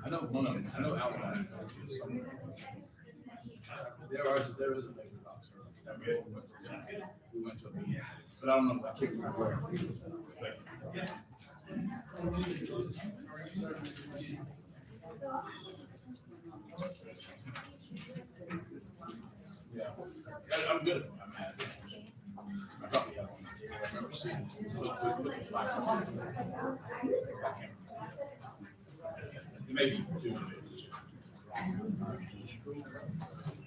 I know one of them. I know Outback. There was a big box. We went to a meeting, but I don't know. I can't remember where. Yeah, I'm good. I'm mad. I probably have one. I remember seeing it. Maybe two days.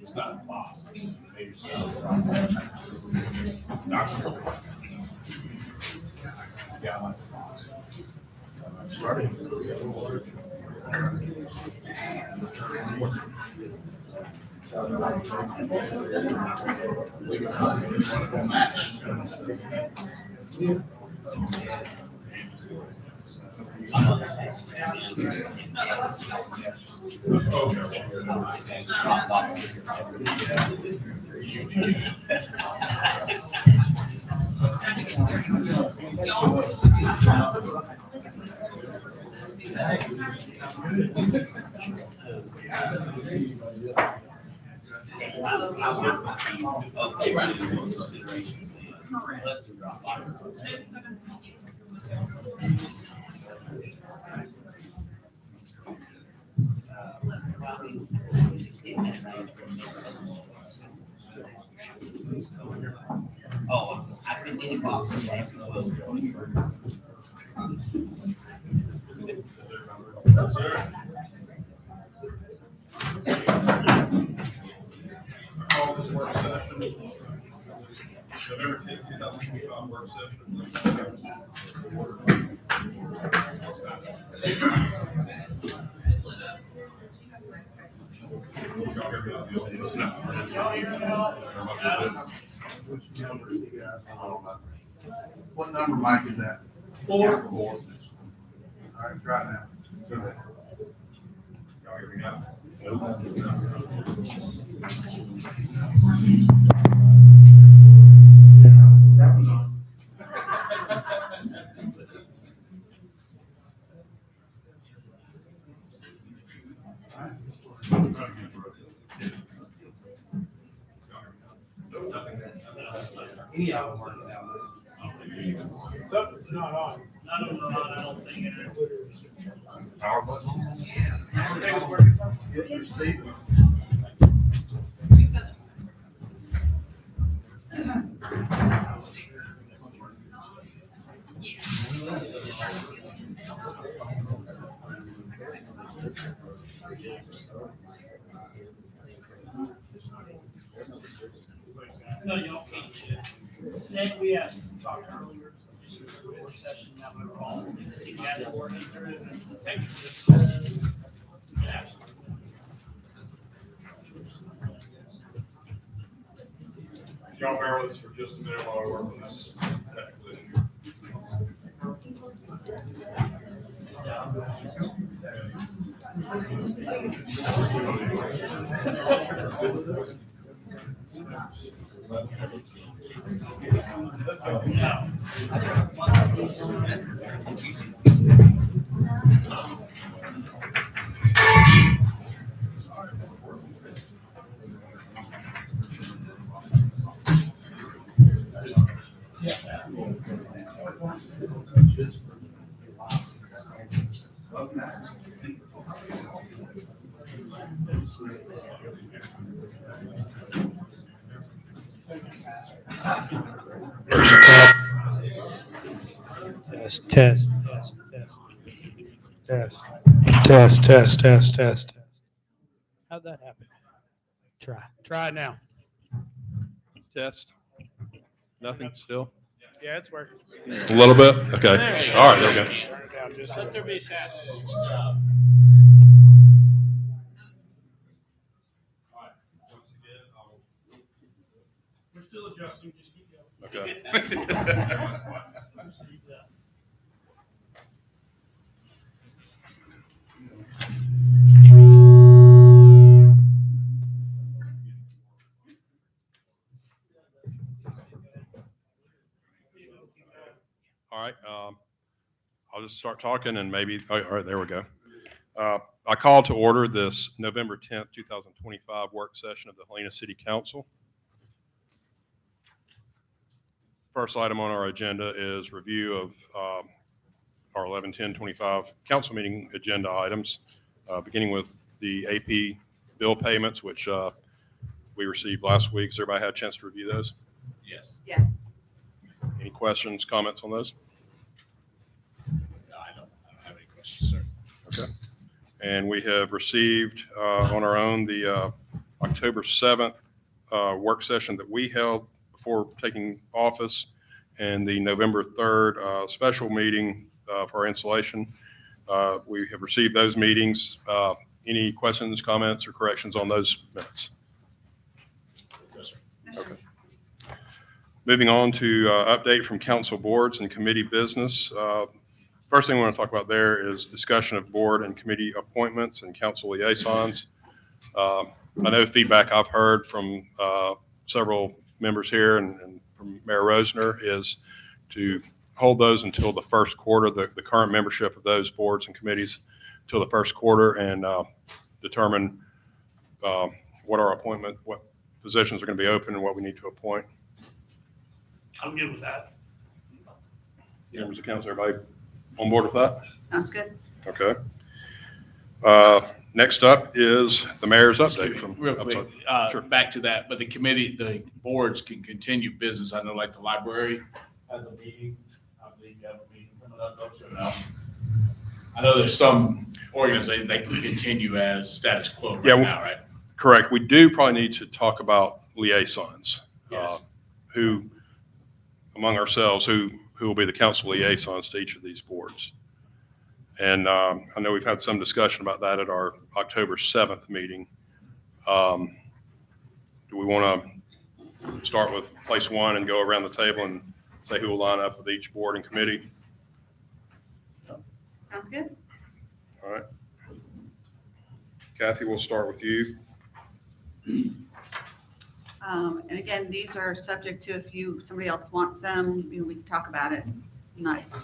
It's not a boss. Maybe it's just not. Yeah, I like the boss. Starting. Wonderful match. Oh, I think any box in there. Call this work session. November 10th, 2025 work session. What number, Mike, is that? 4. All right, try it now. Go ahead. Y'all hear me now? That was on. Any of them working out. Something's not on. None of them are on, I don't think. Power button? Get your seat. No, y'all can't shit. Then we asked, talked earlier, just a school session that we were all together working through it and technically. Yeah. Y'all bear with us for just a minute while I work on this technical issue. Test, test, test, test, test, test, test, test. How'd that happen? Try it now. Test. Nothing still? Yeah, it's working. A little bit? Okay. All right, there we go. Turn it down just let there be sound. All right. Once again, We're still adjusting, just keep going. Okay. All right. I'll just start talking and maybe, all right, there we go. I call to order this November 10th, 2025 work session of the Helena City Council. First item on our agenda is review of our 11/10/25 council meeting agenda items, beginning with the AP bill payments, which we received last week. Has everybody had a chance to review those? Yes. Yes. Any questions, comments on those? No, I don't have any questions, sir. Okay. And we have received on our own the October 7th work session that we held before taking office, and the November 3rd special meeting for our installation. We have received those meetings. Any questions, comments, or corrections on those minutes? Yes, sir. Okay. Moving on to update from council boards and committee business. First thing we want to talk about there is discussion of board and committee appointments and council liaisons. I know feedback I've heard from several members here and from Mayor Rosner is to hold those until the first quarter, the current membership of those boards and committees till the first quarter, and determine what positions are going to be open and what we need to appoint. I'm good with that. Members of council, everybody on board with that? Sounds good. Okay. Next up is the mayor's update from. Real I'm quick, sorry. Sure. back to that, but the boards can continue business. I know like the library has a meeting. I believe you have a meeting coming up, don't you know? I know there's some organizations that can continue as status quo Yeah, right now, right? Correct. We do probably need to talk about liaisons. Yes. Who, among ourselves, who will be the council liaisons to each of these boards. And I know we've had some discussion about that at our October 7th meeting. Do we want to start with place one and go around the table and say who will line up with each board and committee? Sounds good. All right. Kathy, we'll start with you. And again, these are subject to if somebody else wants them, we can talk about it. Nice.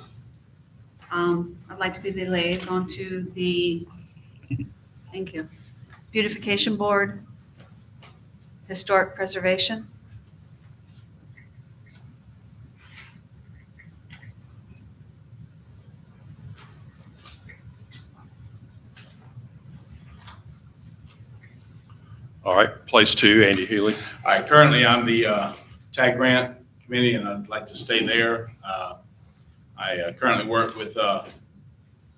I'd like to be the liaison to the, thank you, Beautification Board, Historic Preservation. All right. Place two, Andy Healy. All right, currently I'm the TAG grant committee, and I'd like to stay there. I currently work with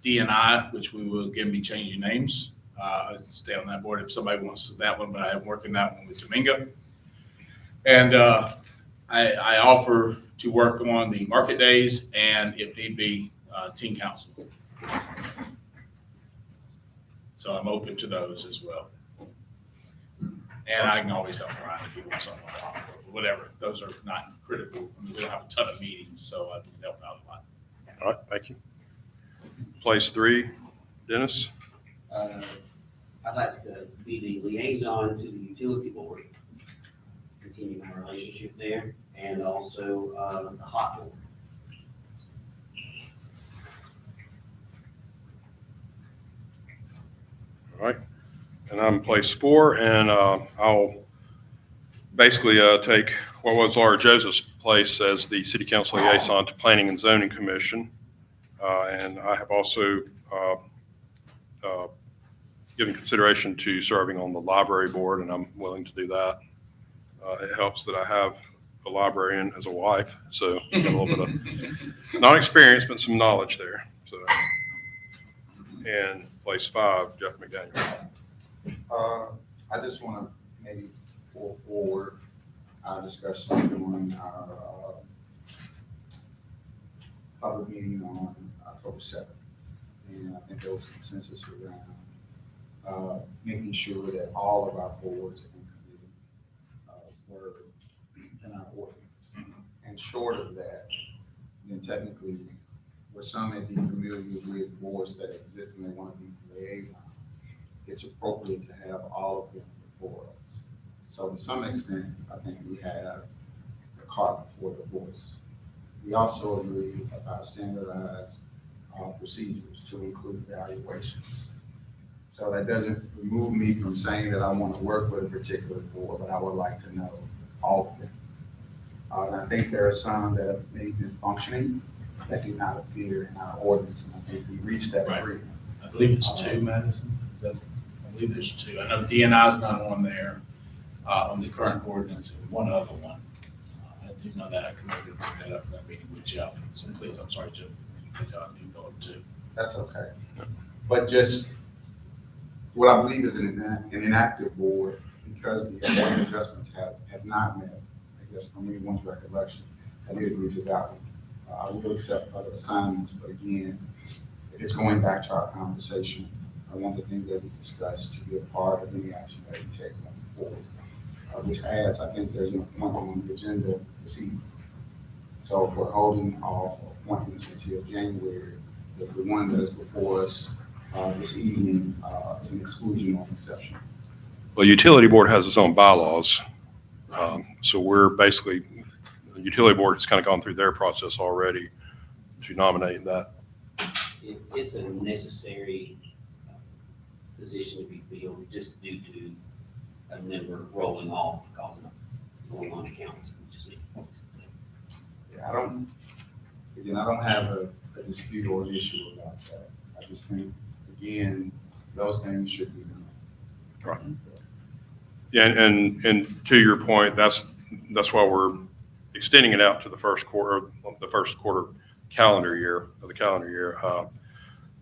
D&I, which we will again be changing names. I stay on that board if somebody wants that one, but I am working that one with Domingo. And I offer to work on the market days and if need be, teen council. So I'm open to those as well. And I can always help around if you want someone to offer, whatever. Those are not critical. I mean, we don't have a ton of meetings, so I can help out a lot. All right. Thank you. Place three, Dennis. I'd like to be the liaison to the utility board, continue my relationship there, and also the hot board. All right. And I'm place four, and I'll basically take what was Laura Joseph's place as the city council liaison to Planning and Zoning Commission. And I have also given consideration to serving on the library board, and I'm willing to do that. It helps that I have a librarian as a wife, so I've got a little bit of not experience, but some knowledge there. So, and place five, Jeff McDaniel. I just want to maybe pull forward our discussion during our public meeting on October 7th. And I think there was consensus around making sure that all of our boards and committees were in our ordinance. And short of that, then technically, where some may be familiar with boards that exist and they want to be liaison, it's appropriate to have all of them before us. So to some extent, I think we have the cart before the horse. We also agree about standardized procedures to include evaluations. So that doesn't remove me from saying that I want to work with a particular board, but I would like to know all of them. And I think there are some that have maybe been functioning that do not appear in our ordinance, and I think we reached that Right. agreement. I believe it's two, Madison. Is that, I believe there's two. I know DNI is not on there, on the current ordinance, and one other one. I do know that. I committed to bring that up in that meeting with Jeff. So please, I'm sorry, Jeff. Good job. You go up too. That's okay. But just what I believe is an inactive board, because the board of adjustments has not met, I guess from anyone's recollection, I did agree to that one. I will accept other assignments, but again, it's going back to our conversation. I want the things that we discussed to be a part of any action that we take going forward. Which adds, I think there's an appointment on the agenda this evening. So if we're holding off appointments until January, the one that is before us this evening is an exclusion or exception. Well, utility board has its own bylaws. So we're basically, the utility board has kind of gone through their process already to nominate that. It's a necessary position to be filled just due to a member rolling off because of going on accounts. Yeah, I don't have a dispute or an issue about that. I just think, again, those things should be done. Right. Yeah, and to your point, that's why we're extending it out to the first quarter calendar year of the calendar year,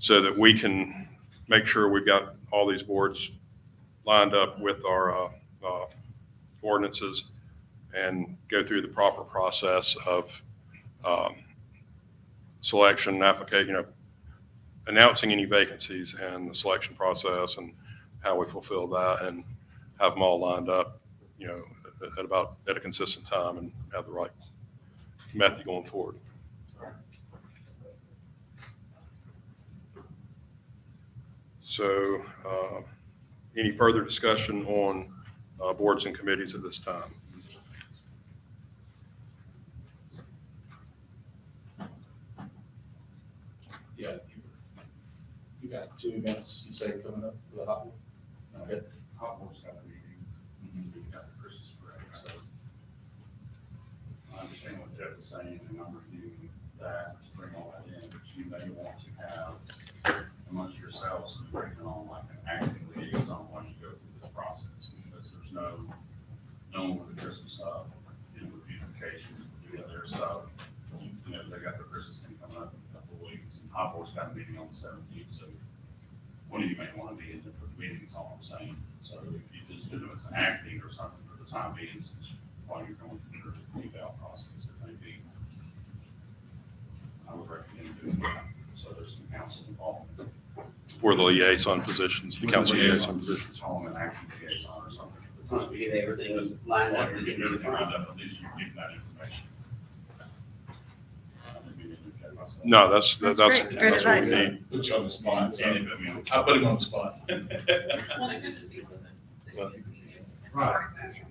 so that we can make sure we've got all these boards lined up with our ordinances and go through the proper process of selection, application, announcing any vacancies and the selection process and how we fulfill that and have them all lined up, at a consistent time and have the right method going forward. So, any further discussion on boards and committees at this time? Yeah. You got 2 events, you say, coming up for the hot one? Okay. Hot board's got a meeting, we got the Christmas parade, so. I understand what Jeff is saying, and I'm reviewing that, to bring all that in, but you may want to have amongst yourselves and bring it on like an acting liaison while you go through this process, because there's no one with the Christmas stuff, with beautification, their stuff. They got their Christmas thing coming up in a couple of weeks, and Hot Board's got a meeting on the 17th, so one of you may want to be in there for the meetings, all I'm saying. So if you just do it as acting or something for the time being, since while you're going through the eval process, it may be, I would recommend doing that, so there's some council involvement. For the liaison positions, the council liaison positions. Call them an acting liaison or something. Once we get everything lined up. While you're getting everything lined up, at least you're getting that information. No, that's That's what great. Great we advice. need. Put you on the spot, so And if, I mean, I'll put him on the spot. Well, it could just be with them. Right,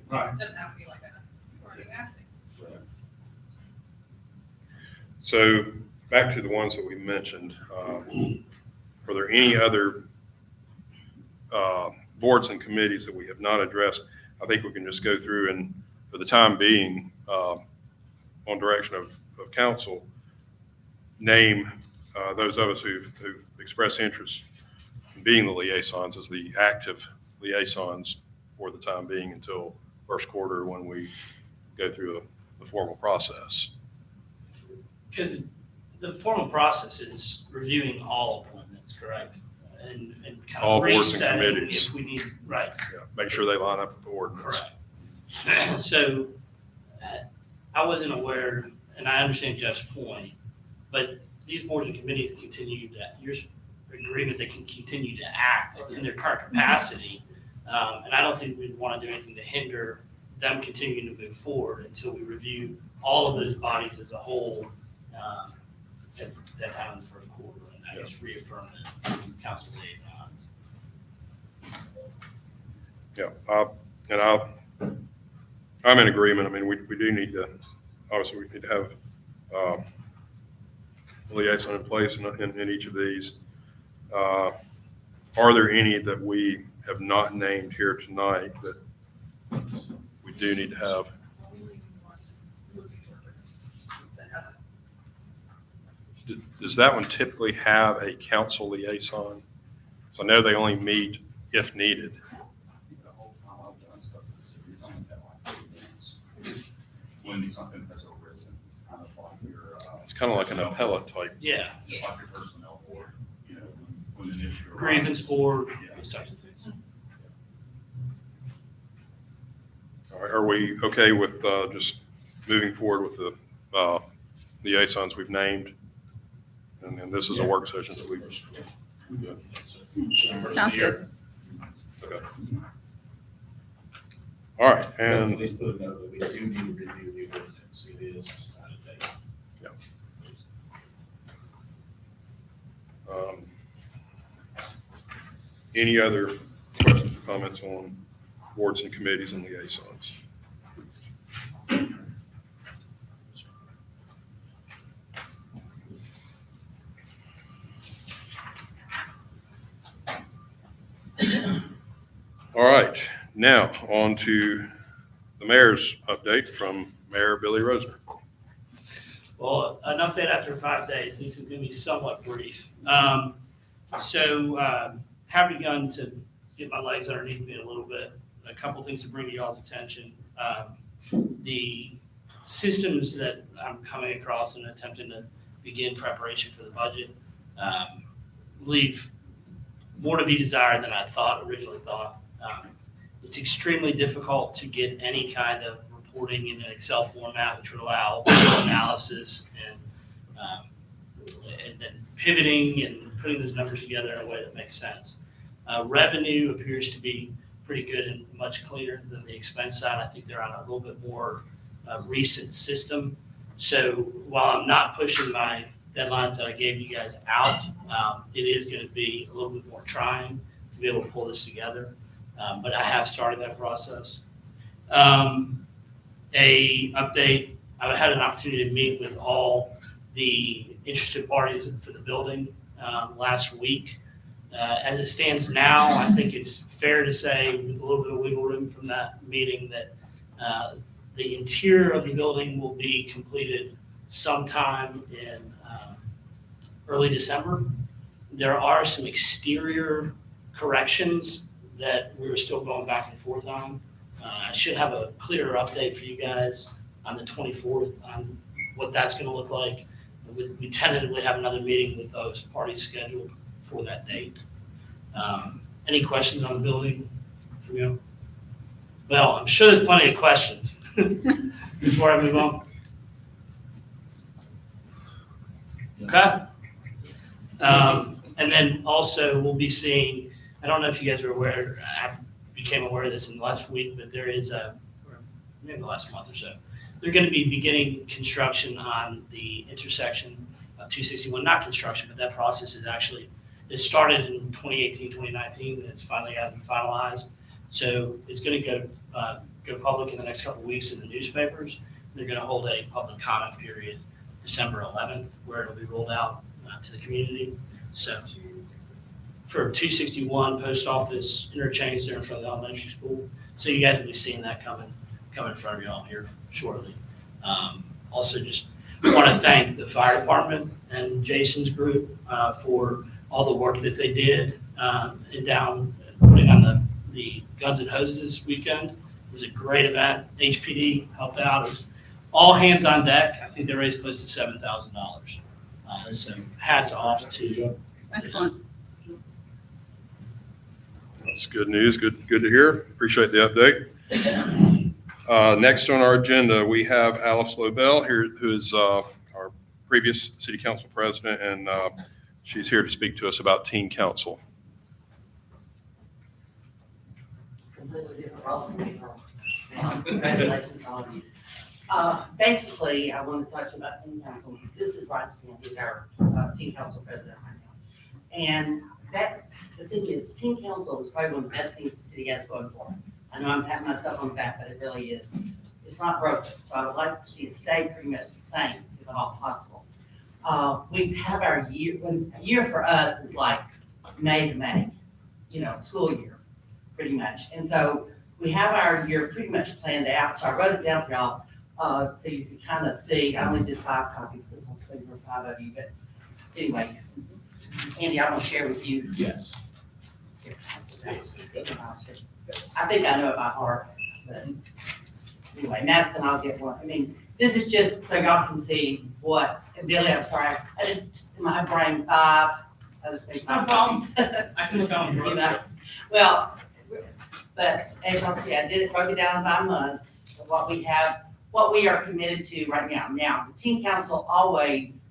right. Doesn't have to be like a party acting. So back to the ones that we mentioned, are there any other boards and committees that we have not addressed? I think we can just go through and, for the time being, on direction of council, name those of us who've expressed interest in being the liaisons as the active liaisons for the time being until first quarter when we go through the formal process. Because the formal process is reviewing all appointments, correct? And kind All of boards and resetting committees. if we need, right, Yeah, make sure they line up with the ordinance. correct. So I wasn't aware, and I understand Jeff's point, but these boards and committees continue to, your agreement, they can continue to act in their current capacity. And I don't think we'd want to do anything to hinder them continuing to move forward until we review all of those bodies as a whole, that happened for a quarter, and I just reaffirmed it from council liaisons. Yeah, and I'm in agreement. I mean, we do need to, obviously, we need to have a liaison in place in each of these. Are there any that we have not named here tonight that we do need to have? Does that one typically have a council liaison? So I know they only meet if needed. The whole time I've done stuff with the city, it's only been like 8 months. When something has arisen, it's kind of like your, It's kind of like an appellate type. Yeah, it's like your personnel board, you know, when an issue. grievance arises. board, Yeah. those types of things. All right, are we okay with just moving forward with the liaisons we've named? And this is a work session, so we just. Sounds good. Okay. All right, and Please put a note that we do need to review the ordinance. It is out of date. any other questions or comments on boards and committees and liaisons? All right, now on to the mayor's update from Mayor Billy Rosner. Well, an update after 5 days. This is going to be somewhat brief. Have begun to get my legs underneath me a little bit. A couple things to bring to y'all's attention. The systems that I'm coming across and attempting to begin preparation for the budget leave more to be desired than I originally thought. It's extremely difficult to get any kind of reporting in an Excel format, which would allow analysis and then pivoting and putting those numbers together in a way that makes sense. Revenue appears to be pretty good and much cleaner than the expense side. I think they're on a little bit more recent system. So while I'm not pushing my deadlines that I gave you guys out, it is going to be a little bit more trying to be able to pull this together. But I have started that process. A update, I had an opportunity to meet with all the interested parties for the building last week. As it stands now, I think it's fair to say, with a little bit of wiggle room from that meeting, that the interior of the building will be completed sometime in early December. There are some exterior corrections that we're still going back and forth on. I should have a clearer update for you guys on the 24th on what that's going to look like. We tentatively have another meeting with those parties scheduled for that date. Any questions on the building from you? Well, I'm sure there's plenty of questions before I move on. Okay. And then also we'll be seeing, I don't know if you guys are aware, I became aware of this in the last week, but there is or maybe the last month or so, they're going to be beginning construction on the intersection of 261, not construction, but that process is actually, it started in 2018, 2019, and it's finally gotten finalized. So it's going to go public in the next couple of weeks in the newspapers. They're going to hold a public comment period December 11th, where it'll be rolled out to the community. So for 261 post office interchange there in front of the elementary school. So you guys will be seeing that come in front of y'all here shortly. Also just want to thank the fire department and Jason's group for all the work that they did and putting on the guns and hoses this weekend. It was a great event. HPD helped out. It was all hands on deck. I think they raised close to $7,000. So hats off to. Excellent. That's good news. Good to hear. Appreciate the update. Next on our agenda, we have Alice Lobel here, who is our previous city council president, and she's here to speak to us about teen council. Completely different role from me. Congratulations on Basically, I want to talk to you about team council. This is Brian Span, he's our team council president right now. And the thing is, team council is probably one of the best things the city has going for it. I know I'm patting myself on the back, but it really is. It's not broken, so I would like to see it stay pretty much the same, if at all possible. We have our year, a year for us is like May to May, school year, pretty much. And so we have our year pretty much planned out, so I wrote it down for y'all, so you can kind of see. I only did 5 copies because I'm saying there were 5 of you, but anyway. Andy, I'm gonna share with you. Yes. Here, I think I know it by heart, but anyway, Madison, I'll get one. I mean, this is just so y'all can see what, and Billy, I'm sorry, I just, in my brain, 5, I just make 5 copies. I can look on the You know, well, but as y'all see, I did it, broke it down by months, of what we have, what we are committed to right now. Now, the team council always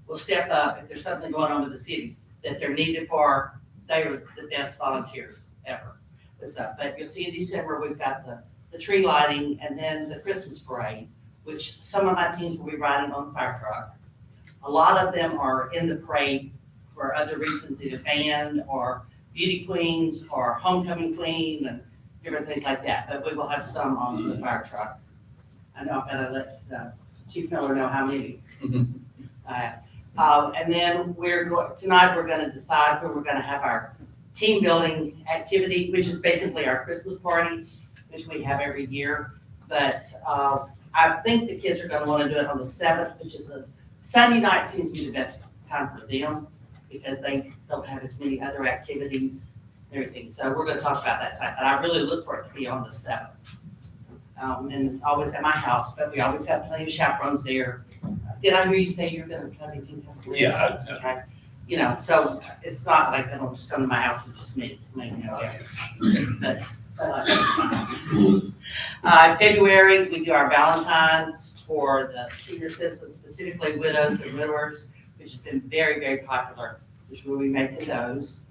will step up if there's something going on with the city that they're needed for. They are the best volunteers ever. But you'll see in December, we've got the tree lighting and then the Christmas parade, which some of my teams will be riding on the fire truck. A lot of them are in the parade for other reasons, either band or beauty queens or homecoming queen and different things like that. But we will have some on the fire truck. I know I better let Chief Miller know how many. And then tonight we're gonna decide where we're gonna have our team building activity, which is basically our Christmas party, which we have every year. But I think the kids are gonna wanna do it on the 7th, which is a Sunday night, seems to be the best time for them because they don't have as many other activities and everything. So we're gonna talk about that time, but I really look for it to be on the 7th. And it's always at my house, but we always have plenty of chaperones there. Did I hear you say you're gonna come and come? Yeah. Okay. So it's not like they don't just come to my house with just me, February, we do our Valentines for the senior citizens, specifically widows and widowers, which has been very, very popular, which we'll be making those.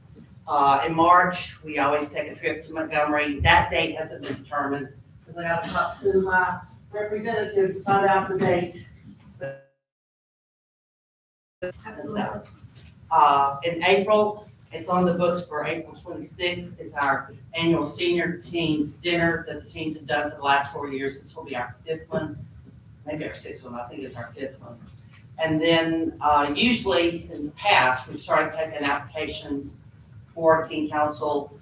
In March, we always take a trip to Montgomery. That date hasn't been determined, because I gotta talk to my representative to find out the date. In April, it's on the books for April 26th, is our annual senior teens dinner that the teens have done for the last 4 years. This will be our 5th one, maybe our 6th one, I think it's our 5th one. And then usually in the past, we've started taking applications for teen council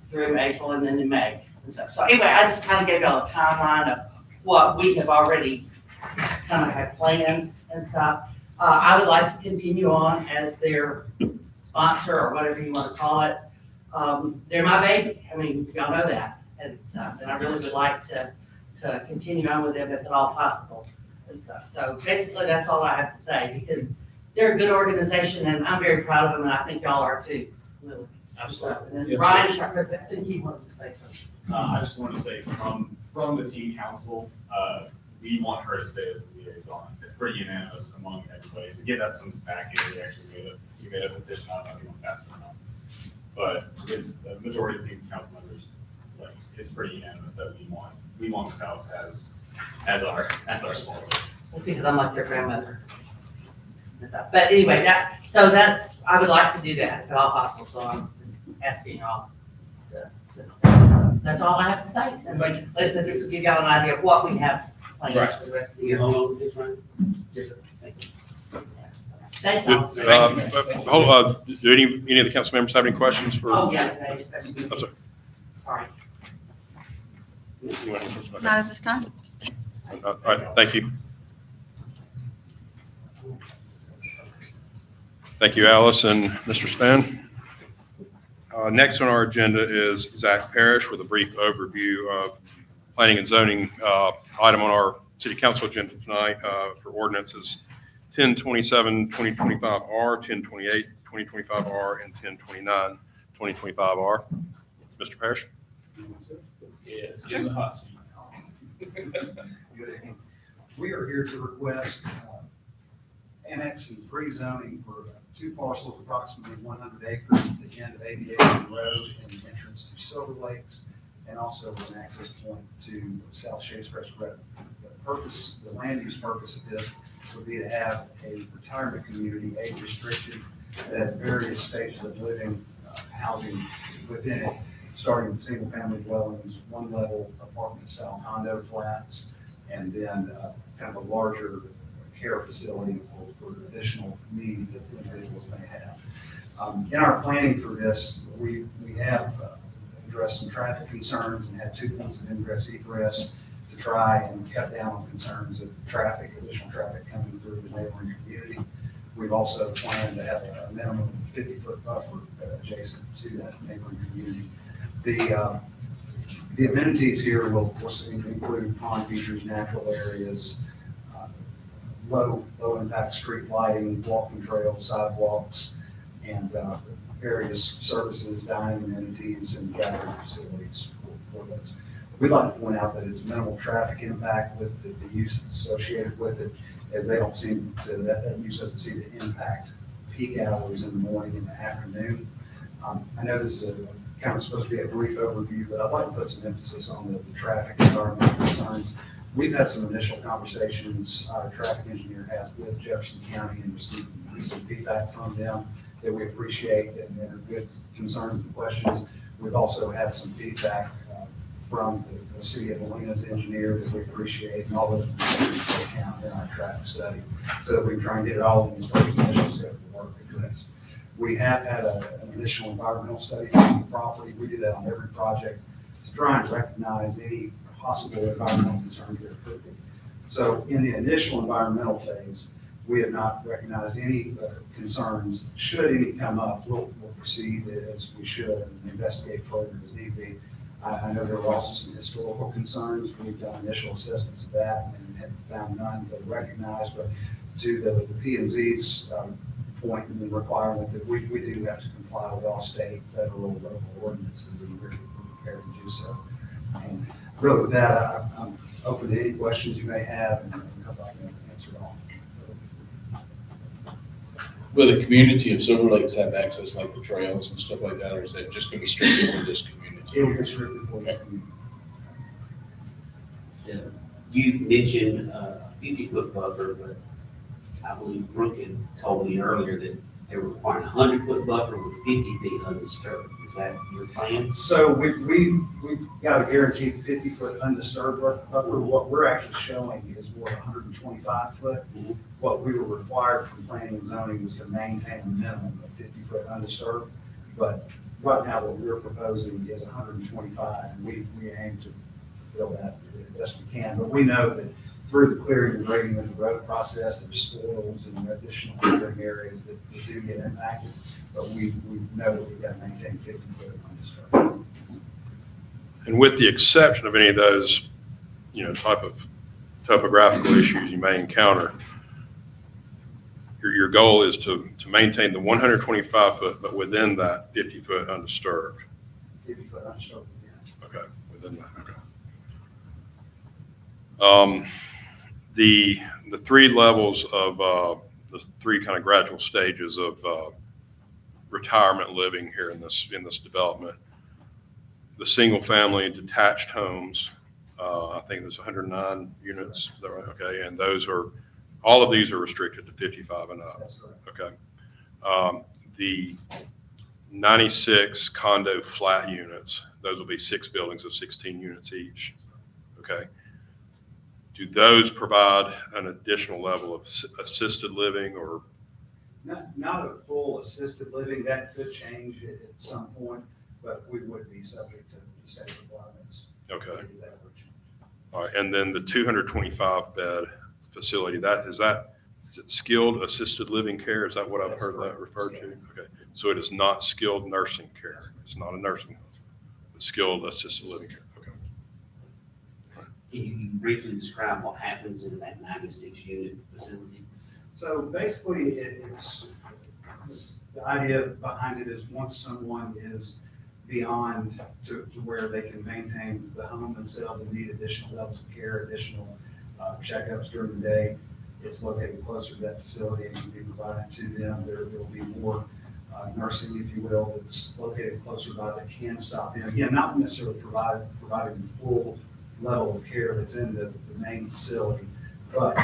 through April and then in May and stuff. So anyway, I just kind of gave y'all a timeline of what we have already kind of had planned and stuff. I would like to continue on as their sponsor or whatever you want to call it. They're my baby. I mean, y'all know that. And I really would like to continue on with them if at all possible and stuff. So basically, that's all I have to say because they're a good organization and I'm very proud of them and I think y'all are too. Really. Absolutely. And then Brian's our president. I think he wanted to say something. I just wanted to say from the team council, we want her to stay as the liaison. It's pretty unanimous among everybody. To give that some backing, we made a petition. I don't know if you want to pass it or not. But it's the majority of the council members, like, it's pretty unanimous that we want this house as our sponsor. That's because I'm like their grandmother. And stuff. But anyway, I would like to do that if at all possible. So I'm just asking y'all to so that's all I have to say. And like I said, this will give y'all an idea of what we have planned for the rest of the year. Hold on, this one. Yes, sir. Thank you. Do any of the council members have any questions for? Oh, yeah. Okay, Oh, sorry. Sorry. You want to talk about Not at this time. that? All right, thank you. Thank you, Alice and Mr. Span. Next on our agenda is Zach Parrish with a brief overview of planning and zoning item on our city council agenda tonight for ordinances 1027-2025R, 1028-2025R, and 1029-2025R. Mr. Parrish? Yes, get in the hot seat. We are here to request annex and rezoning for 2 parcels, approximately 100 acres at the end of Aviation Road and the entrance to Silver Lakes, and also an access point to South Shades Crest Road. purpose, the land use purpose of this would be to have a retirement community, age restricted, that has various stages of living, housing within it, starting with single family dwellings, one level apartment style condo flats, and then kind of a larger care facility for additional needs that individuals may have. In our planning for this, we have addressed some traffic concerns and had 2 points of ingress egress to try and cut down on concerns of traffic, additional traffic coming through the neighboring community. We've also planned to have a minimum of 50-foot buffer adjacent to that neighboring community. The amenities here will, of course, include pond features, natural areas, low impact street lighting, walking trails, sidewalks, and various services, dining amenities, and gathering facilities for those. We'd like to point out that it's minimal traffic impact with the use that's associated with it, as they don't seem to, that use doesn't seem to impact peak hours in the morning and the afternoon. I know this is kind of supposed to be a brief overview, but I'd like to put some emphasis on the traffic environmental concerns. We've had some initial conversations our traffic engineer has with Jefferson County and received some feedback from them that we appreciate, and they're good concerns and questions. We've also had some feedback from the city of Helena's engineer that we appreciate, and all those we count in our traffic study, so that we can try and get it all in this first initial step of work addressed. We have had an initial environmental study on the property. We do that on every project to try and recognize any possible environmental concerns that could be. So in the initial environmental phase, we have not recognized any concerns. Should any come up, we'll proceed as we should and investigate further as need be. I know there were also some historical concerns. We've done initial assessments of that and have found none that are recognized, but to the P&Z's point and the requirement that we do have to comply with all state, federal, local ordinances, and we're prepared to do so. And really with that, I'm open to any questions you may have, and I hope I can answer all. Will the community of Silver Lakes have access like the trails and stuff like that, or is that just going to be strictly for this community? It will be strictly for this community. You mentioned a 50-foot buffer, but I believe Brooke had told me earlier that they were requiring a 100-foot buffer with 50 feet undisturbed. Is that your plan? So we've got a guaranteed 50-foot undisturbed buffer. What we're actually showing is more 125 foot. Mhm. What we were required from planning and zoning was to maintain a minimum of 50-foot undisturbed. But right now, what we're proposing is 125, and we aim to fulfill that as best we can. But we know that through the clearing and grading of the road process, there's spoils and additional clearing areas that do get impacted. But we know that we've got to maintain 50-foot undisturbed. And with the exception of any of those, type of topographical issues you may encounter, your goal is to maintain the 125 foot, but within that 50 foot undisturbed. 50-foot undisturbed, yeah. Okay, within that, okay. The three levels of, the three kind of gradual stages of retirement living here in this development. The single family detached homes, I think there's 109 units, is that right? Okay, and all of these are restricted to 55 and up. That's correct. Okay. The 96 condo flat units, those will be 6 buildings of 16 units each. Okay. Do those provide an additional level of assisted living or? Not a full assisted living. That could change at some point, but we would be subject to the state requirements. Okay. If that were changed. All right. And then the 225 bed facility, is it skilled assisted living care? Is that what I've That's heard that correct. referred to? Okay. So it is not skilled nursing care. It's not a nursing home. It's skilled assisted living care. Okay. Can you briefly describe what happens in that 96 unit facility? So basically, it's the idea behind it is once someone is beyond to where they can maintain the home themselves and need additional levels of care, additional checkups during the day, it's located closer to that facility and can be provided to them. There will be more nursing, if you will, that's located closer by that can stop in. Again, not necessarily providing full level of care that's in the main facility, but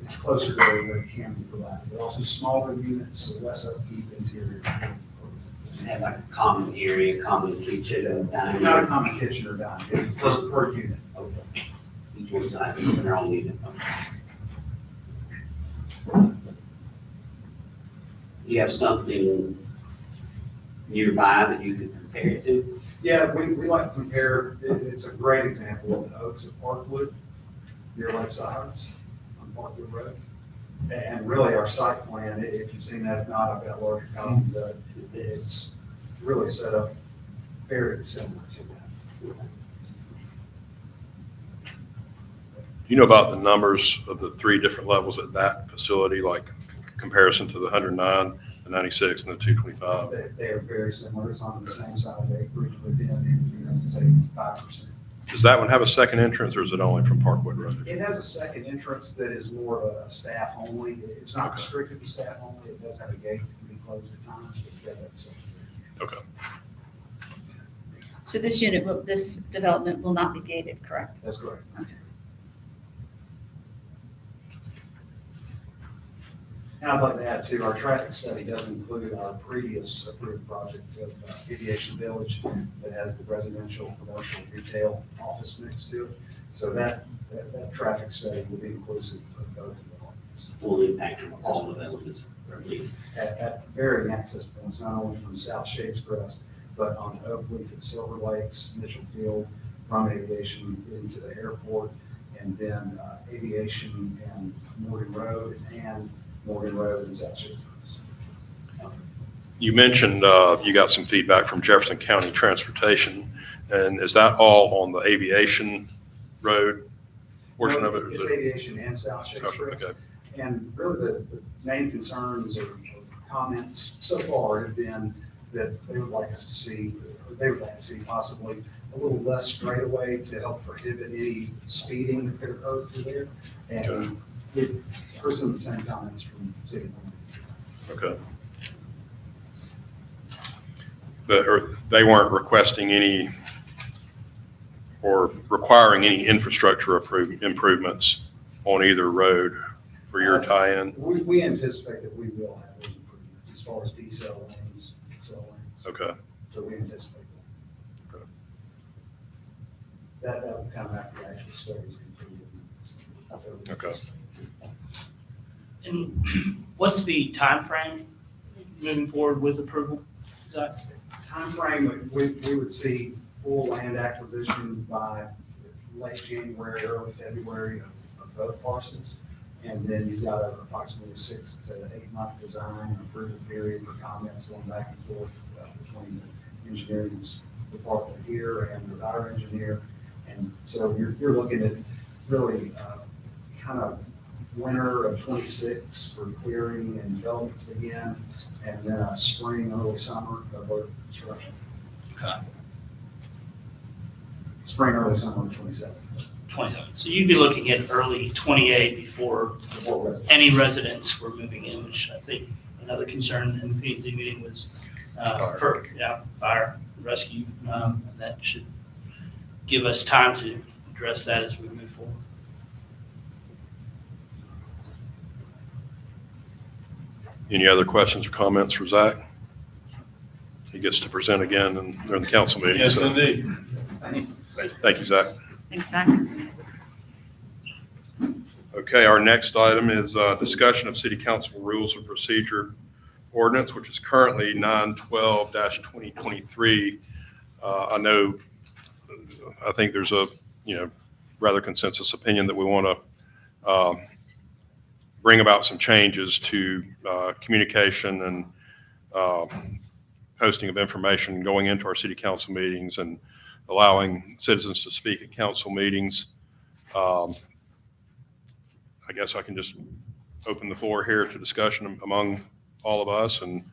it's closer to where it can be provided. But also smaller units, so less upkeep, interior. Have like a common area, common kitchen and dining. Not a common kitchen or dining, it's just per unit. Okay. Each one's nice, in their own unit. You have something nearby that you could compare it to? Yeah, we like to compare, it's a great example of the Oaks at Parkwood, near Lake Cyrus on Parkwood Road. And really our site plan, if you've seen that, if not, I've got larger copies of it. It's really set up very similar to that. Do you know about the numbers of the 3 different levels at that facility, like comparison to the 109, the 96, and the 225? They are very similar. It's on the same size acreage within, say, 5%. Does that one have a second entrance, or is it only from Parkwood Road? It has a second entrance that is more of a staff only. It's not Okay. restricted to staff only. It does have a gate that can be closed at times, but it does have a second. Okay. So this development will not be gated, correct? That's correct. And I'd like to add too, our traffic study does include our previous approved project of Aviation Village that has the residential, commercial, retail office mix to it. So that traffic study will be inclusive of both developments. Full impact on all developments. At varying access points, not only from South Shades Crest, but on Oak Leaf at Silver Lakes, Mitchell Field, from Aviation into the airport, and then Aviation and Morgan Road, and Morgan Road and South Shades Crest. You mentioned you got some feedback from Jefferson County Transportation, and is that all on the Aviation Road portion of it? or is It's it- Aviation and South Shades Crest. Okay. And really the main concerns or comments so far have been that they would like us to see, or they would like to see possibly a little less straightaway to help prohibit any speeding that could occur through there. And we've heard some of the same comments from city. Okay. But they weren't requesting any or requiring any infrastructure improvements on either road for your tie-in? We anticipate that we will have those improvements as far as decel lanes, accel lanes. Okay. So we anticipate that. Okay. That will come after the actual studies completed. Okay. And what's the time frame moving forward with approval? Zach? Timeframe, we would see full land acquisition by late January, early February of both parcels. And then you've got approximately a 6 to 8 month design and approval period for comments going back and forth between the engineering department here and with our engineer. And so you're looking at really kind of winter of 26 for clearing and development to begin, and then a spring, early summer of work construction. Okay. Spring, early summer of 27. 27. So you'd be looking at early 28 before Before residents. any residents were moving in, which I think another concern in the P&Z meeting was fire rescue. And that should give us time to address that as we move forward. Any other questions or comments for Zach? He gets to present again during the council meeting. Yes, so- indeed. Thank you, Zach. Thanks, Zach. Okay, our next item is discussion of city council rules of procedure ordinance, which is currently 912-2023. I think there's a, rather consensus opinion that we want to bring about some changes to communication and posting of information going into our city council meetings and allowing citizens to speak at council meetings. I guess I can just open the floor here to discussion among all of us and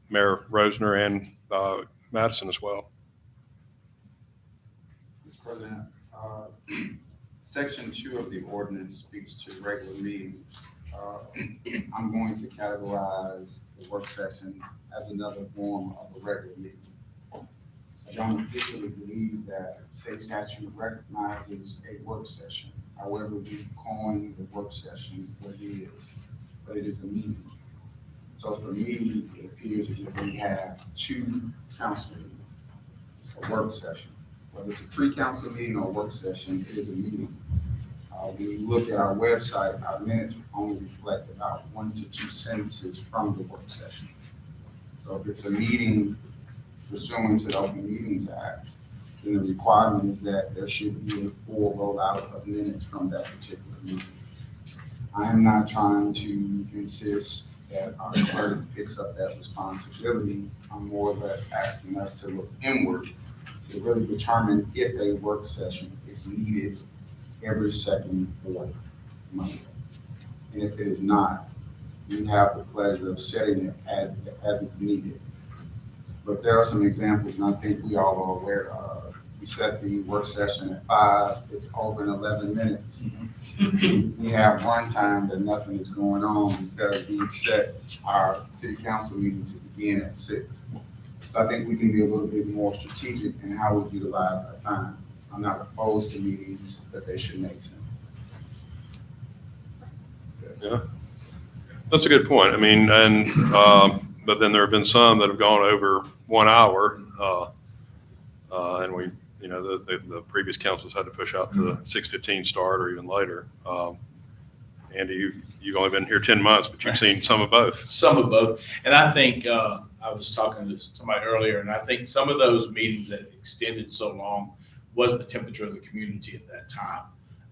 Mayor Rosner and Madison as well. Mr. President, Section 2 of the ordinance speaks to regular meetings. I'm going to categorize the work sessions as another form of a regular meeting. I don't officially believe that state statute recognizes a work session. However, we coin the work session what it is, but it is a meeting. So for me, it appears as if we have two council meetings, a work session. Whether it's a pre-council meeting or a work session, it is a meeting. When you look at our website, our minutes only reflect about 1 to 2 sentences from the work session. So if it's a meeting pursuant to the Open Meetings Act, then the requirement is that there should be a full rollout of minutes from that particular meeting. I am not trying to insist that our clerk picks up that responsibility. I'm more or less asking us to look inward to really determine if a work session is needed every second fourth Monday. And if it is not, we have the pleasure of setting it as it's needed. But there are some examples, and I think we all are aware of. We set the work session at 5, it's over in 11 minutes. We have one time that nothing is going on because we set our city council meeting to begin at 6. So I think we can be a little bit more strategic in how we utilize our time. I'm not opposed to meetings, but they should make sense. Yeah, that's a good point. I mean, and, but then there have been some that have gone over 1 hour, and we, you know, the previous councils had to push out to the 6:15 start or even later. Andy, you've only been here 10 months, but you've seen some of both. Some of both. And I think, I was talking to somebody earlier, and I think some of those meetings that extended so long was the temperature of the community at that time.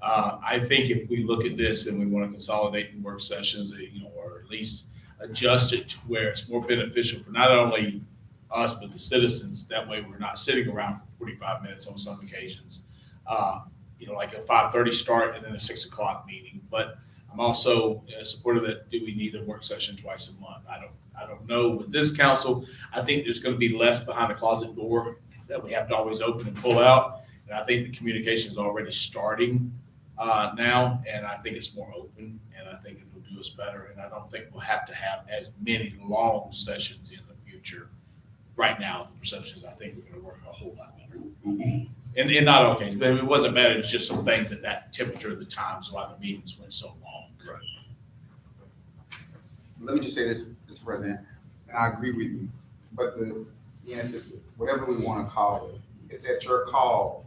I think if we look at this and we want to consolidate in work sessions, you know, or at least adjust it to where it's more beneficial for not only us, but the citizens. That way we're not sitting around for 45 minutes on some occasions. You know, like a 5:30 start and then a 6 o'clock meeting. But I'm also supportive that do we need a work session twice a month? I don't know. With this council, I think there's going to be less behind the closet door that we have to always open and pull out. And I think the communication is already starting now, and I think it's more open, and I think it'll do us better. And I don't think we'll have to have as many long sessions in the future. Right now, the perceptions, I think we're going to work a whole lot better. And not all cases, but it wasn't bad. It was just some things at that temperature of the times why the meetings went so long. Right. Let me just say this, Mr. President, and I agree with you, but whatever we want to call it, it's at your call.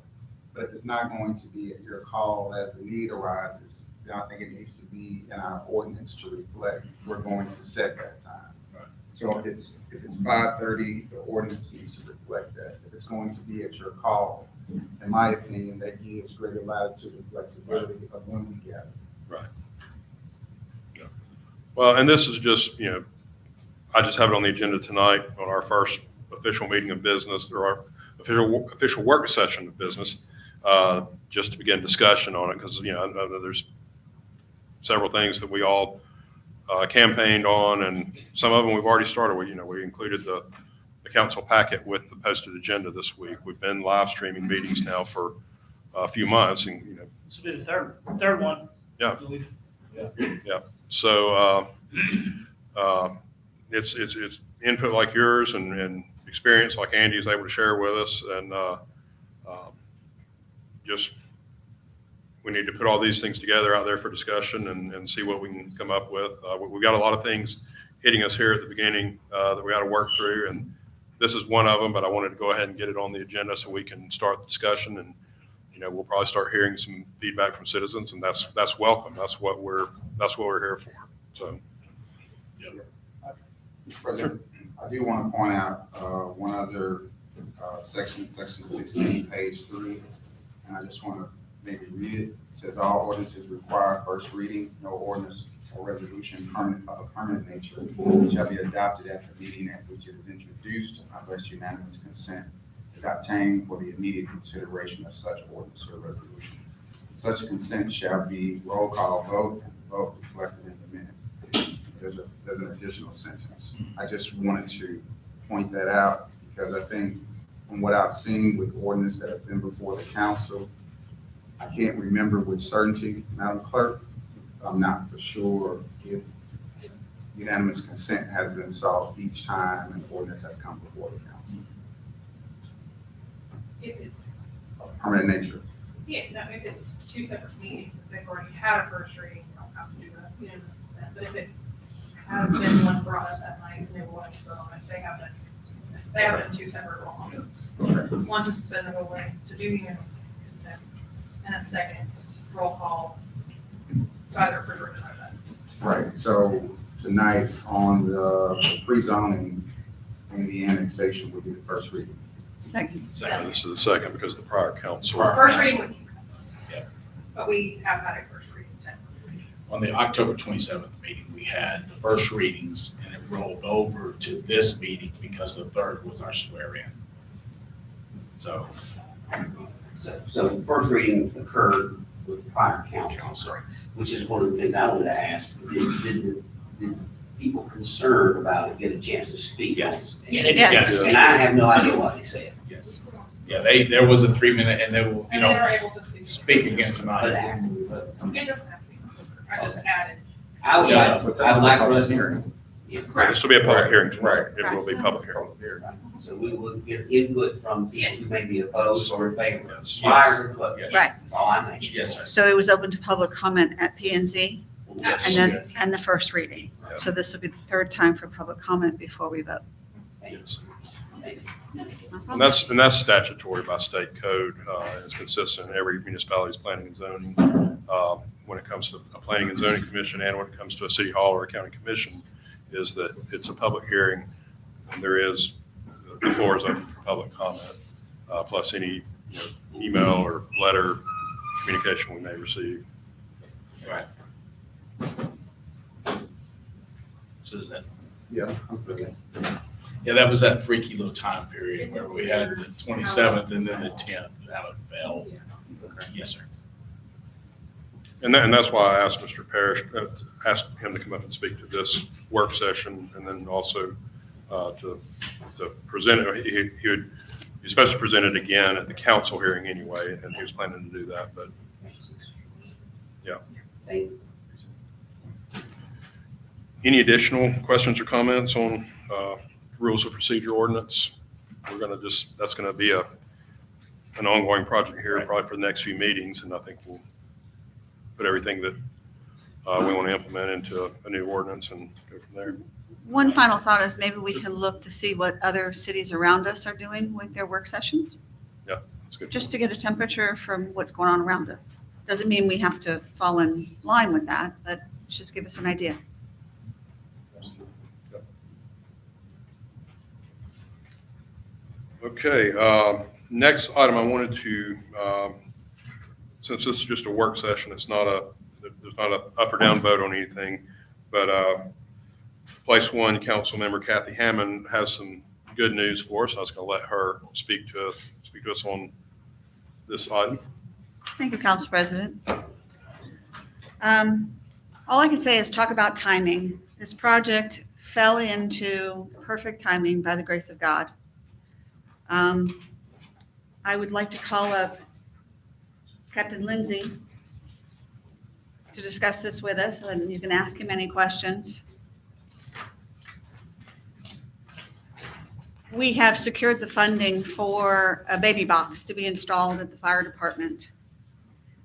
But if it's not going to be at your call as the need arises, then I think it needs to be in our ordinance to reflect we're going to set that time. Right. So if it's 5:30, the ordinance needs to reflect that. If it's going to be at your call, in my opinion, that gives greater latitude and flexibility of when we gather. Right. Yeah. Well, and this is just, you know, I just have it on the agenda tonight on our first official meeting of business, or our official work session of business, just to begin discussion on it, because, you know, I know there's several things that we all campaigned on, and some of them we've already started with. You know, we included the council packet with the posted agenda this week. We've been live streaming meetings now for a few months, and, you know. This will be the third one. Yeah. Yeah. So it's input like yours and experience like Andy is able to share with us, and just we need to put all these things together out there for discussion and see what we can come up with. We've got a lot of things hitting us here at the beginning that we got to work through, and this is one of them. But I wanted to go ahead and get it on the agenda so we can start the discussion, and, you know, we'll probably start hearing some feedback from citizens, and that's welcome. That's what we're here for. So. Mr. President, I do want to point out one other section 16, page 3, and I just want to maybe read it. It says all ordinances require first reading. No ordinance or resolution of a permanent nature shall be adopted at the meeting at which it is introduced unless unanimous consent is obtained for the immediate consideration of such ordinance or resolution. Such consent shall be roll call vote, and the vote reflected in the minutes. There's an additional sentence. I just wanted to point that out because I think from what I've seen with ordinance that have been before the council, I can't remember with certainty, Madam Clerk. I'm not for sure if unanimous consent has been sought each time an ordinance has come before the council. if it's, Permanent nature. yeah, no, if it's two separate meetings, if they've already had a first reading, you don't have to do a unanimous consent. But if it has been one brought up that night and they were wanting to vote on it, they have done unanimous consent. They have done two separate roll call votes. One to suspend the ruling, to do unanimous consent, and a second roll call to either approve or deny that. Right, so tonight on the pre-zoning and the annexation would be the first reading. Second. This is the second because the prior council. First reading with you guys. Yeah. But we have had a first reading technically. On the October 27th meeting, we had the first readings, and it rolled over to this meeting because the third was our swear-in. So, So the first reading occurred with prior council, which is one of the things I wanted to ask. Did people concerned about it get a chance to speak? Yes. Yes. And I have no idea what they said. yes. Yeah, there was a 3-minute, and they will, And they are able to speak. speak again But tonight. It doesn't have to be. I just added. I would Yeah, like, I would like for us to. Yes. This will be a public hearing tonight. Right. It will be public hearing. So we will get input from people who Yes. may be opposed or in favor. Yes. Prior to vote. Yes. Right. That's all I'm asking. Yes, sir. So it was open to public comment at P and Z Yes. and the first reading. So this will be the third time for public comment before we vote. Yes. Thank you. And that's statutory by state code. It's consistent in every municipality's planning and zoning. When it comes to a planning and zoning commission and when it comes to a city hall or a county commission, is that it's a public hearing and there is, the floor is open for public comment, plus any email or letter communication we may receive. Right. So is that, Yeah, I'm good. yeah, that was that freaky little time period where we had the 27th and then the 10th, how it fell. Yes, sir. And that's why I asked Mr. Parrish, asked him to come up and speak to this work session and then also to present it. He's supposed to present it again at the council hearing anyway, and he was planning to do that, but yeah. Thank you. Any additional questions or comments on rules of procedure ordinance? We're going to that's going to be an ongoing project here probably for the next few meetings, and I think we'll put everything that we want to implement into a new ordinance and go from there. One final thought is maybe we can look to see what other cities around us are doing with their work sessions, That's good. just to get a temperature from what's going on around us. Doesn't mean we have to fall in line with that, but just give us an idea. Okay, next item I wanted to, since this is just a work session, there's not a up or down vote on anything, but Place One Council Member Kathy Hammond has some good news for us. I was going to let her speak to us on this item. Thank you, Council President. All I can say is talk about timing. This project fell into perfect timing by the grace of God. I would like to call up Captain Lindsay to discuss this with us, and you can ask him any questions. We have secured the funding for a baby box to be installed at the fire department.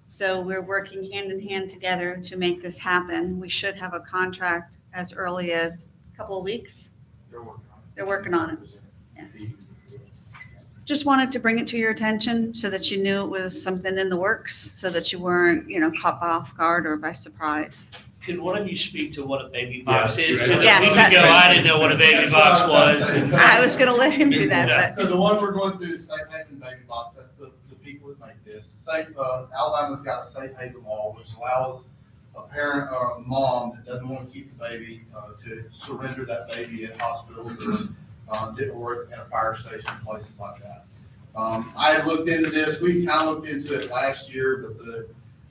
So we're working hand in hand together to make this happen. We should have a contract as early as a couple of weeks. They're working on it. Yeah. Just wanted to bring it to your attention so that you knew it was something in the works, so that you weren't, caught off guard or by surprise. Could one of you speak to what a baby box is? Yeah. Because Yeah, a week that- ago, I didn't know what a baby box was. I was gonna let him do that, So the one we're going through is Safe Haven Baby Box, that's the people that make this. Alabama's got a Safe Haven law, which allows a parent or a mom that doesn't want to keep the baby, to surrender that baby at hospitals or at a fire station, places like that. I had looked into this, we kind of looked into it last year, but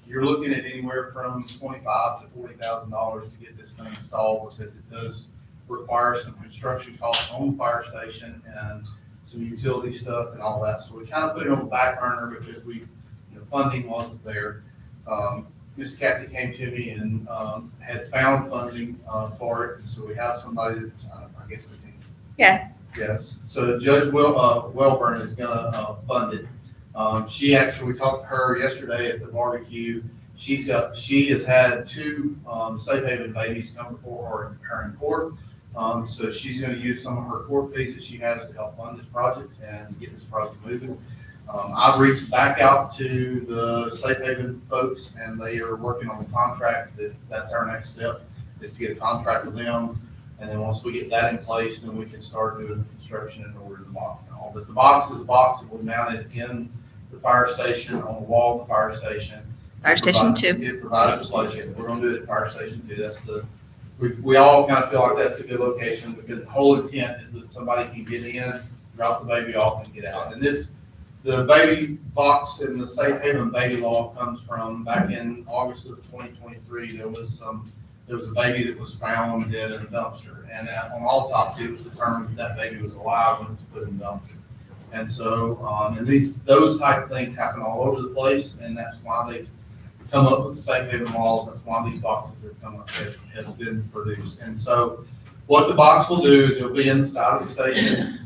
you're looking at anywhere from $25,000 to $40,000 to get this thing installed, because it does require some construction costs on the fire station and some utility stuff and all that. So we kind of put it on the back burner because funding wasn't there. Miss Kathy came to me and had found funding for it, and so we have somebody that I guess we can. Yeah. Yes, so Judge Welburn is gonna fund it. She actually, we talked to her yesterday at the barbecue. She has had two, safe haven babies come before her in court. So she's gonna use some of her court fees that she has to help fund this project and get this project moving. I've reached back out to the safe haven folks and they are working on a contract. That's our next step, is to get a contract with them. And then once we get that in place, then we can start doing the construction and order the box and all. But the box is a box that will be mounted in the fire station, on the wall of the fire station. Fire Station 2. It provides a place. We're gonna do it at Fire Station 2. That's we all kind of feel like that's a good location because the whole intent is that somebody can get in, drop the baby off and get out. And the baby box in the safe haven baby law comes from back in August of 2023. There was a baby that was found dead in a dumpster. And on autopsy, it was determined that baby was alive when it was put in the dumpster. And so, and those type of things happen all over the place, and that's why they've come up with the safe haven laws. That's why these boxes have been produced. And so, what the box will do is it'll be inside of the station.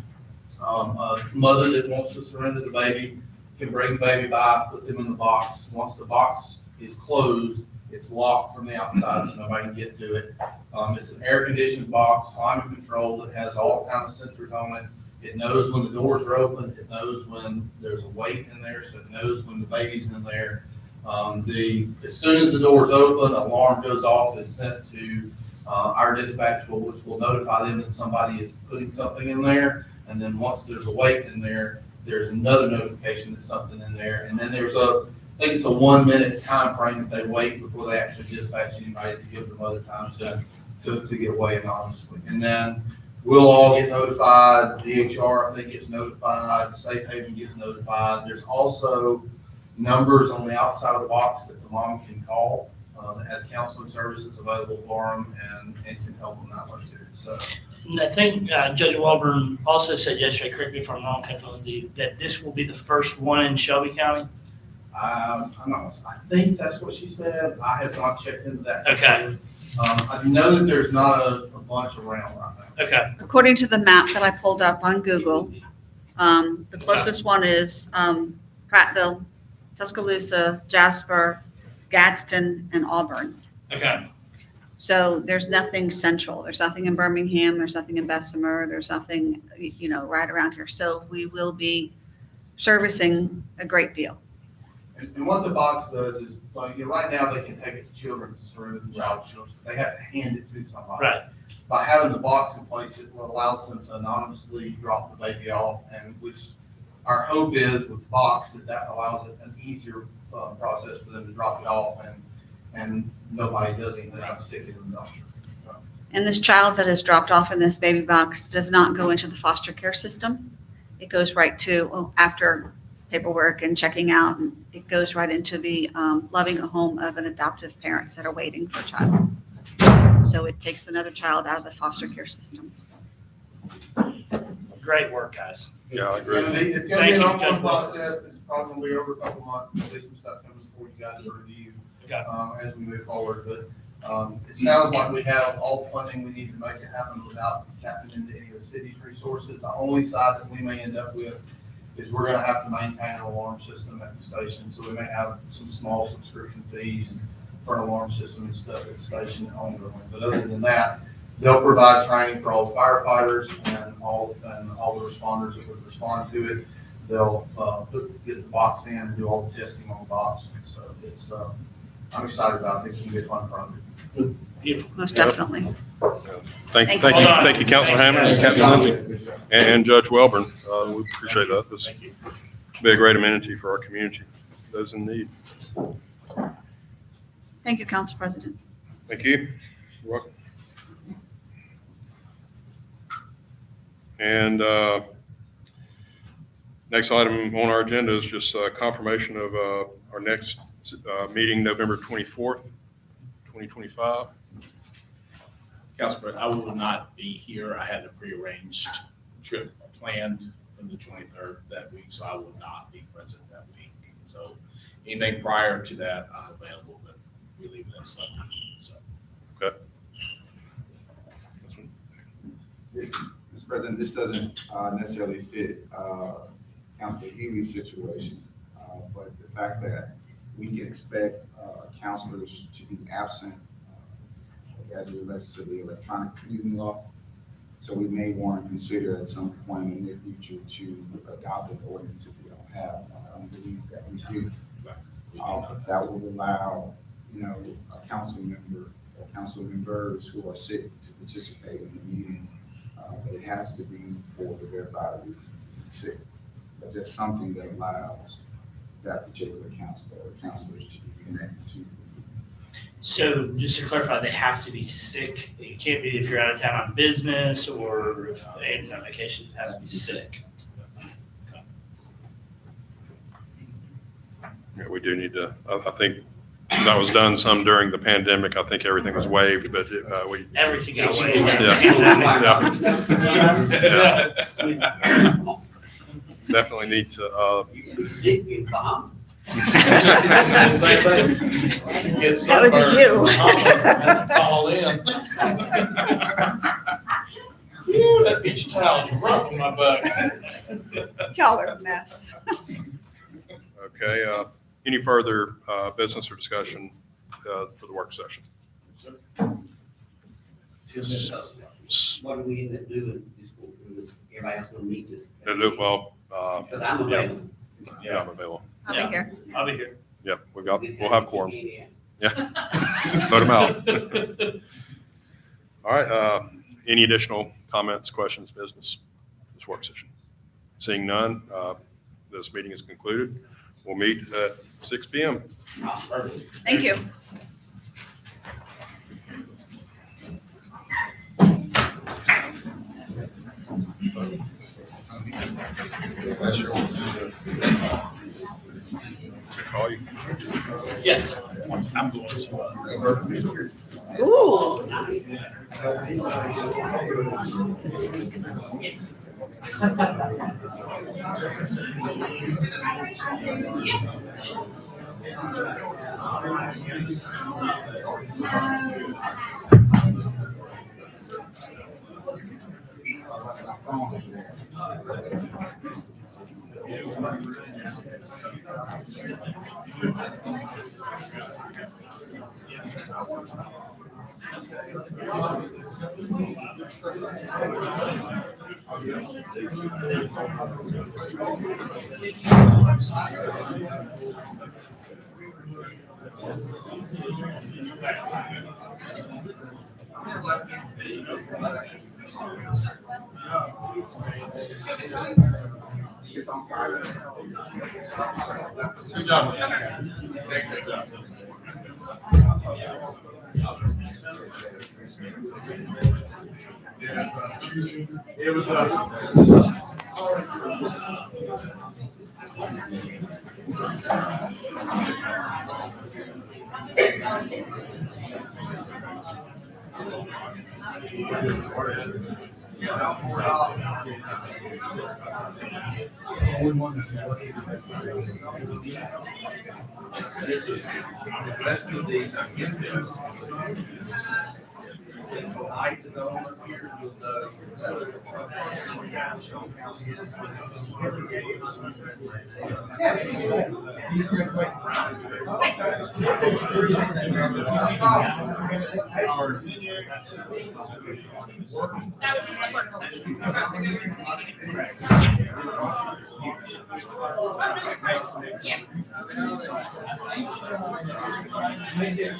A mother that wants to surrender the baby can bring the baby by, put them in the box. Once the box is closed, it's locked from the outside, so nobody can get to it. It's an air-conditioned box, climate controlled. It has all kinds of sensors on it. It knows when the doors are open. It knows when there's a weight in there, so it knows when the baby's in there. As soon as the door's open, an alarm goes off, is sent to our dispatch, which will notify them that somebody is putting something in there. And then once there's a weight in there, there's another notification that something in there. And then there's I think it's a 1 minute time frame that they wait before they actually dispatch anybody to give them other time to get away anonymously. And then we'll all get notified. DHR, I think, gets notified. Safe Haven gets notified. There's also numbers on the outside of the box that the mom can call that has counseling services available for them and can help them that way too. So. And I think Judge Walburn also said yesterday, correct me if I'm wrong, Captain Lindsay, that this will be the first one in Shelby County. I think that's what she said. I have not checked into that. Okay. I know that there's not a bunch around right now. Okay. According to the map that I pulled up on Google, the closest one is Prattville, Tuscaloosa, Jasper, Gadsden, and Auburn. Okay. So there's nothing central. There's nothing in Birmingham. There's nothing in Bessemer. There's nothing, right around here. So we will be servicing a great deal. And what the box does is, like, right now they can take it to children's room, child children. They have to hand it to somebody. Right. By having the box in place, it allows them to anonymously drop the baby off, and which our hope is with the box that allows it an easier process for them to drop it off and nobody does anything to stick it in the dumpster. And this child that is dropped off in this baby box does not go into the foster care system. It goes right to, after paperwork and checking out, and it goes right into the loving home of an adoptive parents that are waiting for a child. So it takes another child out of the foster care system. Great work, guys. Yeah, I agree. It's gonna be an ongoing process. It's probably gonna be over a couple months. There'll be some stuff coming before you guys to review Okay. as we move forward. But it sounds like we have all the funding we need to make it happen without tapping into any of the city's resources. The only side that we may end up with is we're gonna have to maintain an alarm system at the station. So we may have some small subscription fees for an alarm system and stuff at the station ongoing. But other than that, they'll provide training for all the firefighters and all the responders that would respond to it. They'll get the box in and do all the testing on the box. So it's, I'm excited about it. It's gonna be a fun project. Beautiful. Most definitely. Thank Hold you, on. thank you, Councilor Hammond and Captain Lindsay, and Judge Welborn. We appreciate that. This Thank you. will be a great amenity for our community, those in need. Thank you, Council President. Thank you. You're welcome. And next item on our agenda is just confirmation of our next meeting, November 24th, 2025. Council President, I will not be here. I had a prearranged trip planned from the 23rd that week, so I will not be present that week. So anything prior to that, I'm available, but we leave that Sunday. So. Okay. Mr. President, this doesn't necessarily fit Councilor Healy's situation, fact that we can expect counselors to be absent as it relates to the electronic commuting law. So we may want to consider at some point in the near future to adopt an ordinance if we don't have one. I don't believe that we do. That will allow, a council member or council members who are sick to participate in the meeting. But it has to be for the verified reason, sick. But just something that allows that particular counselor or counselors to be connected to. So just to clarify, they have to be sick. It can't be if you're out of town on business or if Andy's on vacation, it has to be sick. Yeah, we do need to, I think that was done some during the pandemic. I think everything was waived, but we. Everything got away. Yeah. Definitely need to, You can sick in bombs. That would be you. Call in. Phew, that beach towel's rough on my butt. Y'all are a mess. okay, any further business or discussion for the work session? What do we end up doing? Everybody else will meet this. Well, Because I'm available. yeah, I'm available. I'll be here. I'll be here. Yep, we'll have quorum. Vote them out. All right, any additional comments, questions, business, this work session? Seeing none, this meeting is concluded. We'll meet at 6 p.m. Thank you. Call you. Yes. I'm going to. Ooh. Good job. Thanks, good job. It was Rest of these I get to. Height is almost here, you'll notice. That was just the work session. We're about to go into the meeting. Yeah.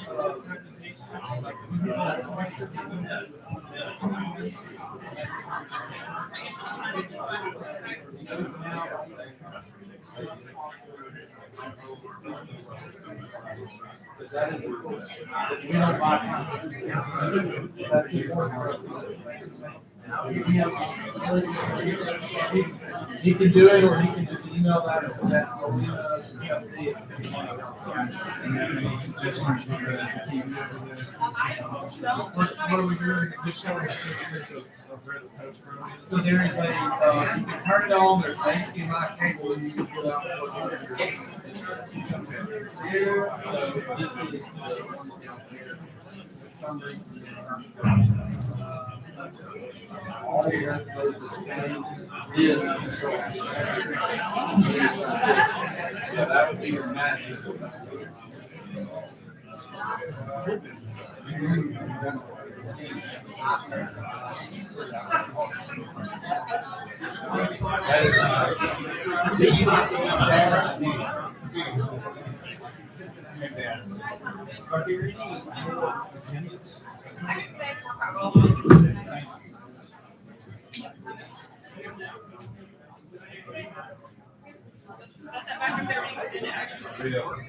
He can do it, or he can just email that. What are we doing? Just showing pictures of where the post road is. So there is a, you can turn it on, there's HDMI cable, and you can pull out. Here, this is. For some reason, Yeah, that would be your match. Are there any attendance? Yeah.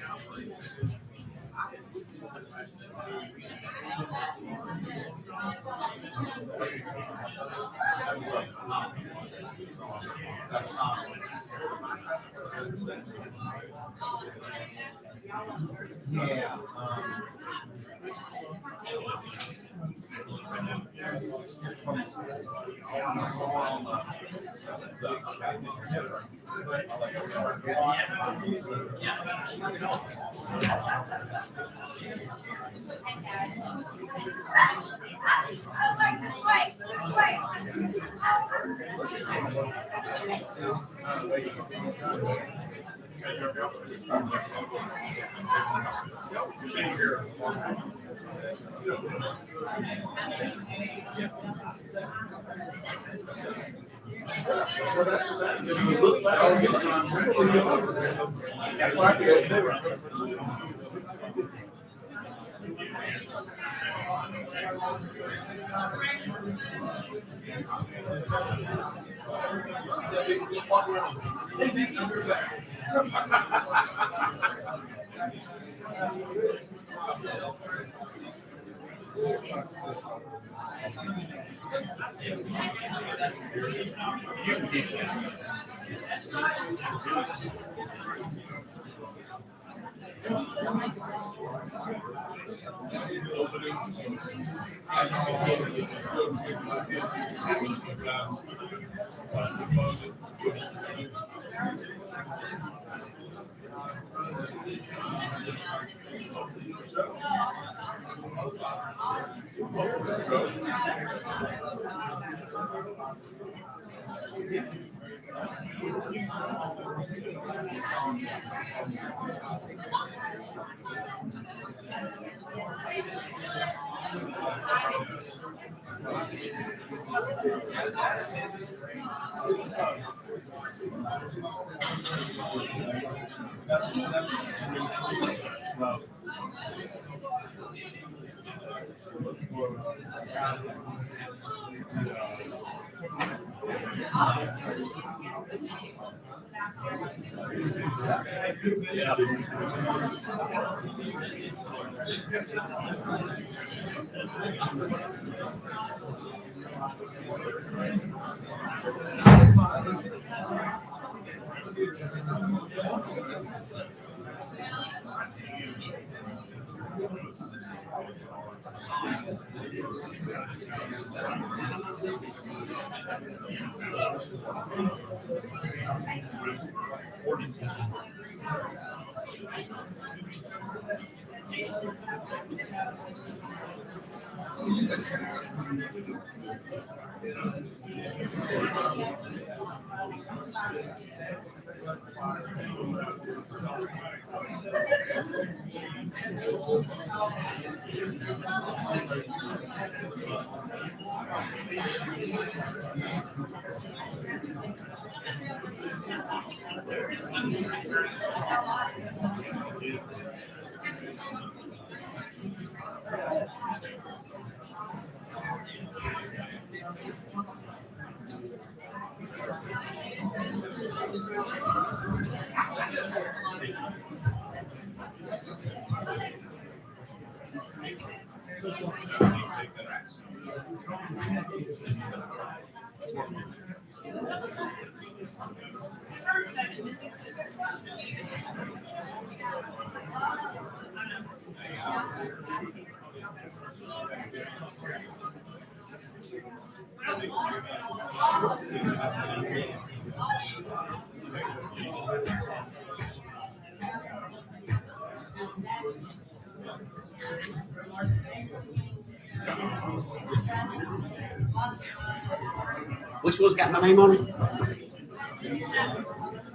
Which one's got my name on it?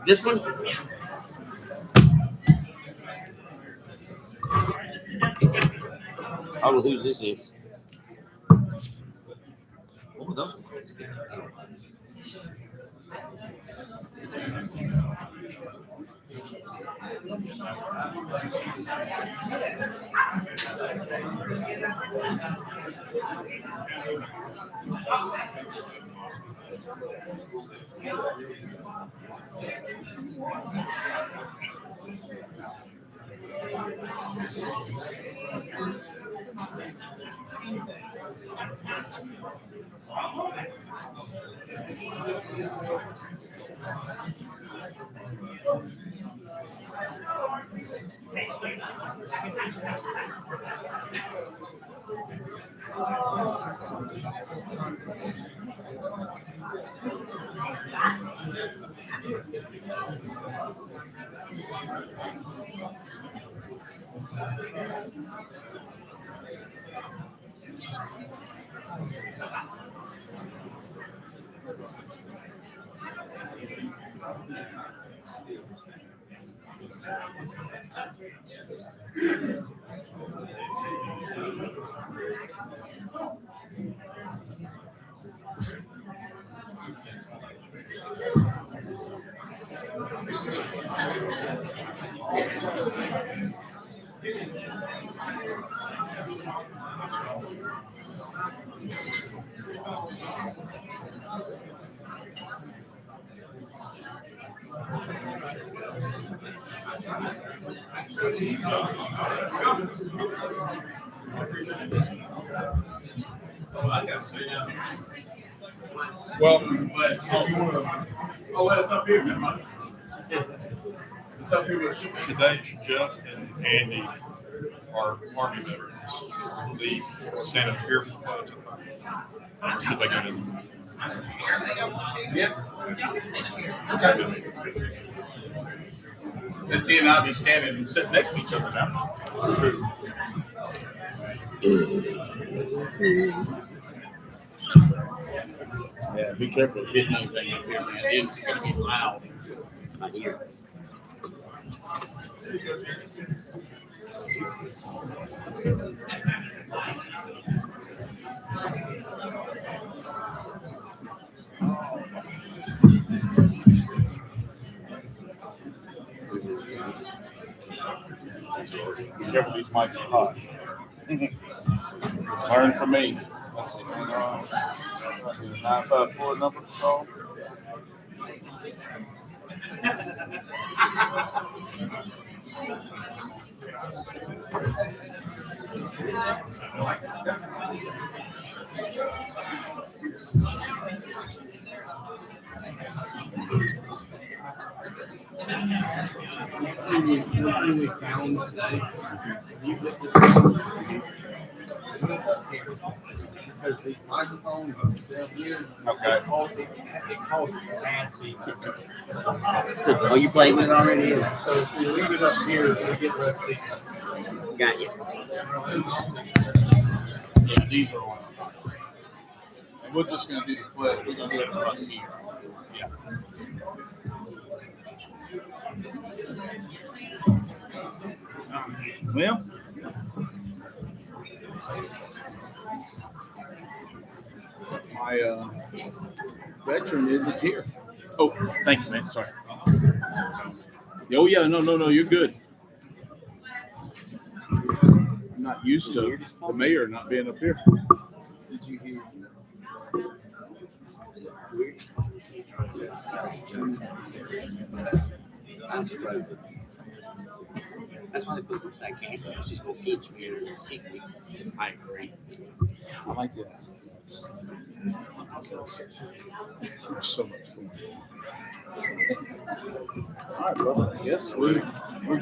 This one? I don't know whose this is. What were those ones? Well, but it's up here, man. It's up here with you. Today, Jeff and Andy are Army veterans. They stand up here for the pledge. Or should they go to? Yeah. Since he and I be standing and sitting next to each other now. That's true. Yeah, be careful hitting anything up here, man. It's gonna be loud. My ear. Be careful, these mics are hot. Learn from me. Let's see. 954 number call. We found today. You get this because these microphones are down here. Okay. It costs a bad fee. Oh, you played with it already? So if we leave it up here, we get rusty. Got you. Yeah, these are on. And we're just gonna do the pledge. We're gonna do it right here. Yeah. Well. My veteran isn't here. Oh, thank you, man. Sorry. Oh yeah, no, you're good. I'm not used to the mayor not being up here. Did you hear? I'm struggling. That's why they put this I can't. It's just go teach me and speak me. I agree. I like that. There's so much going on. All right, brother. I guess we're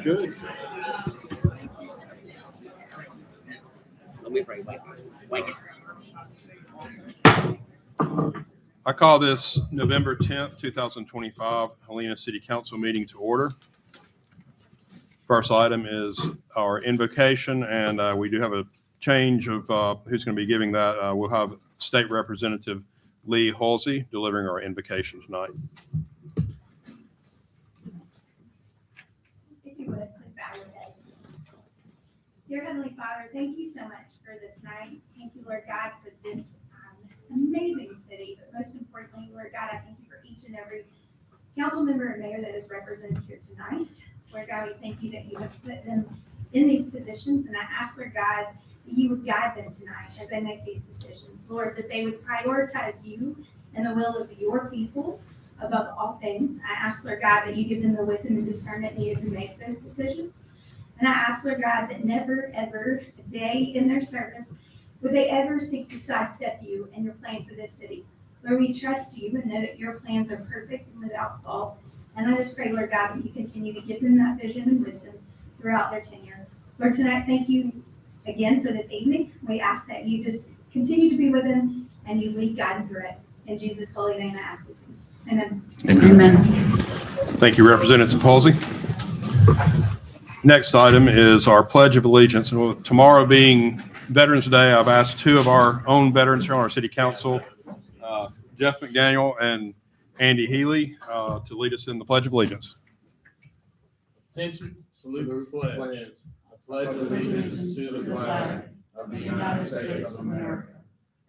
good. Let me pray. Wait. I call this November 10th, 2025 Helena City Council meeting to order. First item is our invocation, and we do have a change of who's going to be giving that. We'll have State Representative Lee Halsey delivering our invocation tonight. If you would, please bow your heads. Dear Heavenly Father, thank you so much for this night. Thank you, Lord God, for this amazing city. But most importantly, Lord God, I thank you for each and every council member and mayor that is represented here tonight. Lord God, we thank you that you have put them in these positions. And I ask, Lord God, that you would guide them tonight as they make these decisions. Lord, that they would prioritize you and the will of your people above all things. I ask, Lord God, that you give them the wisdom and discernment needed to make those decisions. And I ask, Lord God, that never, ever, a day in their service, would they ever seek to sidestep you and your plan for this city. Lord, we trust you and know that your plans are perfect and without fault. And I just pray, Lord God, that you continue to give them that vision and wisdom throughout their tenure. Lord, tonight, thank you again for this evening. We ask that you just continue to be with them and you lead, guide, and direct. In Jesus' holy name, I ask these things. Amen. Amen. Thank you, Representative Halsey. Next item is our Pledge of Allegiance. And with tomorrow being Veterans Day, I've asked two of our own veterans here on our city council, Jeff McDaniel and Andy Healy, to lead us in the Pledge of Allegiance. Attention, salute, pledge. I pledge allegiance to the flag of the United States of America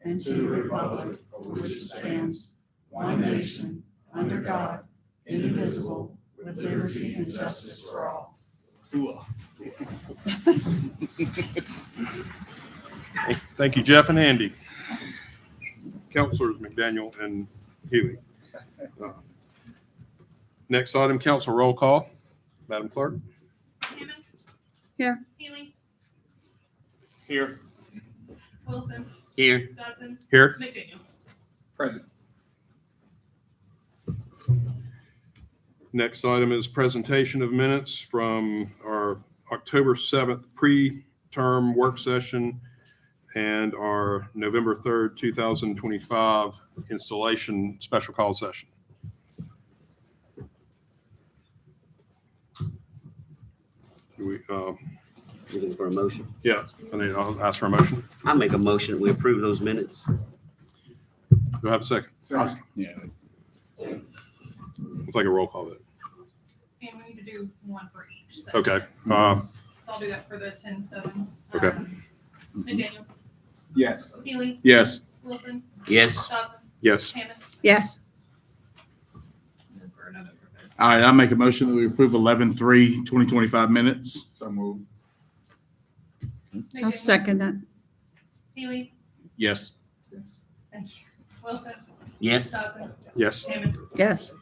and to the republic for which it stands, one nation, under God, indivisible, with liberty and justice for all. Thank you, Jeff and Andy. Councilors McDaniel and Healy. Next item, council roll call. Madam Clerk. Hammond. Here. Healy. Here. Wilson. Here. Dodson. Here. McDaniels. Present. Next item is presentation of minutes from our October 7th pre-term work session and our November 3rd, 2025 installation special call session. Looking for a motion. Yeah, I'll ask for a motion. I make a motion that we approve those minutes. Do I have a second? Yeah. We'll take a roll call vote. And we need to do one for each. Okay. So I'll do that for the 10-7. Okay. McDaniels. Yes. Healy. Yes. Wilson. Yes. Dodson. Yes. Hammond. Yes. And then for another. All right, I make a motion that we approve 11/3/2025 minutes. So moved. I'll second that. Healy. Yes. Thank you. Wilson. Yes. Dodson. Yes. Hammond. Yes.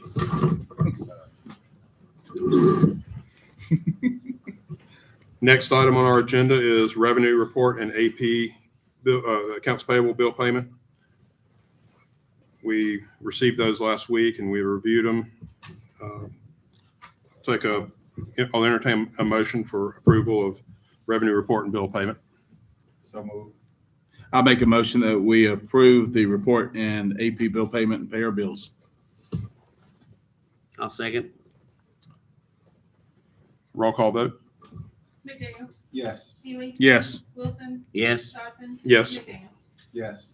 Next item on our agenda is revenue report and AP bill, accounts payable bill payment. We received those last week and we reviewed them. I'll entertain a motion for approval of revenue report and bill payment. So moved. I make a motion that we approve the report and AP bill payment and pay our bills. I'll second. Roll call vote. McDaniels. Yes. Healy. Yes. Wilson. Yes. Dodson. Yes. McDaniels. Yes.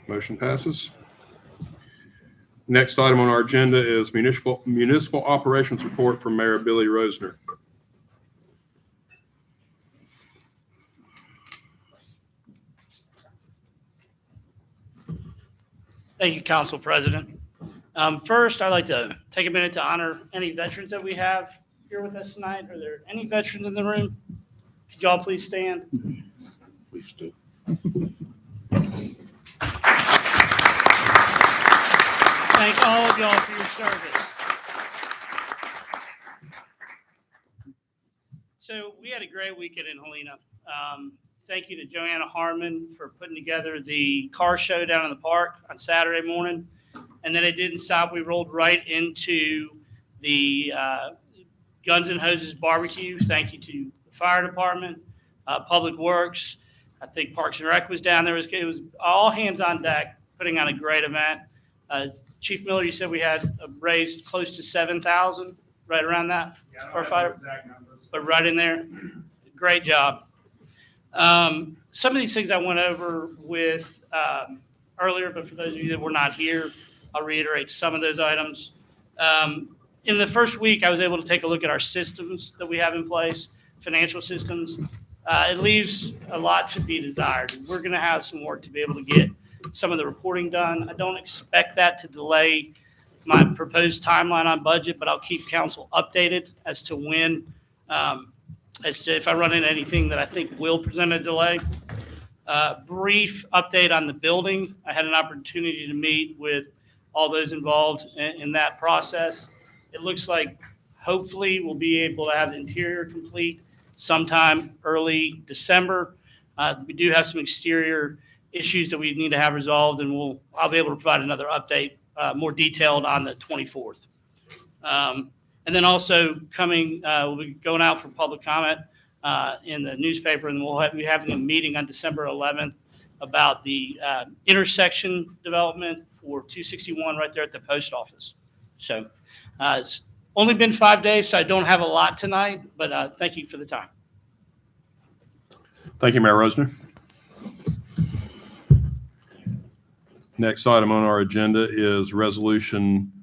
Motion passes. Next item on our agenda is municipal operations report from Mayor Billy Rosner. Thank you, Council President. First, I'd like to take a minute to honor any veterans that we have here with us tonight. Are there any veterans in the room? Could y'all please stand? Please do. Thank all of y'all for your service. So we had a great weekend in Helena. Thank you to Joanna Harmon for putting together the car show down in the park on Saturday morning. And then it didn't stop. We rolled right into the Guns and Hoses barbecue. Thank you to the fire department, Public Works. I think Parks and Rec was down there. It was all hands on deck, putting on a great event. Chief Miller, you said we had raised close to 7,000, right around that? Yeah, I For don't fire, have the exact numbers. but right in there. Great job. Some of these things I went over with earlier, but for those of you that were not here, I'll reiterate some of those items. In the first week, I was able to take a look at our systems that we have in place, financial systems. It leaves a lot to be desired. We're going to have some work to be able to get some of the reporting done. I don't expect that to delay my proposed timeline on budget, but I'll keep council updated as to when, as to if I run into anything that I think will present a delay. Brief update on the building. I had an opportunity to meet with all those involved in that process. It looks like hopefully we'll be able to have the interior complete sometime early December. We do have some exterior issues that we need to have resolved, and I'll be able to provide another update, more detailed on the 24th. And then also we'll be going out for public comment in the newspaper, and we'll be having a meeting on December 11th about the intersection development for 261 right there at the post office. So it's only been 5 days, so I don't have a lot tonight, but thank you for the time. Thank you, Mayor Rosner. Next item on our agenda is Resolution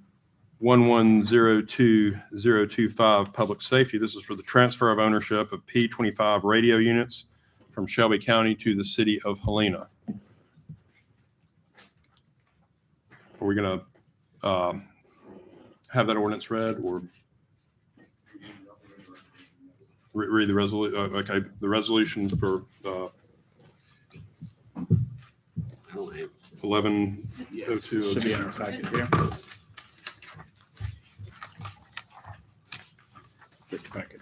1102025, Public Safety. This is for the transfer of ownership of P25 radio units from Shelby County to the city of Helena. Are we going to have that ordinance read, or read the resolution? Okay, the resolution for 1102. Should be in our packet here. Get the packet.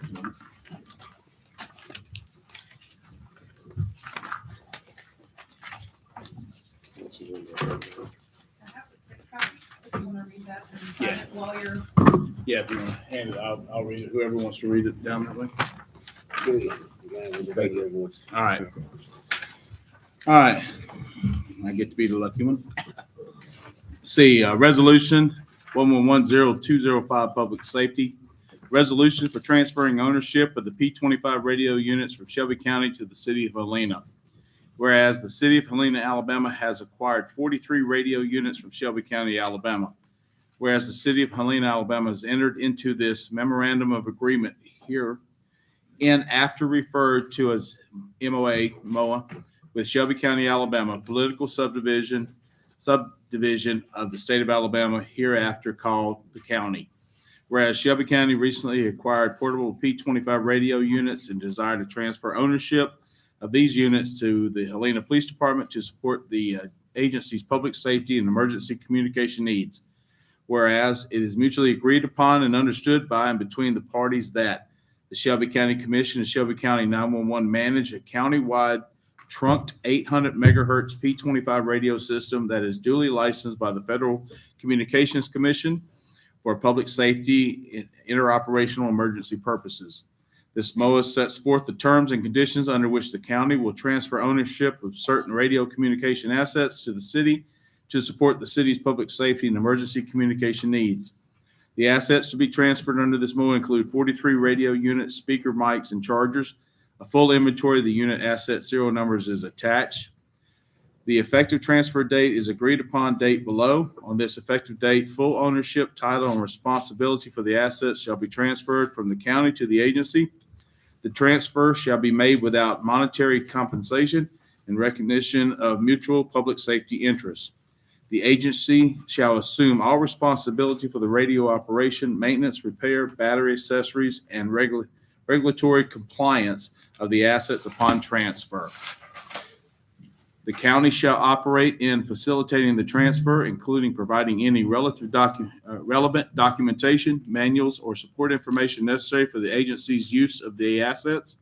If you want to read that and sign Yeah. it while you're. Yeah, if you want to hand it, I'll read it. Whoever wants to read it down that way. All right. All right. I get to be the lucky one. See, resolution 1110205, Public Safety. Resolution for transferring ownership of the P25 radio units from Shelby County to the city of Helena. Whereas the city of Helena, Alabama has acquired 43 radio units from Shelby County, Alabama. Whereas the city of Helena, Alabama has entered into this memorandum of agreement here in after referred to as MOA, with Shelby County, Alabama, political subdivision of the state of Alabama, hereafter called the county. Whereas Shelby County recently acquired portable P25 radio units and desire to transfer ownership of these units to the Helena Police Department to support the agency's public safety and emergency communication needs. Whereas it is mutually agreed upon and understood by and between the parties that the Shelby County Commission and Shelby County 911 manage a countywide trunked 800 megahertz P25 radio system that is duly licensed by the Federal Communications Commission for public safety and interoperational emergency purposes. This MOA sets forth the terms and conditions under which the county will transfer ownership of certain radio communication assets to the city to support the city's public safety and emergency communication needs. The assets to be transferred under this MOA include 43 radio units, speaker mics, and chargers. A full inventory of the unit asset serial numbers is attached. The effective transfer date is agreed upon date below. On this effective date, full ownership, title, and responsibility for the assets shall be transferred from the county to the agency. The transfer shall be made without monetary compensation in recognition of mutual public safety interests. The agency shall assume all responsibility for the radio operation, maintenance, repair, battery accessories, and regulatory compliance of the assets upon transfer. The county shall operate in facilitating the transfer, including providing any relevant documentation, manuals, or support information necessary for the agency's use of the assets.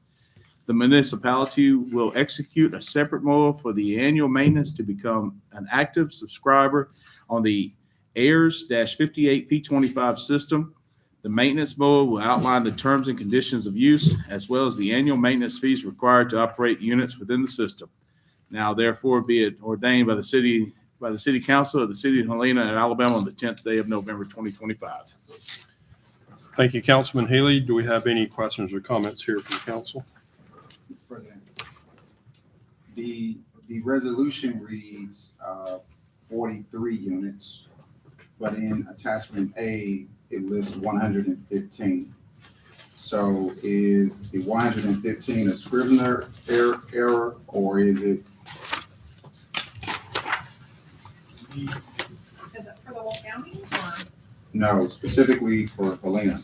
The municipality will execute a separate MOA for the annual maintenance to become an active subscriber on the AIRS-58 P25 system. The maintenance MOA will outline the terms and conditions of use, as well as the annual maintenance fees required to operate units within the system. Now, therefore, be it ordained by the city council of the city of Helena, Alabama, on the 10th day of November, 2025. Thank you, Councilman Healy. Do we have any questions or comments here from council? Mr. President, the resolution reads, 43 units, but in attachment A, it lists 115. So is the 115 a Scrivener error, or is it? Is it for the whole county or? No, specifically for Helena.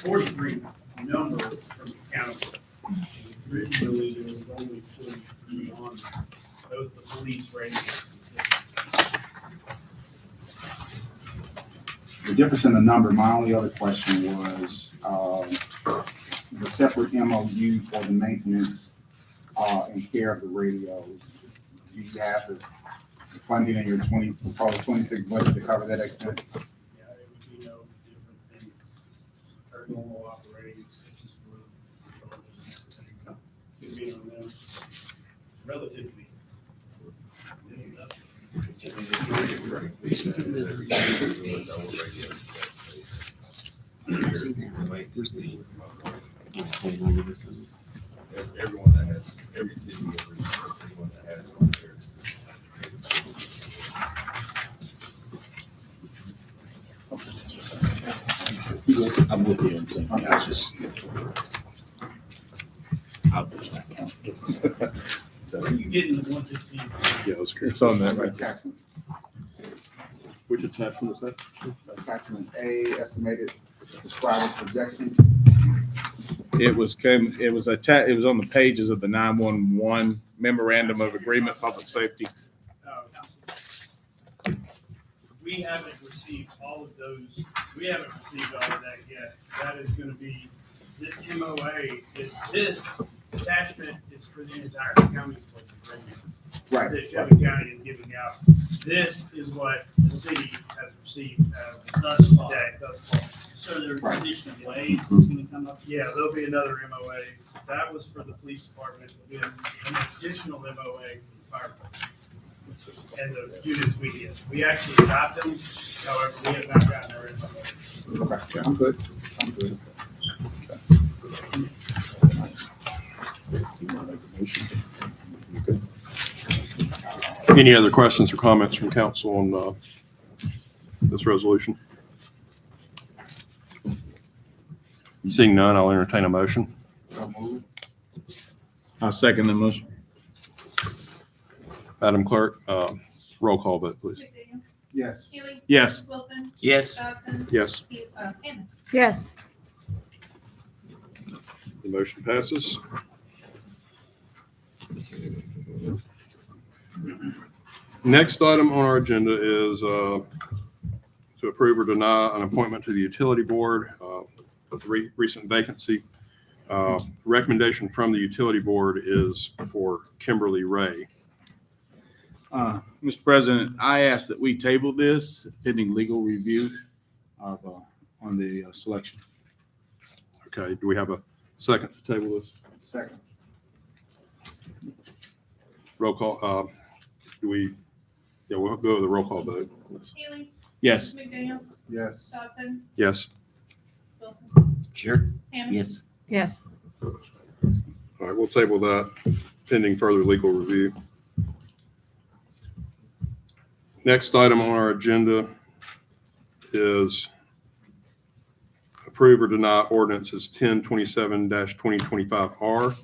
Forty-three number from the county. Originally, there was only 43 on those, the police radios. The difference in the number, my only other question was, the separate MOU for the maintenance, and care of the radios. Do you have the funding in your probably 26 budget to cover that expense? Yeah, it would be no different than our normal operating expenses for. It'd be on them relatively. Everyone that has, every city, everyone that has one there. I'm with you. I was just. I'll just not count. So, Are you getting the 115? Yeah, it was great. it's on that right there. Attachment, Which attachment is that? attachment A, estimated subscriber projection. It was on the pages of the 911 memorandum of agreement, public safety. We haven't received all of those, we haven't received all of that yet. That is gonna be, this MOA, this attachment is for the entire county's budget agreement Right. that Shelby County is giving out. This is what the city has received as thus far. So there's additional ways it's gonna come up? Yeah, there'll be another MOA. That was for the police department. There'll be an additional MOA for the fire department. And the units we get. We actually got them, however, we have not gotten our MOA. Okay, I'm good. I'm good. Any other questions or comments from council on this resolution? Seeing none, I'll entertain a motion. So moved. I'll second the motion. Madam Clerk, roll call vote, please. McDaniel? Yes. Haley? Yes. Wilson? Yes. Dodson? Yes, Hammond? Yes. the motion passes. Next item on our agenda is to approve or deny an appointment to the utility board with the recent vacancy. Recommendation from the utility board is for Kimberly Ray. Mr. President, I ask that we table this pending legal review of, on the selection. Okay, do we have a second to table this? Second. Roll call, we'll go with the roll call vote. Haley? Yes. McDaniel? Yes. Dodson? Yes. Wilson? Sure. Hammond? Yes. Yes. All right, we'll table that pending further legal review. Next item on our agenda is approve or deny ordinances 1027-2025R,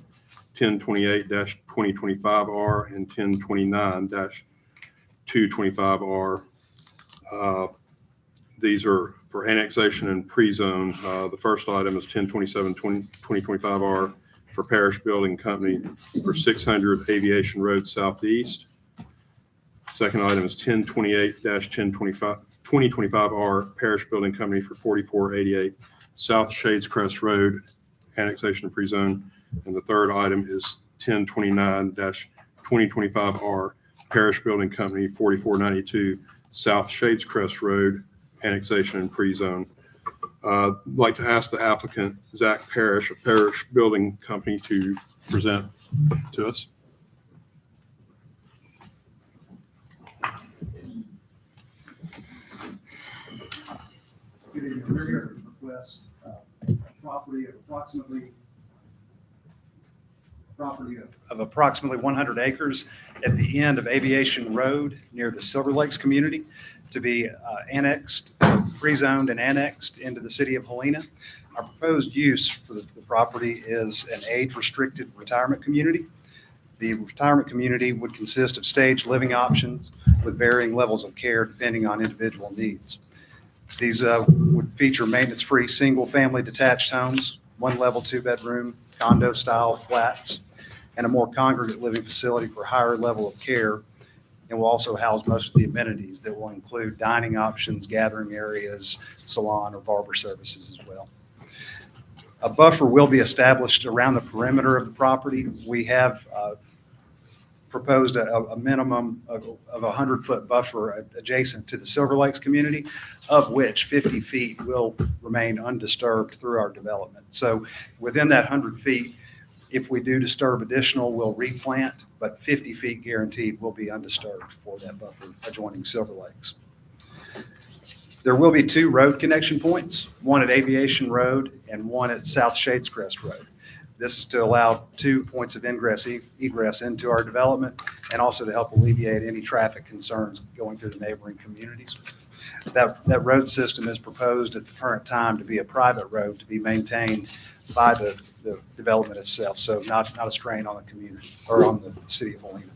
1028-2025R, and 1029-225R. These are for annexation and pre-zone. The first item is 1027-2025R for Parish Building Company for 600 Aviation Road Southeast. Second item is 1028-2025R Parish Building Company for 4488 South Shades Crest Road, annexation and pre-zone. And the third item is 1029-2025R Parish Building Company 4492 South Shades Crest Road, annexation and pre-zone. I'd like to ask the applicant, Zach Parrish, of Parish Building Company, to present to us. Good evening. We're here to request a property of approximately property of approximately 100 acres at the end of Aviation Road near the Silver Lakes community to be annexed, rezoned and annexed into the city of Helena. Our proposed use for the property is an age-restricted retirement community. The retirement community would consist of staged living options with varying levels of care depending on individual needs. These would feature maintenance-free, single-family detached homes, one-level, two-bedroom, condo-style flats, and a more congregate living facility for higher level of care, and will also house most of the amenities that will include dining options, gathering areas, salon or barber services as well. A buffer will be established around the perimeter of the property. We have proposed a minimum of a 100-foot buffer adjacent to the Silver Lakes community, of which 50 feet will remain undisturbed through our development. So within that 100 feet, if we do disturb additional, we'll replant, but 50 feet guaranteed will be undisturbed for that buffer adjoining Silver Lakes. There will be 2 road connection points, one at Aviation Road and one at South Shadescrest Road. This is to allow 2 points of ingress, egress into our development, and also to help alleviate any traffic concerns going through the neighboring communities. That road system is proposed at the current time to be a private road to be maintained by the development itself, so not a strain on the community or on the city of Helena.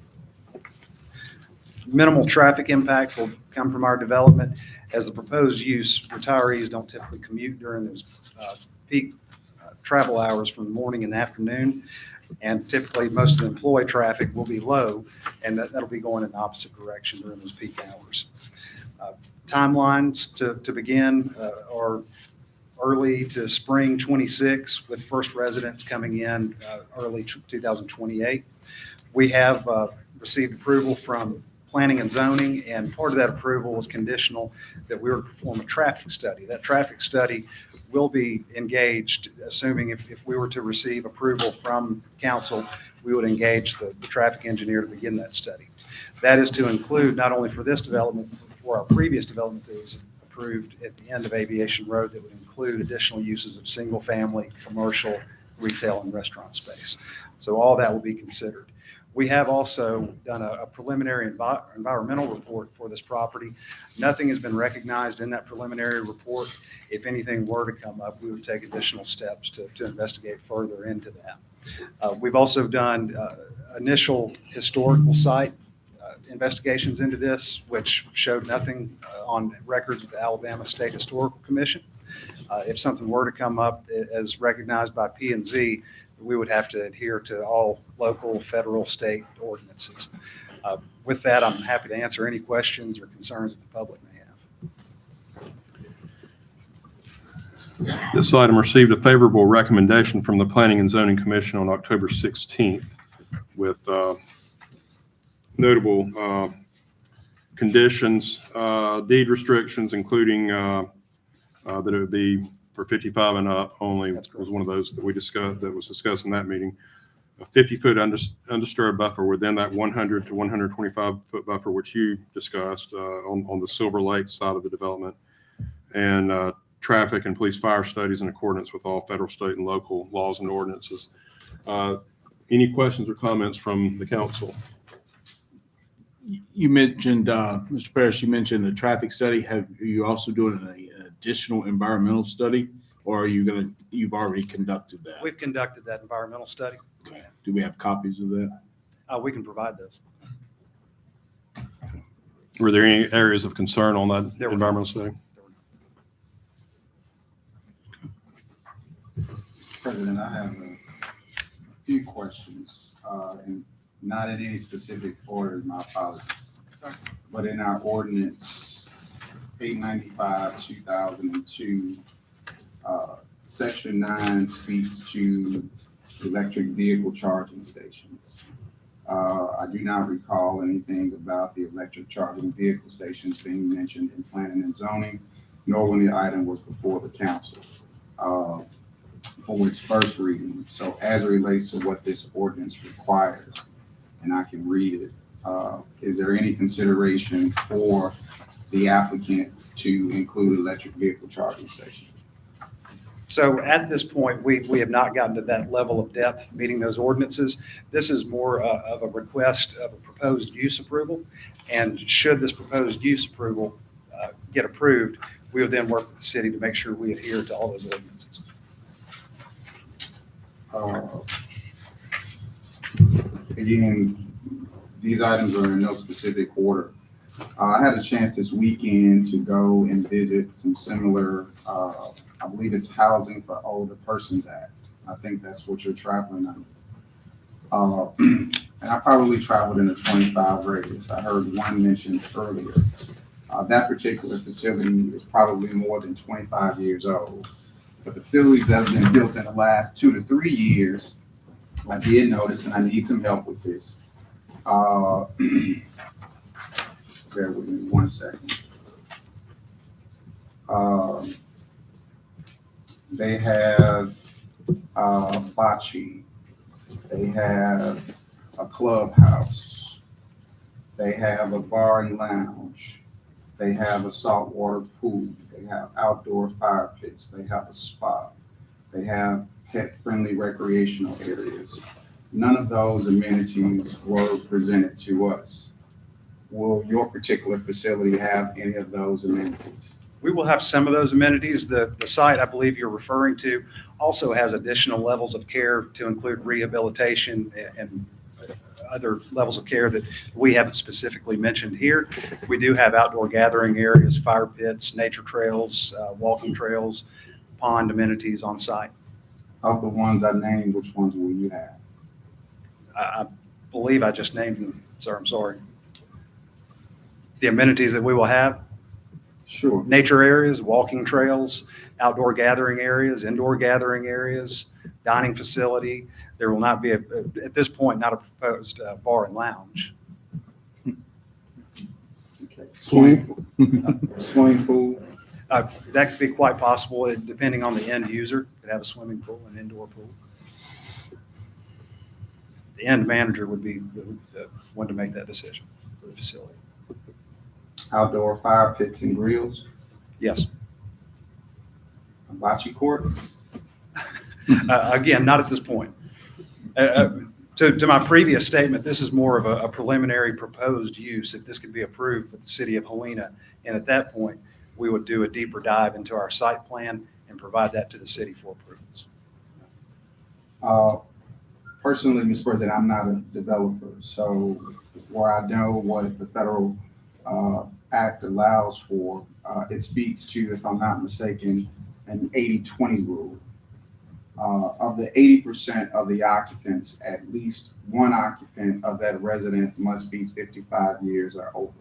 Minimal traffic impact will come from our development. As the proposed use, retirees don't typically commute during those peak travel hours from the morning and afternoon, and typically most of the employee traffic will be low, and that'll be going in the opposite direction during those peak hours. Timelines to begin are early to spring 26, with first residents coming in early 2028. We have received approval from Planning and Zoning, and part of that approval was conditional that we were to perform a traffic study. That traffic study will be engaged, assuming if we were to receive approval from council, we would engage the traffic engineer to begin that study. That is to include not only for this development, but for our previous development that was approved at the end of Aviation Road, that would include additional uses of single-family, commercial, retail, and restaurant space. So all that will be considered. We have also done a preliminary environmental report for this property. Nothing has been recognized in that preliminary report. If anything were to come up, we would take additional steps to investigate further into that. We've also done initial historical site investigations into this, which showed nothing on records with the Alabama State Historical Commission. If something were to come up as recognized by P&Z, we would have to adhere to all local, federal, state ordinances. With that, I'm happy to answer any questions or concerns that the public may have. This item received a favorable recommendation from the Planning and Zoning Commission on October 16th with notable conditions, deed restrictions, including that it would be for 55 and up only. Was one of those that we discussed, that was discussed in that meeting. A 50-foot undisturbed buffer within that 100 to 125-foot buffer, which you discussed on the Silver Lake side of the development, and traffic and police fire studies in accordance with all federal, state, and local laws and ordinances. Any questions or comments from the council? You mentioned, Mr. Parrish, you mentioned a traffic study. Are you also doing an additional environmental study, or are you you've already conducted that? We've conducted that environmental study. Okay. Do we have copies of that? We can provide those. Were there any areas of concern on that environmental study? Mr. President, I have a few questions, and not in any specific order, my apologies. Sorry. But in our ordinance 895, 2002, section 9 speaks to electric vehicle charging stations. I do not recall anything about the electric charging vehicle stations being mentioned in planning and zoning, nor when the item was before the council for its first reading. So as it relates to what this ordinance requires, and I can read it, is there any consideration for the applicant to include electric vehicle charging stations? So at this point, we have not gotten to that level of depth, meeting those ordinances. This is more of a request of a proposed use approval. And should this proposed use approval get approved, we would then work with the city to make sure we adhere to all those ordinances. Again, these items are in no specific order. I had a chance this weekend to go and visit some similar, I believe it's Housing for Older Persons Act. I think that's what you're traveling under. And I probably traveled in a 25 radius. I heard one mentioned earlier. That particular facility is probably more than 25 years old. But the facilities that have been built in the last 2 to 3 years, I did notice, and I need some help with this. Bear with me 1 second. They have bocce. They have a clubhouse. They have a bar and lounge. They have a saltwater pool. They have outdoor fire pits. They have a spa. They have pet-friendly recreational areas. None of those amenities were presented to us. Will your particular facility have any of those amenities? We will have some of those amenities. The site I believe you're referring to also has additional levels of care to include rehabilitation and other levels of care that we haven't specifically mentioned here. We do have outdoor gathering areas, fire pits, nature trails, walking trails, pond amenities on site. Of the ones I named, which ones will you have? I believe I just named them, sir. I'm sorry. The amenities that we will have? Sure. Nature areas, walking trails, outdoor gathering areas, indoor gathering areas, dining facility. There will not be, at this point, not a proposed bar and lounge. Okay. Swimming pool. That could be quite possible, depending on the end user. Could have a swimming pool, an indoor pool. The end manager would be the one to make that decision for the facility. Outdoor fire pits and grills. Yes. A bocce court. Again, not at this point. To my previous statement, this is more of a preliminary proposed use if this could be approved with the city of Helena. And at that point, we would do a deeper dive into our site plan and provide that to the city for approvals. Personally, Mr. President, I'm not a developer, so where I know what the federal act allows for, it speaks to, if I'm not mistaken, an 80-20 rule. Of the 80% of the occupants, at least one occupant of that resident must be 55 years or over.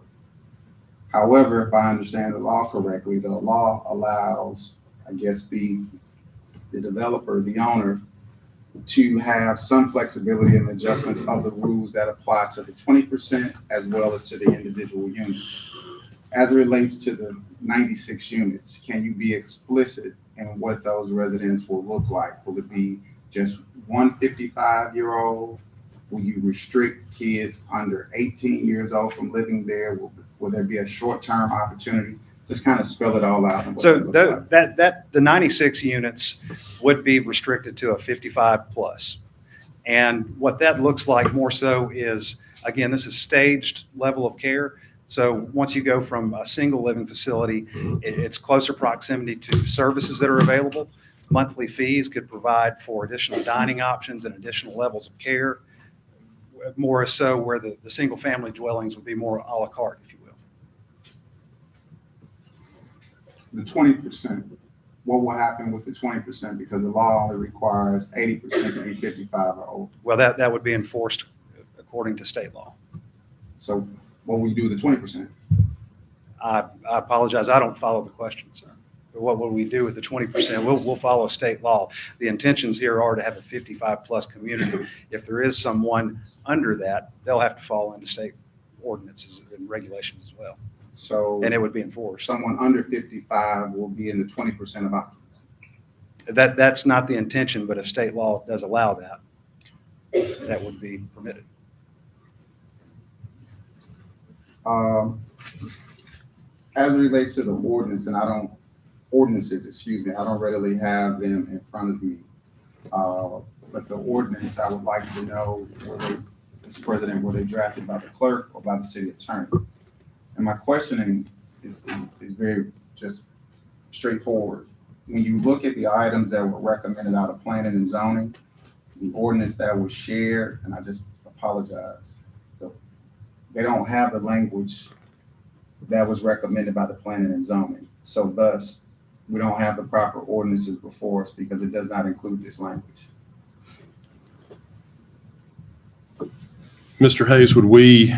However, if I understand the law correctly, the law allows, I guess, the developer, the owner, to have some flexibility in adjustments of the rules that apply to the 20% as well as to the individual units. As it relates to the 96 units, can you be explicit in what those residents will look like? Will it be just one 55-year-old? Will you restrict kids under 18 years old from living there? Will there be a short-term opportunity? Just kind of spell it all out. So the 96 units would be restricted to a 55 plus. And what that looks like more so is, again, this is staged level of care. So once you go from a single living facility, it's closer proximity to services that are available. Monthly fees could provide for additional dining options and additional levels of care. More so where the single family dwellings would be more a la carte, if you will. The 20%, what will happen with the 20%? Because the law only requires 80% to be 55 or older. Well, that would be enforced according to state law. So what will you do with the 20%? I apologize. I don't follow the question, sir. But what will we do with the 20%? We'll follow state law. The intentions here are to have a 55 plus community. If there is someone under that, they'll have to fall into state ordinances and regulations as well. So, and it would be enforced. Someone under 55 will be in the 20% of occupancy. That's not the intention, but if state law does allow that, that would be permitted. As it relates to the ordinance, and I don't ordinances, excuse me, I don't readily have them in front of me. But the ordinance, I would like to know, Mr. President, were they drafted by the clerk or by the city attorney? And my questioning is very just straightforward. When you look at the items that were recommended out of planning and zoning, the ordinance that was shared, and I just apologize, they don't have the language that was recommended by the planning and zoning. So thus, we don't have the proper ordinances before us because it does not include this language. Mr. Hayes, would we,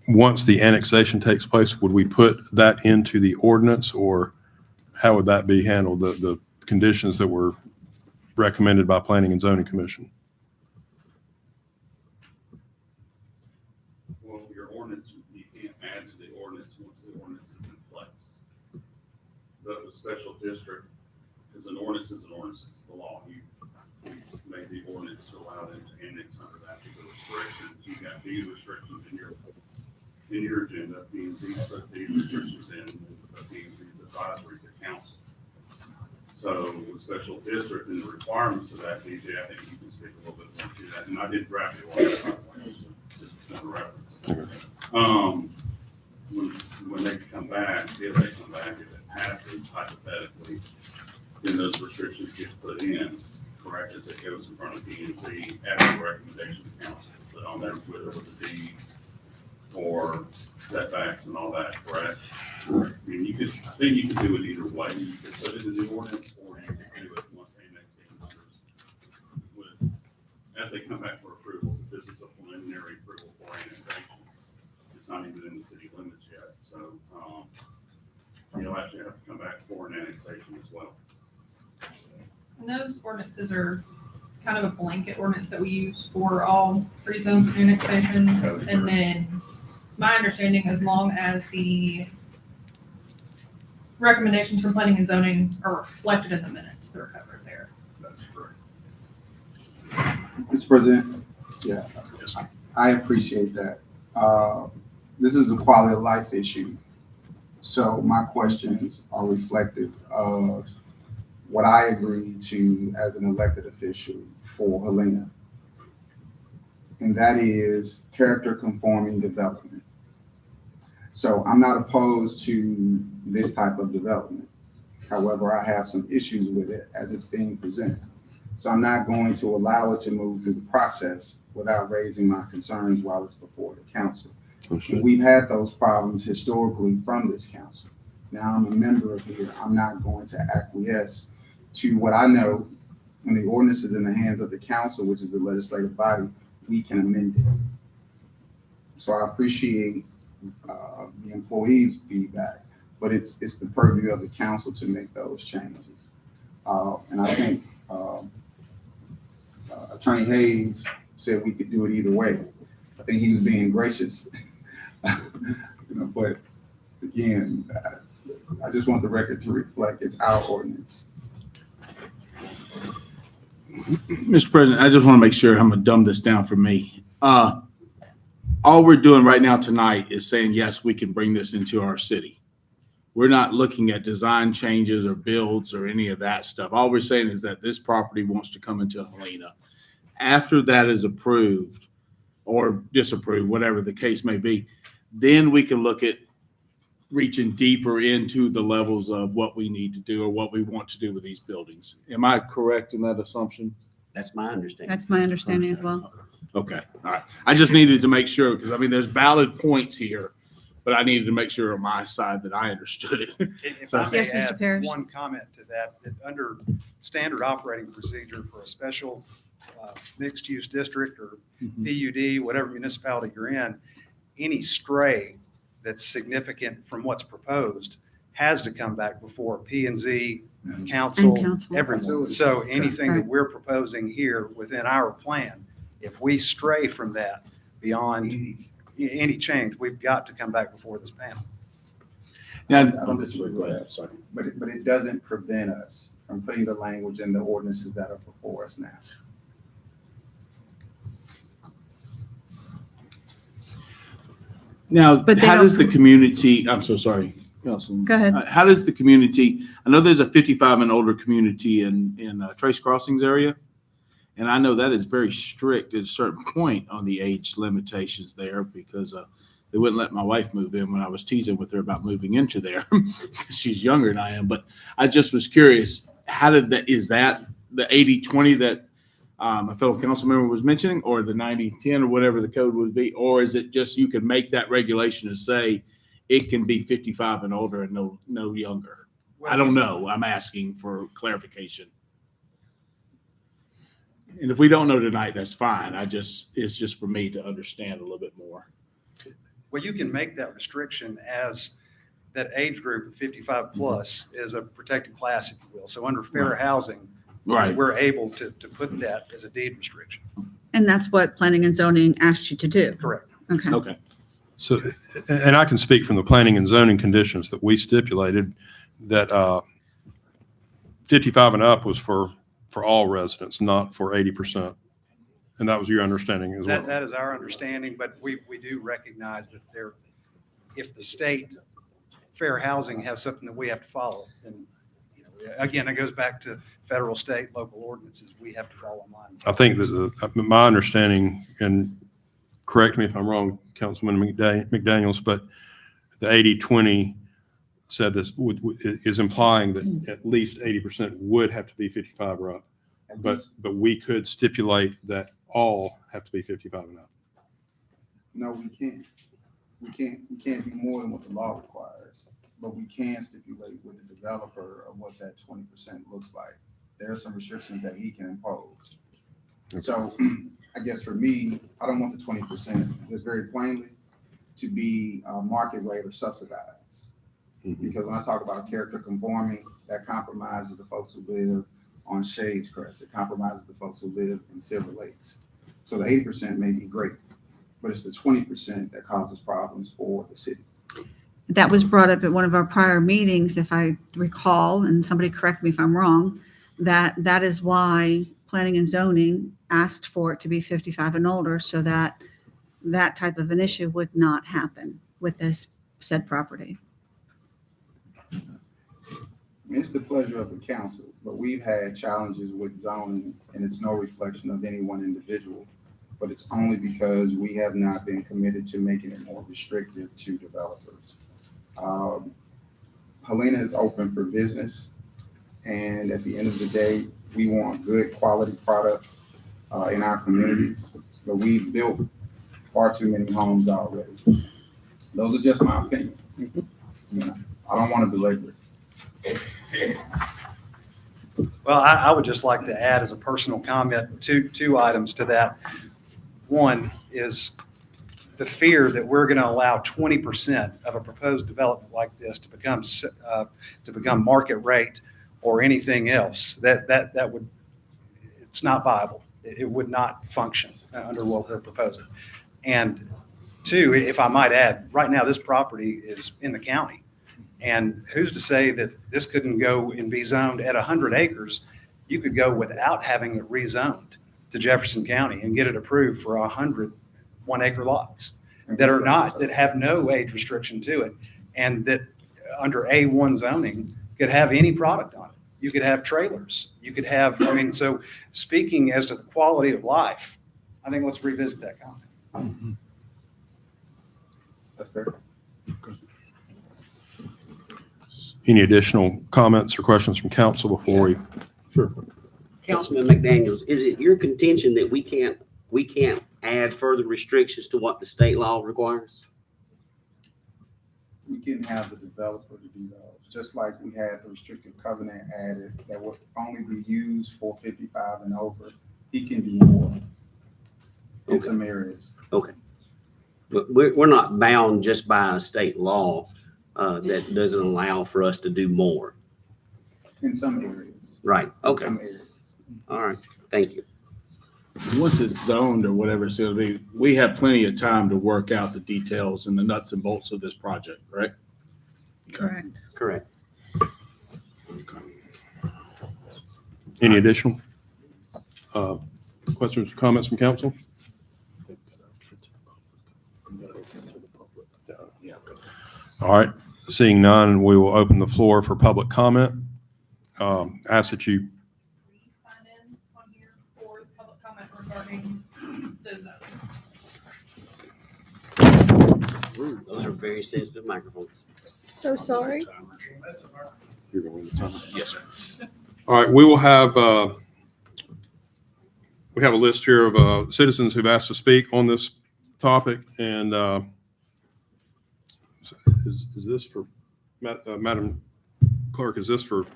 once the annexation takes place, would we put that into the ordinance, or how would that be handled, the conditions that were recommended by Planning and Zoning Commission? Well, your ordinance, you can't add to the ordinance once the ordinance is in place. But with special district, because an ordinance is an ordinance, it's the law. You make the ordinance to allow them to annex under that. The restrictions, you got these restrictions in your agenda, P&Z put these restrictions in, P&Z's advisory to council. So with special district and the requirements of that, DJ, I think you can speak a little bit more to that. And I did draft it on that, by the way, so just for reference. When they come back, if they come back, if it passes hypothetically, then those restrictions get put in, correct, as it goes in front of P&Z after the recommendation of council, put on there whether with the deed or setbacks and all that, correct? I mean, I think you could do it either way. You could put it in the ordinance, or you could do it once annexation occurs. As they come back for approvals, if this is a preliminary approval for annexation, it's not even in the city limits yet, so, you'll actually have to come back for an annexation as well. And those ordinances are kind of a blanket ordinance that we use for all three zones of annexations. And then it's my understanding, as long as the recommendations from planning and zoning are reflected in the minutes, they're covered there. That's correct. Mr. President, yeah, I appreciate that. This is a quality of life issue. So my questions are reflective of what I agreed to as an elected official for Helena. And that is character conforming development. So I'm not opposed to this type of development. However, I have some issues with it as it's being presented. So I'm not going to allow it to move through the process without raising my concerns while it's before the council. And we've had those problems historically from this council. Now I'm a member of here. I'm not going to acquiesce to what I know when the ordinance is in the hands of the council, which is the legislative body, we can amend it. So I appreciate the employees' feedback, but it's the purview of the council to make those changes. And I think Attorney Hayes said we could do it either way. I think he was being gracious, but again, I just want the record to reflect it's our ordinance. Mr. President, I just want to make sure I'm going to dumb this down for me. All we're doing right now tonight is saying, yes, we can bring this into our city. We're not looking at design changes or builds or any of that stuff. All we're saying is that this property wants to come into Helena. After that is approved or disapproved, whatever the case may be, then we can look at reaching deeper into the levels of what we need to do or what we want to do with these buildings. Am I correct in that assumption? That's my understanding. That's my understanding as well. Okay, all right. I just needed to make sure, because I mean, there's valid points here, but I needed to make sure on my side that I understood it. If I may Yes, Mr. add Parrish. one comment to that, under standard operating procedure for a special mixed-use district or PUD, whatever municipality you're in, any stray that's significant from what's proposed has to come back before P&Z, council, everyone. So anything that we're proposing here within our plan, if we stray from that beyond any change, we've got to come back before this panel. Now, I don't disagree with that, sorry. But it doesn't prevent us from putting the language in the ordinances that are before us now. Now, But they how don't- does the community, I'm so sorry. Councilman. Go ahead. How does the community, I know there's a 55 and older community in Trace Crossings area. And I know that is very strict at a certain point on the age limitations there because they wouldn't let my wife move in when I was teasing with her about moving into there. She's younger than I am, but I just was curious, is that the 80-20 that my fellow council member was mentioning, or the 90-10 or whatever the code would be? Or is it just you can make that regulation to say it can be 55 and older and no younger? I don't know. I'm asking for clarification. And if we don't know tonight, that's fine. It's just for me to understand a little bit more. Well, you can make that restriction as that age group, 55 plus, is a protected class, if you will. So under fair housing, Right. we're able to put that as a deed restriction. And that's what planning and zoning asked you to do. Correct. Okay. Okay. So, and I can speak from the planning and zoning conditions that we stipulated that 55 and up was for all residents, not for 80%. And that was your understanding as well. That is our understanding, but we do recognize that if the state fair housing has something that we have to follow, then, again, it goes back to federal, state, local ordinances. We have to follow in line. I think that my understanding, and correct me if I'm wrong, Councilman McDaniels, but the 80-20 said this is implying that at least 80% would have to be 55 or up. But we could stipulate that all have to be 55 and up. No, we can't. We can't do more than what the law requires, but we can stipulate with the developer of what that 20% looks like. There are some restrictions that he can impose. So I guess for me, I don't want the 20%, just very plainly, to be market rate or subsidized. Because when I talk about character conforming, that compromises the folks who live on Shades Crest. It compromises the folks who live in Silver Lakes. So the 80% may be great, but it's the 20% that causes problems for the city. That was brought up at one of our prior meetings, if I recall, and somebody correct me if I'm wrong, that is why planning and zoning asked for it to be 55 and older, so that that type of an issue would not happen with this said property. It's the pleasure of the council, but we've had challenges with zoning, and it's no reflection of any one individual, but it's only because we have not been committed to making it more restrictive to developers. Helena is open for business, and at the end of the day, we want good quality products in our communities, but we've built far too many homes already. Those are just my opinions. I don't want to belabor it. Well, I would just like to add as a personal comment two items to that. One is the fear that we're going to allow 20% of a proposed development like this to become market rate or anything else. That would, it's not viable. It would not function under what we're proposing. And two, if I might add, right now this property is in the county. And who's to say that this couldn't go and be zoned at 100 acres? You could go without having it rezoned to Jefferson County and get it approved for 100 1-acre lots that have no age restriction to it. And that under A1 zoning could have any product on it. You could have trailers. You could have, so speaking as to the quality of life, I think let's revisit that comment. That's fair. Any additional comments or questions from council before we? Sure. Councilman McDaniels, is it your contention that we can't add further restrictions to what the state law requires? We can have the developer to do those, just like we had the restrictive covenant added that would only be used for 55 and over. He can do more in some areas. Okay. But we're not bound just by a state law that doesn't allow for us to do more. In some areas. Right. Okay. In some areas. All right. Thank you. Once it's zoned or whatever it's going to be, we have plenty of time to work out the details and the nuts and bolts of this project, correct? Correct. Correct. Any additional questions or comments from council? All right. Seeing none, we will open the floor for public comment. Ask that you, Sign in on here for public comment regarding the zone. Those are very sensitive microphones. So sorry. you're going to time. Yes, sir. All right, we will have, we have a list here of citizens who've asked to speak on this topic, and is this for, Madam Clerk, is this for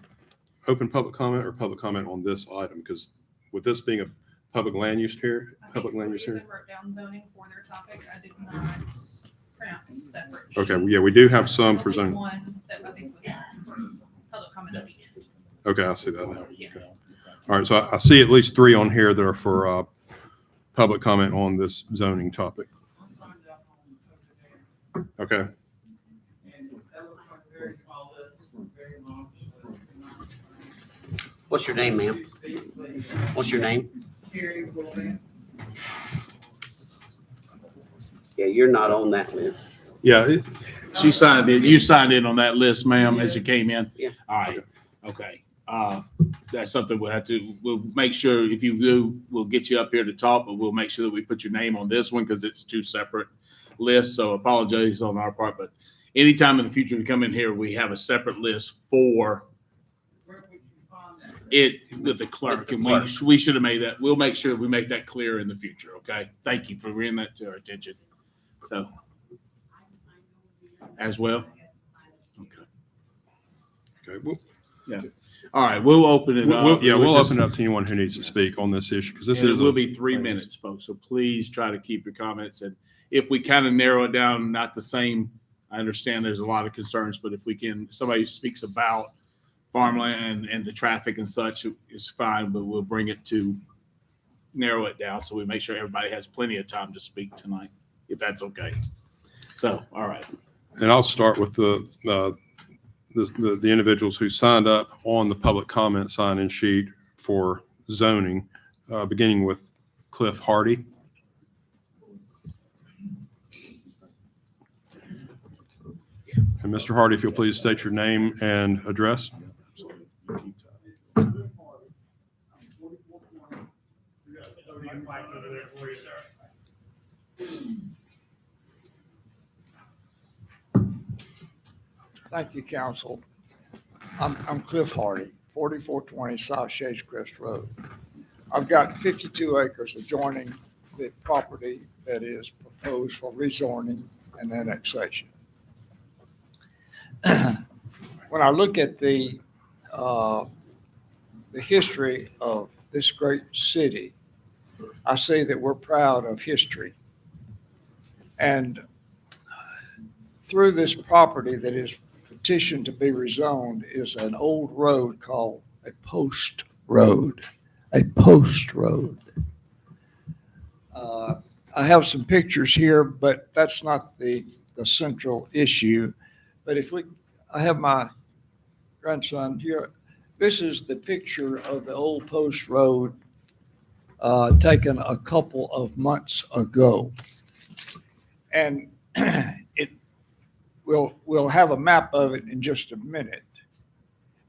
open public comment or public comment on this item? Because with this being a public land use here, public land use here. I wrote down zoning for their topic. I did not print out separate. Okay, yeah, we do have some for Only zoning. one that I think was public comment at the end. Okay, I see that now. Yeah. Okay. All right, so I see at least 3 on here that are for public comment on this zoning topic. Okay. What's your name, ma'am? What's your name? Yeah, you're not on that list. Yeah, She signed in. You signed in on that list, ma'am, as you came in? Yeah. All right, okay. That's something we'll make sure if you do, we'll get you up here to talk, but we'll make sure that we put your name on this one because it's 2 separate lists. So apologies on our part, but anytime in the future you come in here, we have a separate list for it with the clerk. And we should have made that. We'll make sure we make that clear in the future, okay? Thank you for bringing that to our attention. So, as well? Okay. okay. Well, All right, we'll open it up. we'll open it up to anyone who needs to speak on this issue because this And is. it will be 3 minutes, folks. So please try to keep your comments. And if we kind of narrow it down, not the same, I understand there's a lot of concerns, but if we can, somebody speaks about farmland and the traffic and such is fine, but we'll bring it to narrow it down so we make sure everybody has plenty of time to speak tonight, if that's okay. So, all right. And I'll start with the individuals who signed up on the public comment sign-in sheet for zoning, beginning with Cliff Hardy. And Mr. Hardy, if you'll please state your name and address. Thank you, council. I'm Cliff Hardy, 4420 South Shades Crest Road. I've got 52 acres adjoining the property that is proposed for rezoning and annexation. When I look at the history of this great city, I say that we're proud of history. And through this property that is petitioned to be rezoned is an old road called a post road. A post road. I have some pictures here, but that's not the central issue. But I have my grandson here. This is the picture of the old post road taken a couple of months ago. And we'll have a map of it in just a minute.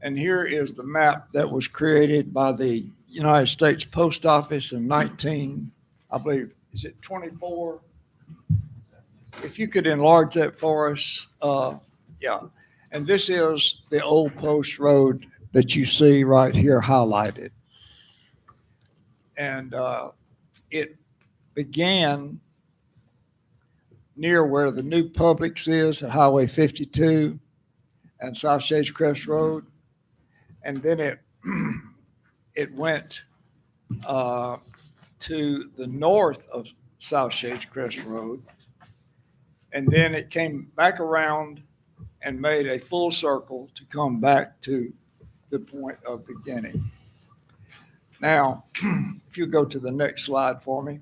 And here is the map that was created by the United States Post Office in I believe, is it 24? If you could enlarge that for us, yeah. And this is the old post road that you see right here highlighted. And it began near where the new Publix is at Highway 52 and South Shades Crest Road. And then it went to the north of South Shades Crest Road. And then it came back around and made a full circle to come back to the point of beginning. Now, if you go to the next slide for me.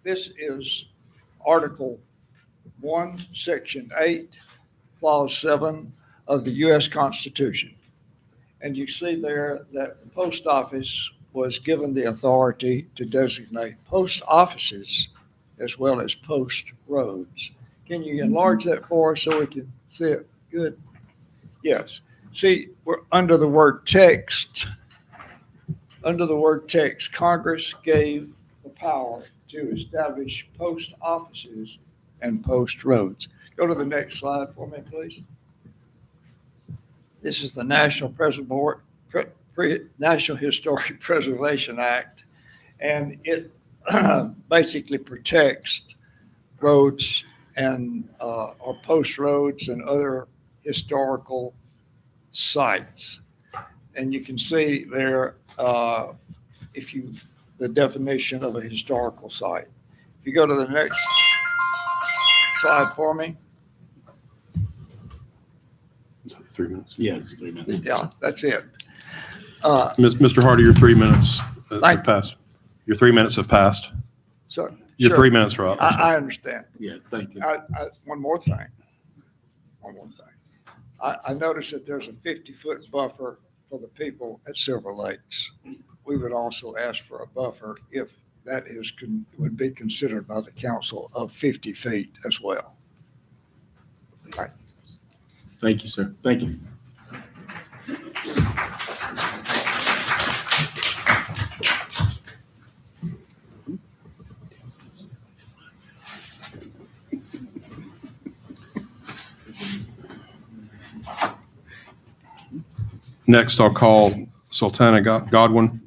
This is Article 1, Section 8, Clause 7 of the U.S. Constitution. And you see there that the post office was given the authority to designate post offices as well as post roads. Can you enlarge that for us so we can see it? Good. Yes. See, we're under the word text. Under the word text, Congress gave the power to establish post offices and post roads. Go to the next slide for me, please. This is the National Historic Preservation Act, and it basically protects roads and or post roads and other historical sites. And you can see there, the definition of a historical site. If you go to the next slide for me. 3 minutes. Yes, 3 minutes. Yeah, that's it. Mr. Hardy, your 3 minutes have Thank- passed. Your 3 minutes have passed. So. Your sure. 3 minutes are up. I understand. Yeah, thank you. One more thing. I noticed that there's a 50-foot buffer for the people at Silver Lakes. We would also ask for a buffer if that would be considered by the council of 50 feet as well. Right. Thank you, sir. Thank you. Next, I'll call Sultana Godwin.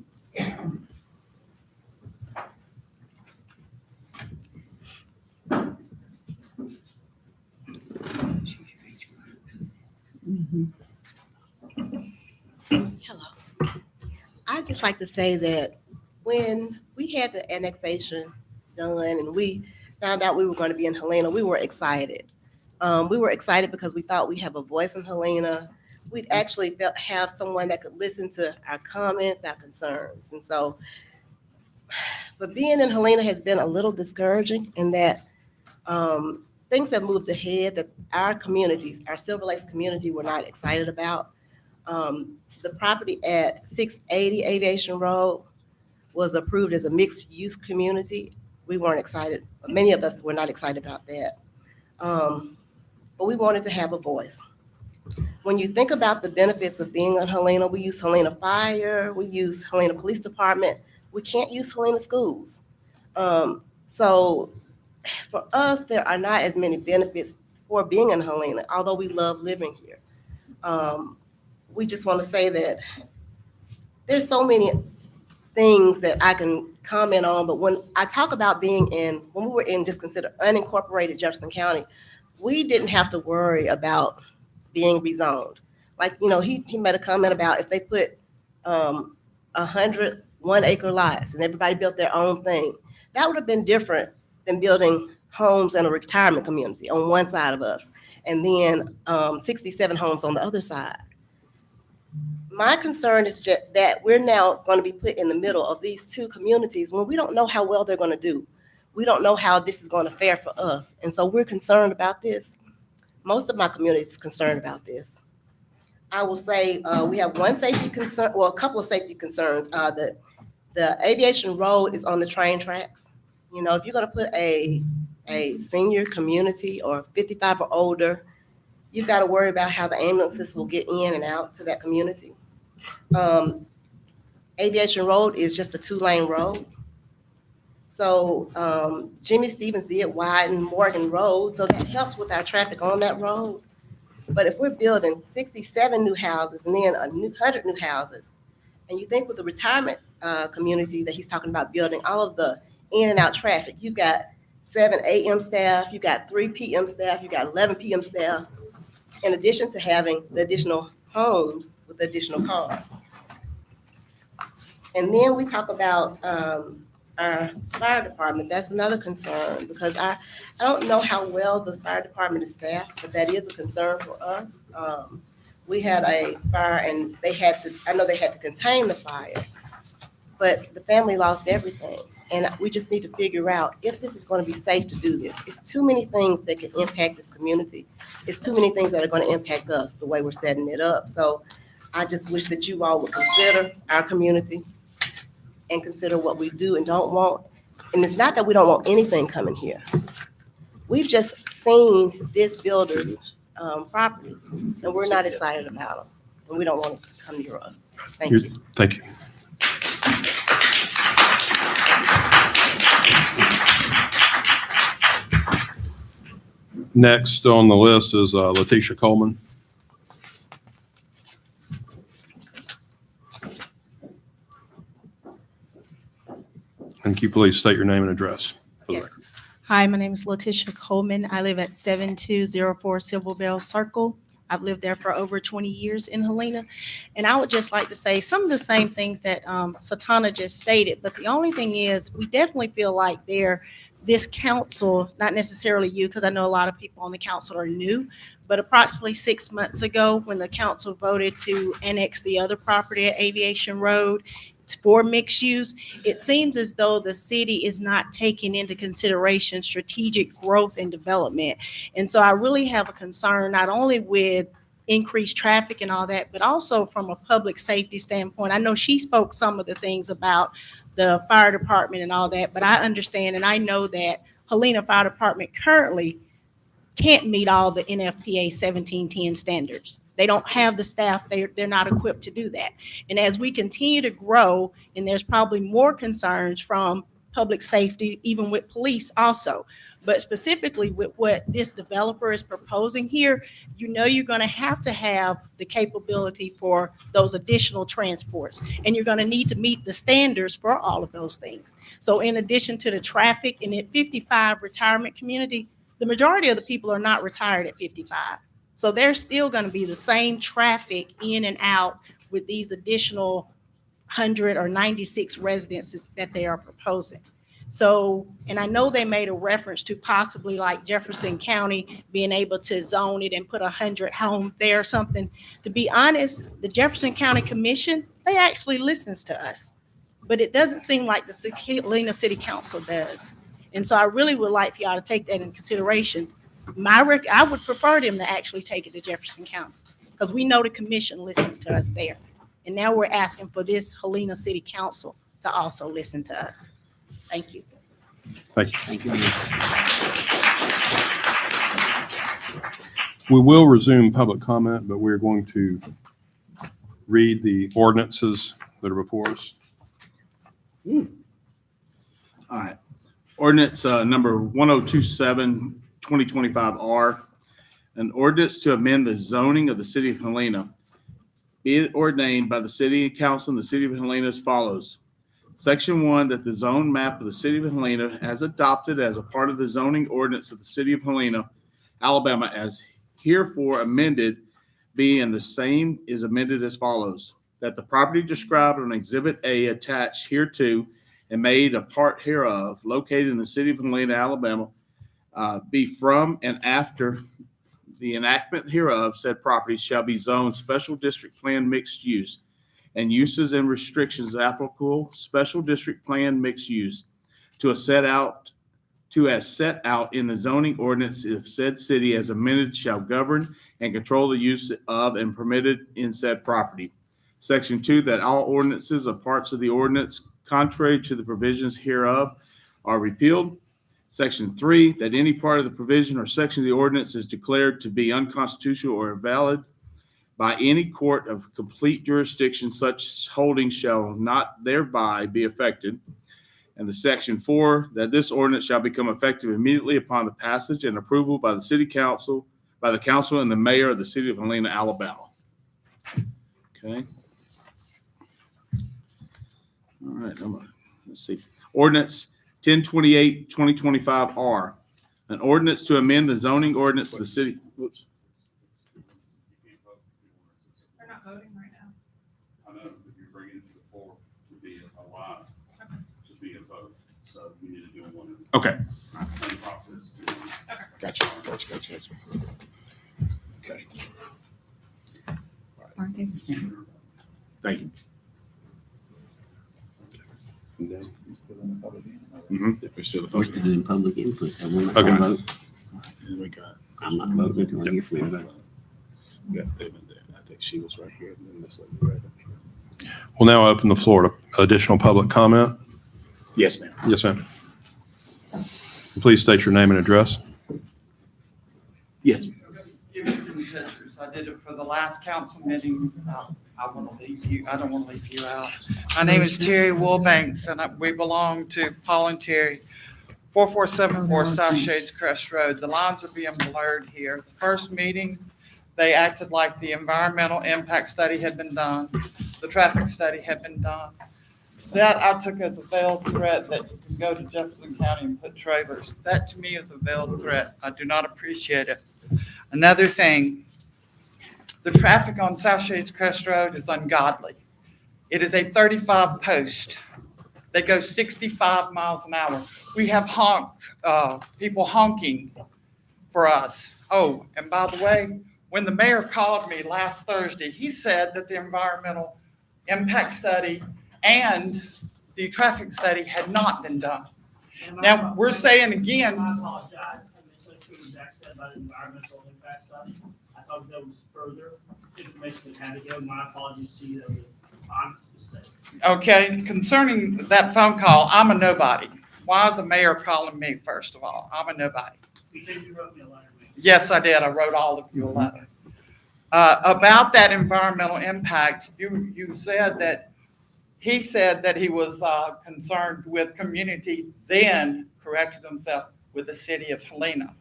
Hello. I'd just like to say that when we had the annexation done and we found out we were going to be in Helena, we were excited. We were excited because we thought we have a voice in Helena. We'd actually have someone that could listen to our comments, our concerns. And so, but being in Helena has been a little discouraging in that things have moved ahead that our communities, our Silver Lakes community, were not excited about. The property at 680 Aviation Road was approved as a mixed-use community. We weren't excited. Many of us were not excited about that. But we wanted to have a voice. When you think about the benefits of being in Helena, we use Helena Fire, we use Helena Police Department. We can't use Helena schools. So for us, there are not as many benefits for being in Helena, although we love living here. We just want to say that there's so many things that I can comment on, but when I talk about when we were in just considered unincorporated Jefferson County, we didn't have to worry about being rezoned. Like, he made a comment about if they put 100 1-acre lots and everybody built their own thing, that would have been different than building homes in a retirement community on one side of us and then 67 homes on the other side. My concern is just that we're now going to be put in the middle of these two communities when we don't know how well they're going to do. We don't know how this is going to fare for us. And so we're concerned about this. Most of my community is concerned about this. I will say we have one safety concern, or a couple of safety concerns. The Aviation Road is on the train tracks. If you're going to put a senior community or 55 or older, you've got to worry about how the ambulances will get in and out to that community. Aviation Road is just a 2-lane road. So Jimmy Stevens did widen Morgan Road, so that helps with our traffic on that road. But if we're building 67 new houses and then 100 new houses, and you think with the retirement community that he's talking about building, all of the in and out traffic, you've got 7 a.m. staff, you've got 3 p.m. staff, you've got 11 p.m. staff, in addition to having the additional homes with additional cars. And then we talk about our fire department. That's another concern because I don't know how well the fire department is staffed, but that is a concern for us. We had a fire and I know they had to contain the fire, but the family lost everything. And we just need to figure out if this is going to be safe to do this. It's too many things that can impact this community. It's too many things that are going to impact us the way we're setting it up. So I just wish that you all would consider our community and consider what we do and don't want. And it's not that we don't want anything coming here. we've just seen this builder's properties, and we're not excited about them, and we don't want it to come near us. Thank you. Thank you. Next on the list is Letitia Coleman. And can you please state your name and address for the Yes. record? Hi, my name is Letitia Coleman. I live at 7204 Silver Bell Circle. I've lived there for over 20 years in Helena. And I would just like to say some of the same things that Satana just stated, but the only thing is we definitely feel like this council, not necessarily you, because I know a lot of people on the council are new, but approximately 6 months ago, when the council voted to annex the other property at Aviation Road for mixed use, it seems as though the city is not taking into consideration strategic growth and development. And so I really have a concern, not only with increased traffic and all that, but also from a public safety standpoint. I know she spoke some of the things about the fire department and all that, but I understand and I know that Helena Fire Department currently can't meet all the NFPA 1710 standards. They don't have the staff, they're not equipped to do that. And as we continue to grow, and there's probably more concerns from public safety, even with police also, but specifically with what this developer is proposing here, you know you're going to have the capability for those additional transports, and you're going to need to meet the standards for all of those things. So in addition to the traffic in the 55 retirement community, the majority of the people are not retired at 55. So there's still going to be the same traffic in and out with these additional 100 or 96 residences that they are proposing. So, and I know they made a reference to possibly like Jefferson County being able to zone it and put 100 homes there or something. To be honest, the Jefferson County Commission, they actually listens to us, but it doesn't seem like the Helena City Council does. And so I really would like for y'all to take that into consideration. I would prefer them to actually take it to Jefferson County, because we know the commission listens to us there. And now we're asking for this Helena City Council to also listen to us. Thank you. Thank you. Thank you. We will resume public comment, but we're going to read the ordinances that are before us. All right. Ordinance number 1027, 2025R, an ordinance to amend the zoning of the city of Helena. Be it ordained by the city council and the city of Helena as follows. Section 1, that the zone map of the city of Helena as adopted as a part of the zoning ordinance of the city of Helena, Alabama, as herefore amended, be and the same is amended as follows. That the property described on Exhibit A attached hereto and made a part hereof, located in the city of Helena, Alabama, be from and after the enactment hereof, said property shall be zoned special district plan mixed use, and uses and restrictions applicable special district plan mixed use as set out in the zoning ordinance if said city as amended shall govern and control the use of and permitted in said property. Section 2, that all ordinances or parts of the ordinance contrary to the provisions hereof are repealed. Section 3, that any part of the provision or section of the ordinance is declared to be unconstitutional or invalid by any court of complete jurisdiction, such holding shall not thereby be affected. And the Section 4, that this ordinance shall become effective immediately upon the passage and approval by the city council, by the council and the mayor of the city of Helena, Alabama. Okay. All right, let's see. Ordinance 1028, 2025R, an ordinance to amend the zoning ordinance of the city. Whoops. They're not voting right now. I know, if you're bringing it to the floor to be alive, to be a vote, so we need to do one. Okay. Same process. Gotcha. Okay. Aren't they the same? Thank you. We're still We're still doing public input, so we're not Okay. gonna vote. And we got. I'm not voting until I hear from everybody. We got David there. I think she was right here, and then this lady right up here. We'll now open the floor to additional public comment. Yes, ma'am. Yes, ma'am. Please state your name and address. Yes. Give me some pictures. I did it for the last council meeting. I want to leave you, I don't want to leave you out. My name is Terry Wilbanks, and we belong to Paul and Terry, 4474 South Shades Crest Road. The lines are being blurred here. The first meeting, they acted like the environmental impact study had been done. The traffic study had been done. That I took as a veiled threat that you can go to Jefferson County and put trailers. That to me is a veiled threat. I do not appreciate it. Another thing, the traffic on South Shades Crest Road is ungodly. It is a 35 post. They go 65 miles an hour. We have people honking for us. Oh, and by the way, when the mayor called me last Thursday, he said that the environmental impact study and the traffic study had not been done. Now, we're saying again. I apologize. I misunderstood what Jack said about the environmental impact study. I thought that was further information that had to go. My apologies to you. That was an honest mistake. Okay, concerning that phone call, I'm a nobody. Why is the mayor calling me, first of all? I'm a nobody. Because you wrote me a letter, man. Yes, I did. I wrote all of you a letter. About that environmental impact, you said that he said that he was concerned with community, then corrected himself with the city of Helena.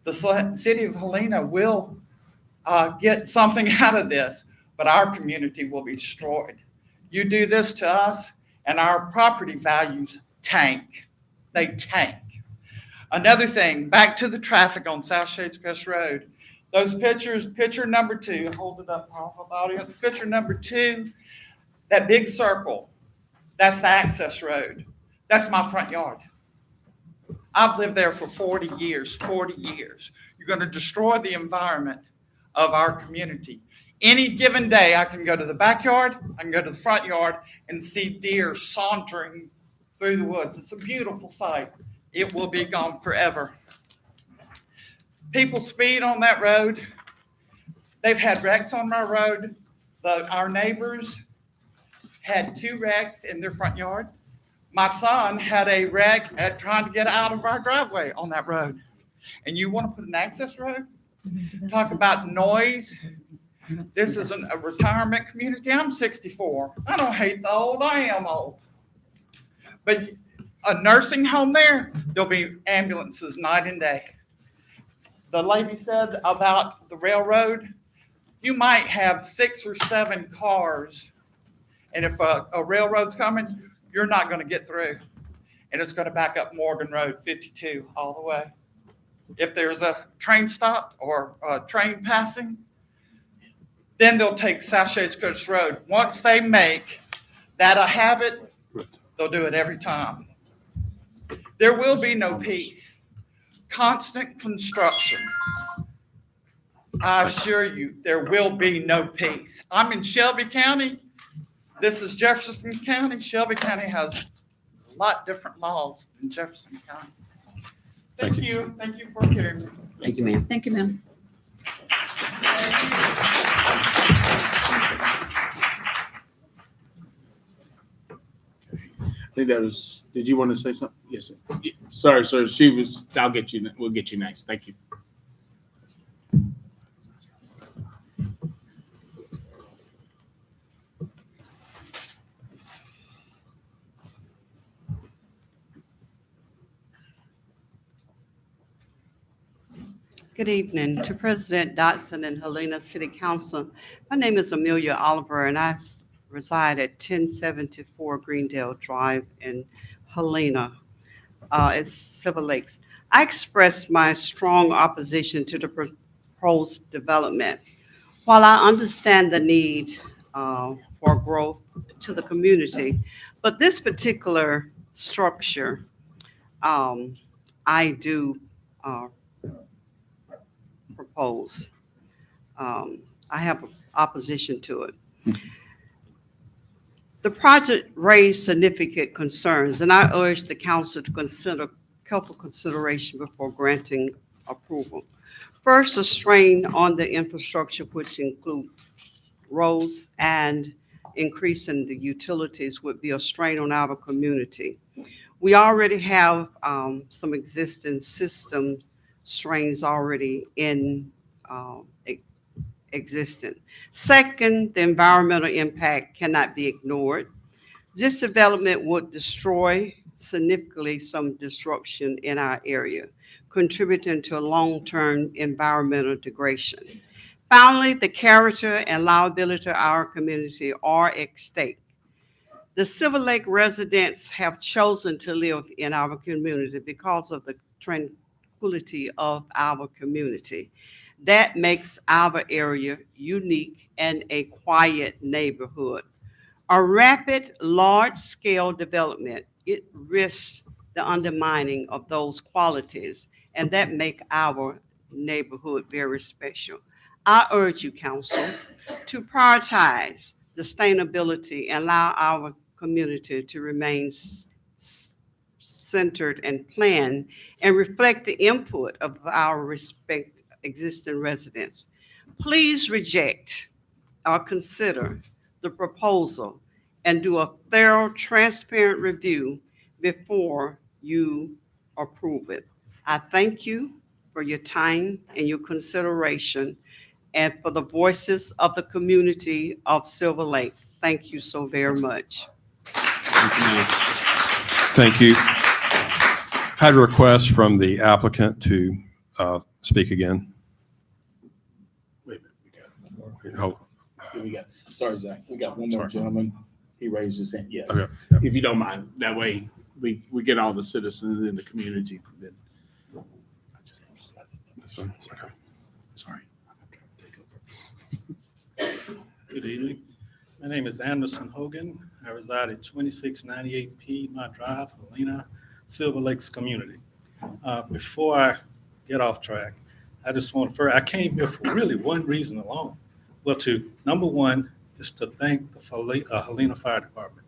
The city of Helena will get something out of this, but our community will be destroyed. You do this to us, and our property values tank. They tank. Another thing, back to the traffic on South Shades Crest Road. Those pictures, picture number 2, hold it up, powerful audience. Picture number 2, that big circle, that's the access road. That's my front yard. I've lived there for 40 years, 40 years. You're going to destroy the environment of our community. Any given day, I can go to the backyard, I can go to the front yard and see deer sauntering through the woods. It's a beautiful sight. It will be gone forever. People speed on that road. They've had wrecks on my road. Our neighbors had 2 wrecks in their front yard. My son had a wreck at trying to get out of our driveway on that road. And you want to put an access road? Talk about noise. This is a retirement community. I'm 64. I don't hate the old. I am old. But a nursing home there, there'll be ambulances night and day. The lady said about the railroad, you might have 6 or 7 cars, and if a railroad's coming, you're not going to get through. And it's going to back up Morgan Road 52 all the way. If there's a train stop or a train passing, then they'll take South Shades Crest Road. Once they make that a habit, they'll do it every time. There will be no peace. Constant construction. I assure you, there will be no peace. I'm in Shelby County. This is Jefferson County. Shelby County has a lot different laws than Jefferson County. Thank you. Thank you for hearing me. Thank you, ma'am. Thank you, ma'am. I think that was, did you want to say something? Yes, sir. Sorry, sir. We'll get you next. Thank you. Good evening to President Dotson and Helena City Council. My name is Amelia Oliver, and I reside at 1074 Greendale Drive in Helena. It's Silver Lakes. I expressed my strong opposition to the proposed development. While I understand the need for growth to the community, but this particular structure, I do propose. I have opposition to it. The project raised significant concerns, and I urge the council to consider careful consideration before granting approval. First, a strain on the infrastructure, which include roads and increasing the utilities, would be a strain on our community. We already have some existing systems strains already in existence. Second, the environmental impact cannot be ignored. This development would destroy significantly some disruption in our area, contributing to long-term environmental degradation. Finally, the character and liability of our community are at stake. The Silver Lake residents have chosen to live in our community because of the tranquility of our community. That makes our area unique and a quiet neighborhood. A rapid, large-scale development, it risks the undermining of those qualities, and that make our neighborhood very special. I urge you, council, to prioritize sustainability and allow our community to remain centered and planned and reflect the input of our respect existing residents. Please reject or consider the proposal and do a thorough, transparent review before you approve it. I thank you for your time and your consideration and for the voices of the community of Silver Lake. Thank you so very much. Thank you. I've had a request from the applicant to speak again. Wait a minute, we got Oh, yeah, we got, sorry, Zach, we got one more Sorry. gentleman. He raised his hand, yes. okay. If you don't mind, that way we get all the citizens in the community. Then That's fine. Okay. sorry. Good evening. My name is Anderson Hogan. I reside at 2698 Piedmont Drive, Helena, Silver Lakes community. Before I get off track, I just want to, I came here for really one reason alone. Well, number one is to thank the Helena Fire Department.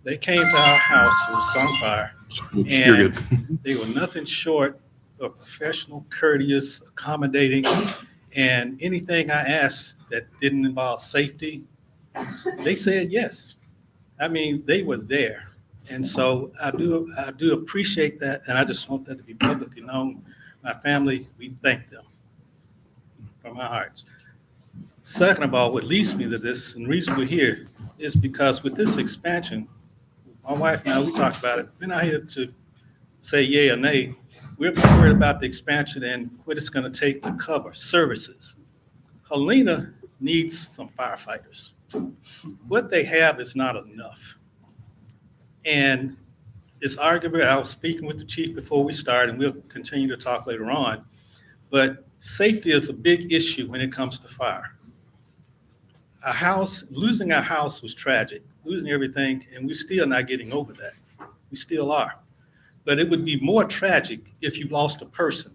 They came to our house, it was on fire, You're and good. they were nothing short of professional, courteous, accommodating, and anything I asked that didn't involve safety, they said yes. I mean, they were there. And so I do appreciate that, and I just want that to be publicly known. My family, we thank them from our hearts. Second of all, what leads me to this, and the reason we're here, is because with this expansion, my wife and I, we talked about it. We're not here to say yay or nay. We're worried about the expansion and what it's going to take to cover services. Helena needs some firefighters. What they have is not enough. And it's arguable, I was speaking with the chief before we started, and we'll continue to talk later on, but safety is a big issue when it comes to fire. Losing our house was tragic, losing everything, and we're still not getting over that. We still are. But it would be more tragic if you lost a person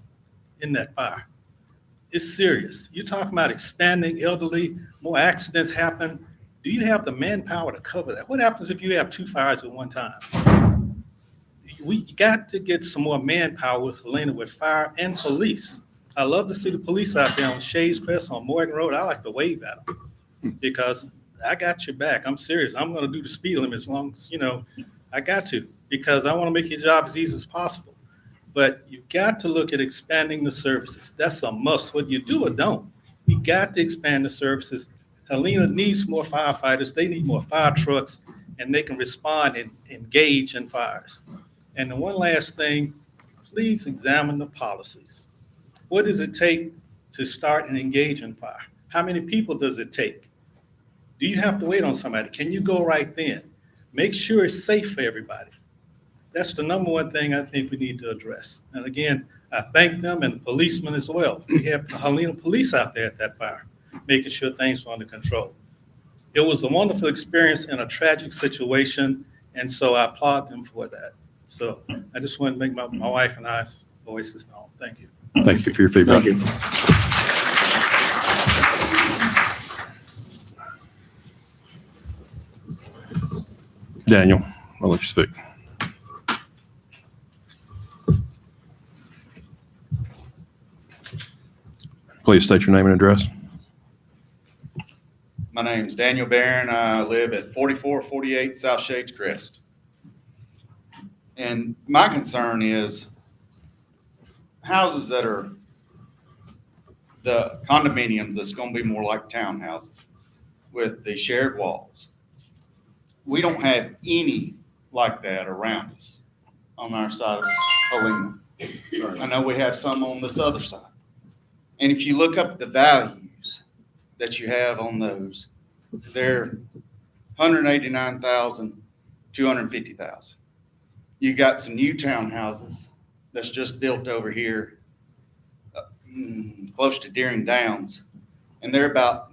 in that fire. It's serious. You're talking about expanding elderly, more accidents happen. Do you have the manpower to cover that? What happens if you have two fires at one time? We got to get some more manpower with Helena, with fire and police. I love to see the police out there on Shades Crest, on Morgan Road. I like to wave at them because I got your back. I'm serious. I'm going to do the speed limit as long as, I got to, because I want to make your job as easy as possible. But you've got to look at expanding the services. That's a must, whether you do or don't. We got to expand the services. Helena needs more firefighters. They need more fire trucks, and they can respond and engage in fires. And the one last thing, please examine the policies. What does it take to start and engage in fire? How many people does it take? Do you have to wait on somebody? Can you go right then? Make sure it's safe for everybody. That's the number one thing I think we need to address. And again, I thank them and the policemen as well. We have Helena police out there at that fire, making sure things were under control. It was a wonderful experience in a tragic situation, and so I applaud them for that. So I just want to make my wife and I's voices known. Thank you. Thank you for your feedback. Thank you. Daniel, I'll let you speak. Please state your name and address. My name's Daniel Barron. I live at 4448 South Shades Crest. And my concern is, houses that are the condominiums, that's gonna be more like townhouses with the shared walls. We don't have any like that around us on our side of Helena. I know we have some on this other side. And if you look up the values that you have on those, they're 189,000, 250,000. You got some new townhouses that's just built over here, close to Deering Downs, and they're about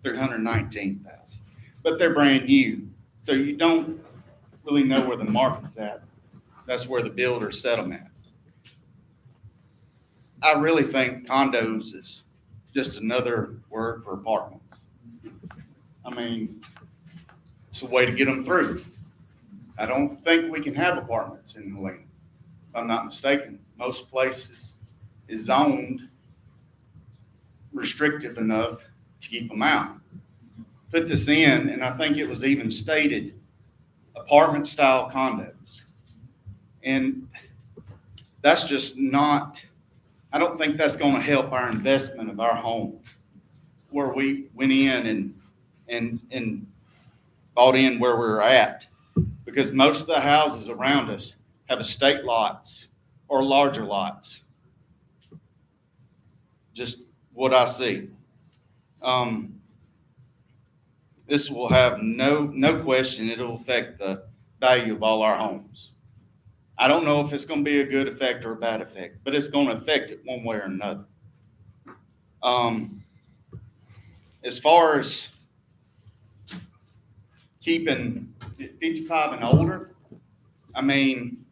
319,000. But they're brand new, so you don't really know where the market's at. That's where the builders set them at. I really think condos is just another word for apartments. I mean, it's a way to get them through. I don't think we can have apartments in Helena, if I'm not mistaken. Most places is zoned restrictive enough to keep them out. Put this in, and I think it was even stated, apartment style condos. And that's just not, I don't think that's gonna help our investment of our home, where we went in and bought in where we're at. Because most of the houses around us have estate lots or larger lots. Just what I see. This will have no question, it'll affect the value of all our homes. I don't know if it's gonna be a good effect or a bad effect, but it's gonna affect it one way or another. As far as keeping 55 and older, I mean,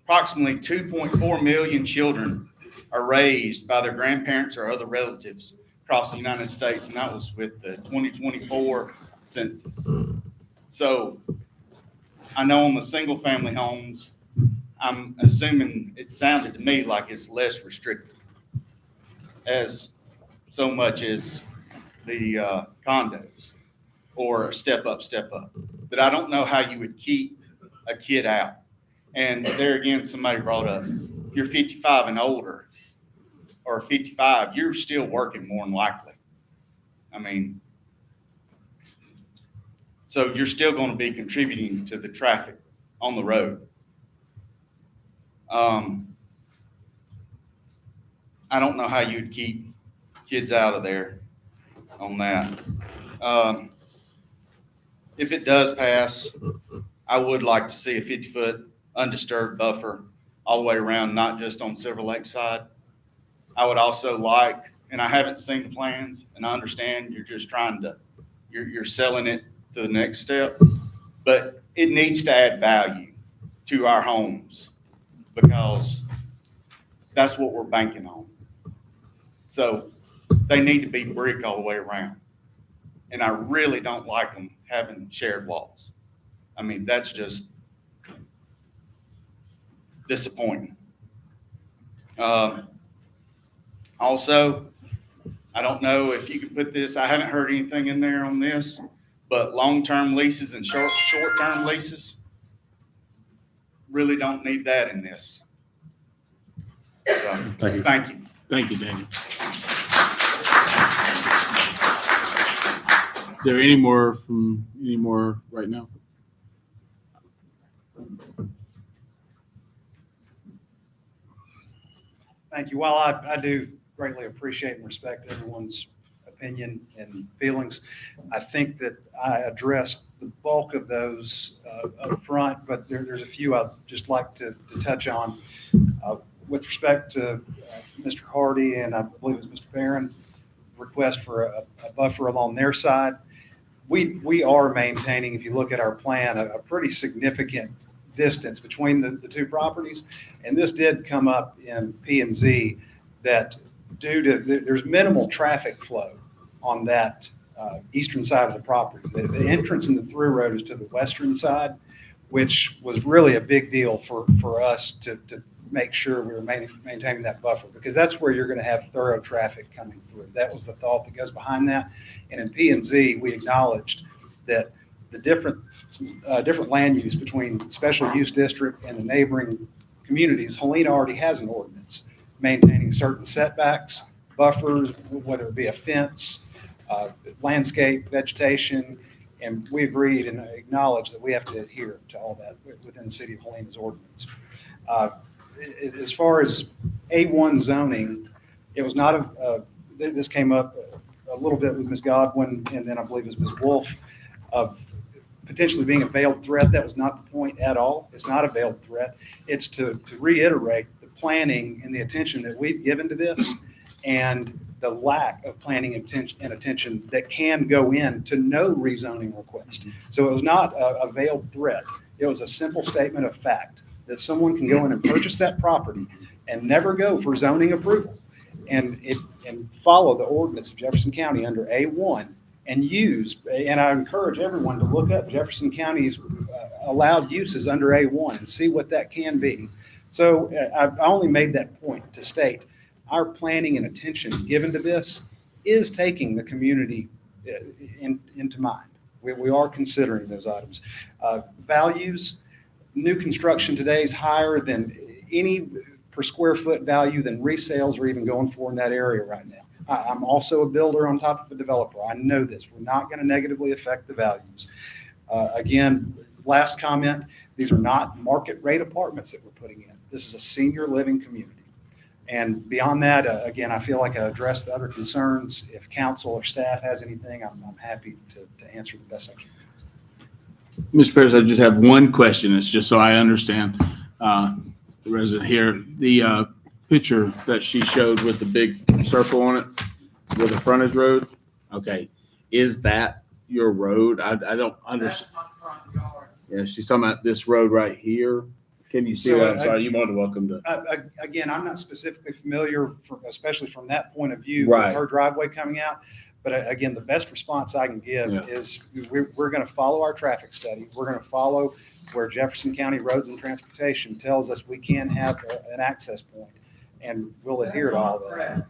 approximately 2.4 million children are raised by their grandparents or other relatives across the United States, and that was with the 2024 census. So I know on the single family homes, I'm assuming it sounded to me like it's less restrictive as so much as the condos or a step up. But I don't know how you would keep a kid out. And there again, somebody brought up, if you're 55 and older or 55, you're still working more than likely. I mean, so you're still going to be contributing to the traffic on the road. I don't know how you'd keep kids out of there on that. If it does pass, I would like to see a 50-foot undisturbed buffer all the way around, not just on Silver Lake side. I would also like, and I haven't seen the plans, and I understand you're just trying to, you're selling it to the next step, but it needs to add value to our homes because that's what we're banking on. So they need to be brick all the way around. And I really don't like them having shared walls. I mean, that's just disappointing. Also, I don't know if you can put this, I haven't heard anything in there on this, but long-term leases and short-term leases, really don't need that in this. So, Thank you. thank you. Thank you, Daniel. Is there any more right now? Thank you. While I do greatly appreciate and respect everyone's opinion and feelings, I think that I addressed the bulk of those up front, but there's a few I'd just like to touch on. With respect to Mr. Hardy and I believe it was Mr. Barron, request for a buffer along their side. We are maintaining, if you look at our plan, a pretty significant distance between the two properties. And this did come up in P&Z that due to, there's minimal traffic flow on that eastern side of the property. The entrance in the through road is to the western side, which was really a big deal for us to make sure we were maintaining that buffer, because that's where you're going to have thorough traffic coming through. That was the thought that goes behind that. And in P&Z, we acknowledged that the different land use between special use district and the neighboring communities, Helena already has an ordinance maintaining certain setbacks, buffers, whether it be a fence, landscape, vegetation, and we agreed and acknowledged that we have to adhere to all that within the city of Helena's ordinance. As far as A1 zoning, it was not this came up a little bit with Ms. Godwin, and then I believe it was Ms. Wolf, of potentially being a veiled threat. That was not the point at all. It's not a veiled threat. It's to reiterate the planning and the attention that we've given to this, and the lack of planning and attention that can go into no rezoning request. So it was not a veiled threat. It was a simple statement of fact that someone can go in and purchase that property and never go for zoning approval and follow the ordinance of Jefferson County under A1 and use, and I encourage everyone to look up Jefferson County's allowed uses under A1 and see what that can be. So I only made that point to state our planning and attention given to this is taking the community into mind. We are considering those items. Values, new construction today is higher than any per square foot value than resales are even going for in that area right now. I'm also a builder on top of a developer. I know this. We're not going to negatively affect the values. Again, last comment, these are not market rate apartments that we're putting in. This is a senior living community. And beyond that, again, I feel like I addressed the other concerns. If council or staff has anything, I'm happy to answer the best I can. Mr. President, I just have one question. It's just so I understand the resident here. The picture that she showed with the big circle on it with the frontage road, okay, is that your road? I don't understand. Yeah, she's talking about this road right here. Can you see So, that? I'm sorry, you are welcome to. Again, I'm not specifically familiar, especially from that point of view, Right. with her driveway coming out. But again, the best response I can give is we're going to follow our traffic study. We're going to follow where Jefferson County Roads and Transportation tells us we can have an access point, and we'll adhere to all that.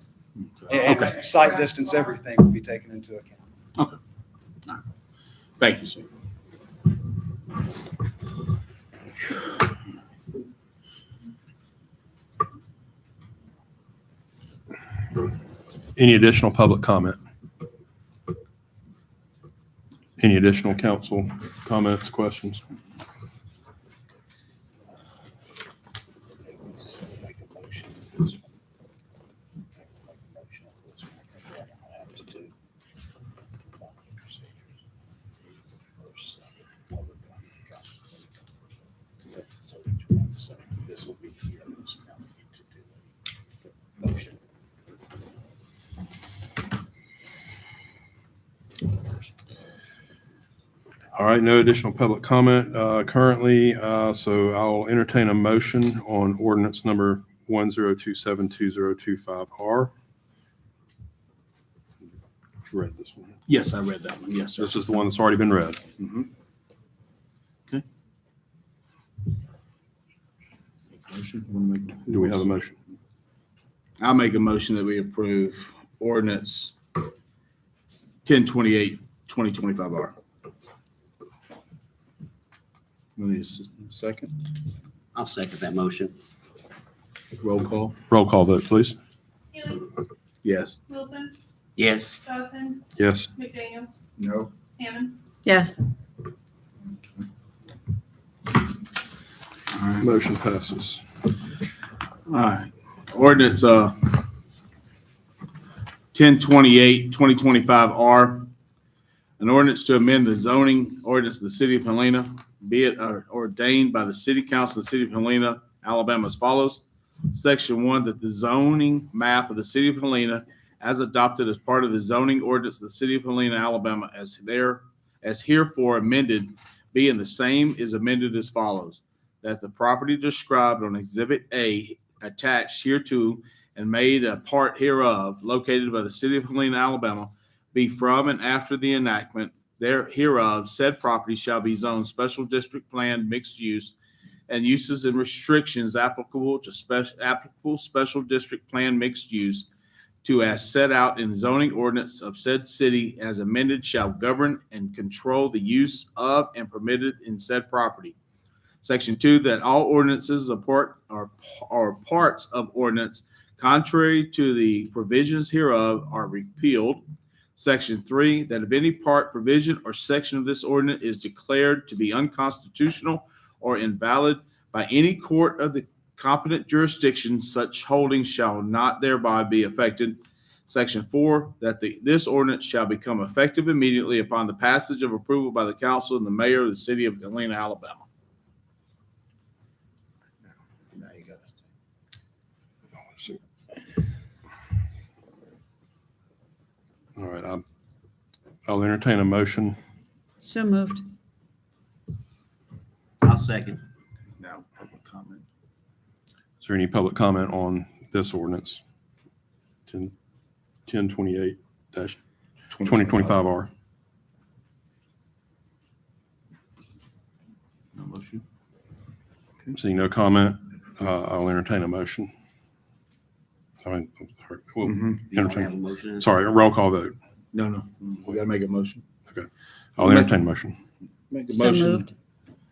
And Okay. site distance, everything will be taken into account. Okay. All right. Thank you, sir. Any additional public comment? Any additional council comments, questions? This will be here. Motion. All right, no additional public comment currently, so I'll entertain a motion on ordinance number 10272025R. You read this one? Yes, I read that one. Yes, sir. This is the one that's already been read. Mhm. Okay. Motion. Do we have a motion? I'll make a motion that we approve ordinance 1028-2025R. Need a second? I'll second that motion. Roll call? Roll call vote, please. Healy, Yes. Wilson, Yes. Dodson, Yes. McDaniels, No. Hammond. Yes. All right. Motion passes. All right. Ordinance 1028-2025R. An ordinance to amend the zoning ordinance of the city of Helena, be it ordained by the city council of the city of Helena, Alabama as follows. Section 1, that the zoning map of the city of Helena as adopted as part of the zoning ordinance of the city of Helena, Alabama as herefore amended, being the same is amended as follows. That the property described on Exhibit A attached hereto and made a part hereof located by the city of Helena, Alabama, be from and after the enactment hereof, said property shall be zoned special district plan mixed use, and uses and restrictions applicable to special district plan mixed use to as set out in zoning ordinance of said city as amended shall govern and control the use of and permitted in said property. Section 2, that all ordinances or parts of ordinance contrary to the provisions hereof, are repealed. Section 3, that if any part, provision, or section of this ordinance is declared to be unconstitutional or invalid by any court of the competent jurisdiction, such holding shall not thereby be affected. Section 4, that this ordinance shall become effective immediately upon the passage of approval by the council and the mayor of the city of Helena, Alabama. Now you got it. All right, I'll entertain a motion. So moved. I'll second. Now, public comment. Is there any public comment on this ordinance? 1028-2025R. No motion. Seeing no comment, I'll entertain a motion. We'll Mhm. You don't have a entertain, motion? sorry, a roll call vote. No. We gotta make a motion. I'll entertain a motion. Make a So motion. moved.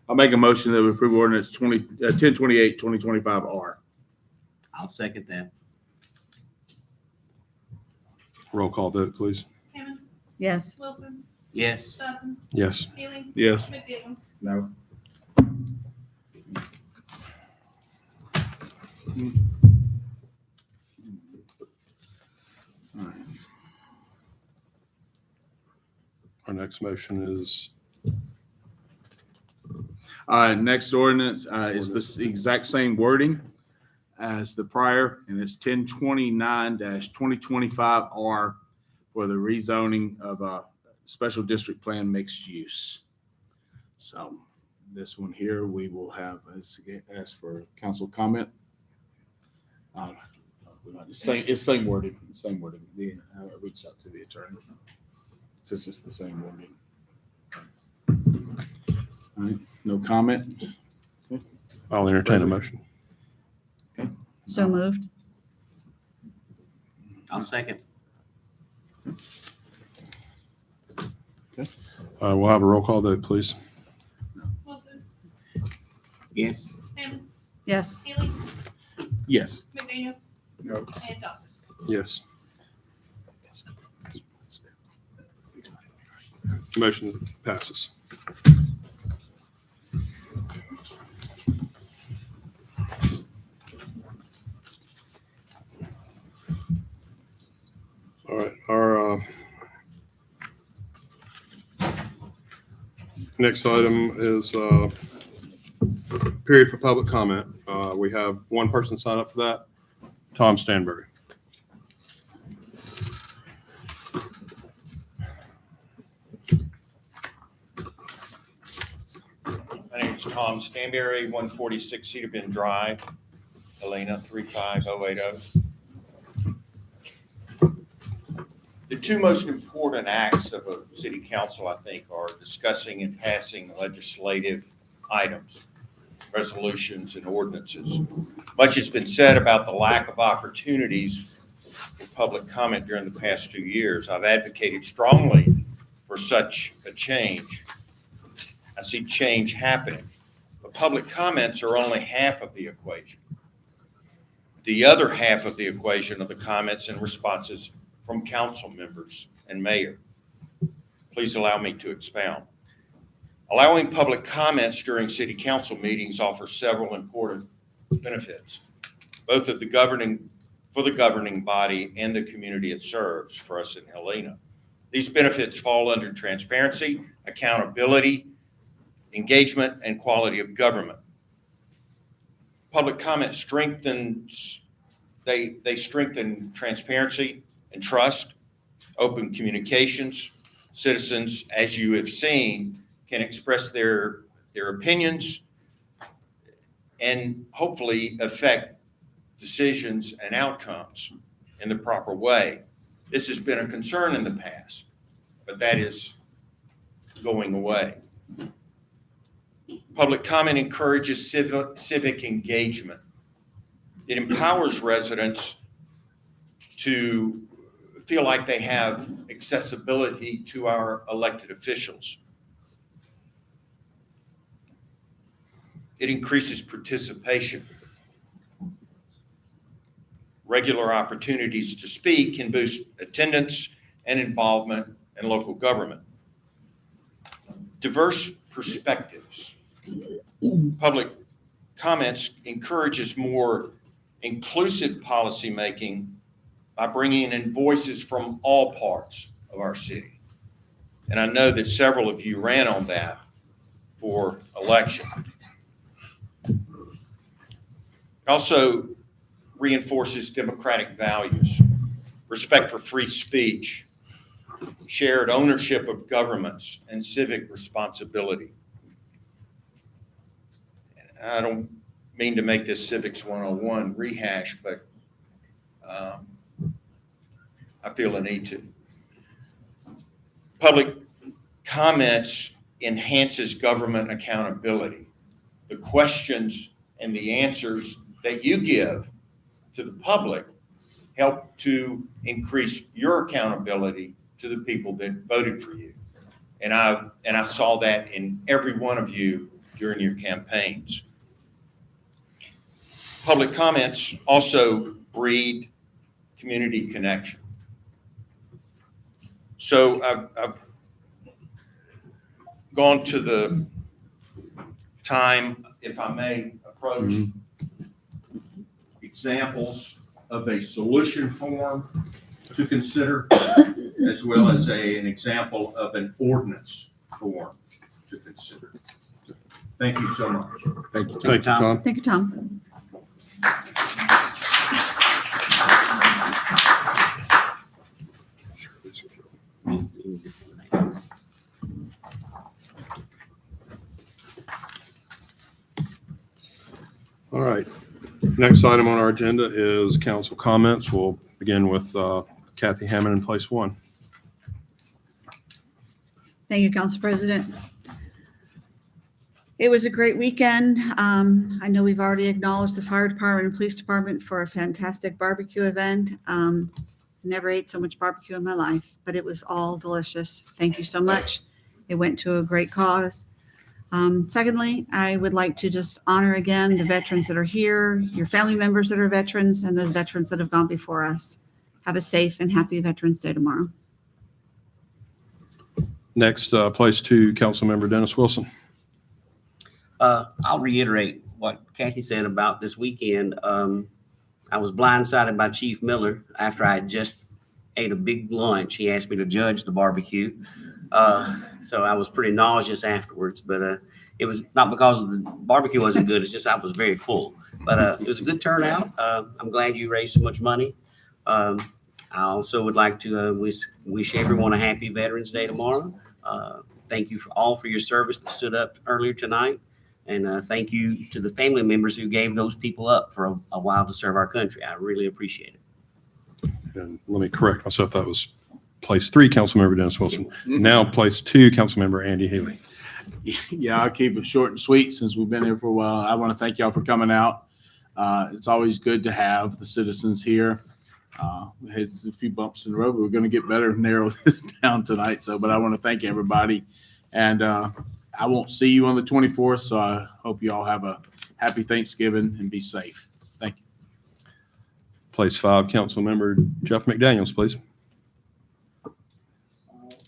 I'll make a motion that we approve ordinance 1028-2025R. I'll second that. Roll call vote, please. Hammond, Yes. Wilson, Yes. Dodson, Yes. Haley, Yes. McDaniel. No. Our next motion is, Next ordinance is this exact same wording as the prior, and it's 1029-2025R for the rezoning of a special district plan mixed use. So this one here, we will have, ask for council comment. It's same wording, I reached out to the attorney. Since it's the same wording. All right, no comment? I'll entertain a motion. So moved. I'll second. We'll have a roll call vote, please. Wilson, Yes. Hammond, Yes. Haley, Yes. McDaniel. No. And Dodson. Yes. Motion passes. All right, our next item is period for public comment. We have one person sign up for that, Tom Stanberry. My name is Tom Stanberry, 146 Cedar Bend Drive, Helena, 35080. The two most important acts of a city council, I think, are discussing and passing legislative items, resolutions, and ordinances. Much has been said about the lack of opportunities for public comment during the past 2 years. I've advocated strongly for such a change. I see change happening. But public comments are only half of the equation. The other half of the equation are the comments and responses from council members and mayor. Please allow me to expound. Allowing public comments during city council meetings offers several important benefits, both of the governing body and the community it serves for us in Helena. These benefits fall under transparency, accountability, engagement, and quality of government. Public comment strengthens, they strengthen transparency and trust, open communications. Citizens, as you have seen, can express their opinions and hopefully affect decisions and outcomes in the proper way. This has been a concern in the past, but that is going away. Public comment encourages civic engagement. It empowers residents to feel like they have accessibility to our elected officials. It increases participation. regular opportunities to speak can boost attendance and involvement in local government. Diverse perspectives. Public comments encourages more inclusive policymaking by bringing in voices from all parts of our city. And I know that several of you ran on that for election. It also reinforces democratic values, respect for free speech, shared ownership of governments, and civic responsibility. I don't mean to make this Civics 101 rehash, but I feel a need to. Public comments enhances government accountability. The questions and the answers that you give to the public help to increase your accountability to the people that voted for you. And I saw that in every one of you during your campaigns. Public comments also breed community connection. So I've gone to the time, if I may approach examples of a solution form to consider, as well as an example of an ordinance form to consider. Thank you so much. Thank you, Tom. Thank you, Tom. All right. Next item on our agenda is council comments. We'll begin with Kathy Hammond in place one. Thank you, Council President. It was a great weekend. I know we've already acknowledged the fire department and police department for a fantastic barbecue event. Never ate so much barbecue in my life, but it was all delicious. Thank you so much. It went to a great cause. Secondly, I would like to just honor again the veterans that are here, your family members that are veterans, and those veterans that have gone before us. Have a safe and happy Veterans Day tomorrow. Next, place two, Councilmember Dennis Wilson. I'll reiterate what Kathy said about this weekend. I was blindsided by Chief Miller after I had just ate a big lunch. He asked me to judge the barbecue. So I was pretty nauseous afterwards, but it was not because the barbecue wasn't good. It's just I was very full. But it was a good turnout. I'm glad you raised so much money. I also would like to wish everyone a happy Veterans Day tomorrow. Thank you all for your service that stood up earlier tonight. And thank you to the family members who gave those people up for a while to serve our country. I really appreciate it. And let me correct myself. That was place three, Councilmember Dennis Wilson. Now place two, Councilmember Andy Haley. Yeah, I'll keep it short and sweet since we've been here for a while. I want to thank y'all for coming out. It's always good to have the citizens here. We had a few bumps in the road, but we're going to get better and narrow this down tonight. But I want to thank everybody. And I won't see you on the 24th, so I hope you all have a happy Thanksgiving and be safe. Thank you. Place five, Councilmember Jeff McDaniels, please.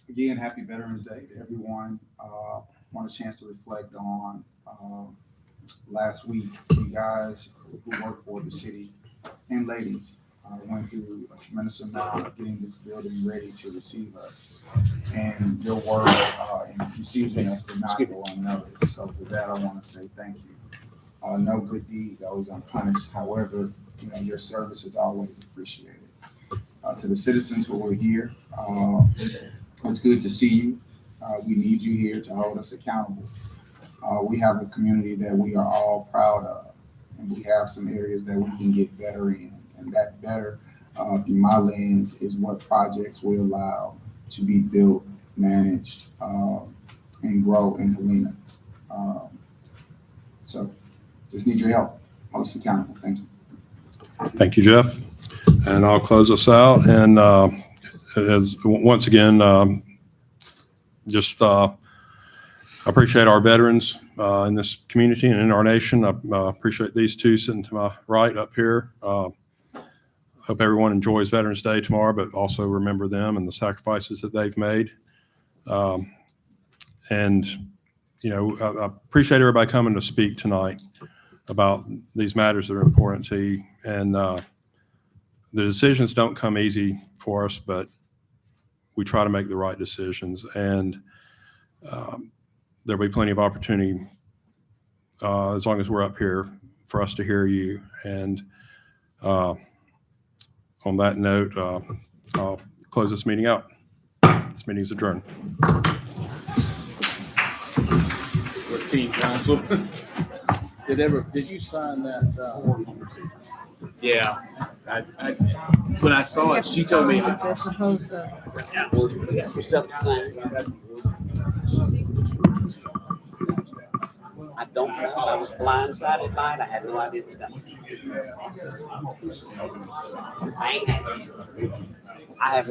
Again, happy Veterans Day to everyone. Want a chance to reflect on last week. You guys who work for the city and ladies went through a tremendous amount of getting this building ready to receive us. And your work in receiving us did not go unnoticed. So for that, I want to say thank you. No good deed goes unpunished. However, your service is always appreciated. To the citizens who are here, it's good to see you. We need you here to hold us accountable. We have a community that we are all proud of, and we have some areas that we can get better in. And that better, through my lens, is what projects we allow to be built, managed, and grow in Helena. So just need your help. Hold us accountable. Thank you. Thank you, Jeff. And I'll close us out. And as once again, just appreciate our veterans in this community and in our nation. I appreciate these two sitting to my right up here. hope everyone enjoys Veterans Day tomorrow, but also remember them and the sacrifices that they've made. And, you know, I appreciate everybody coming to speak tonight about these matters that are important to you. And the decisions don't come easy for us, but we try to make the right decisions. And there'll be plenty of opportunity as long as we're up here for us to hear you. And on that note, I'll close this meeting out. This meeting is adjourned. 14 council. Did you sign that? Yeah. When I saw it, she told me. They're supposed to. We got some stuff to sign. I don't know. I was blindsided by it. I had no idea it was coming. I have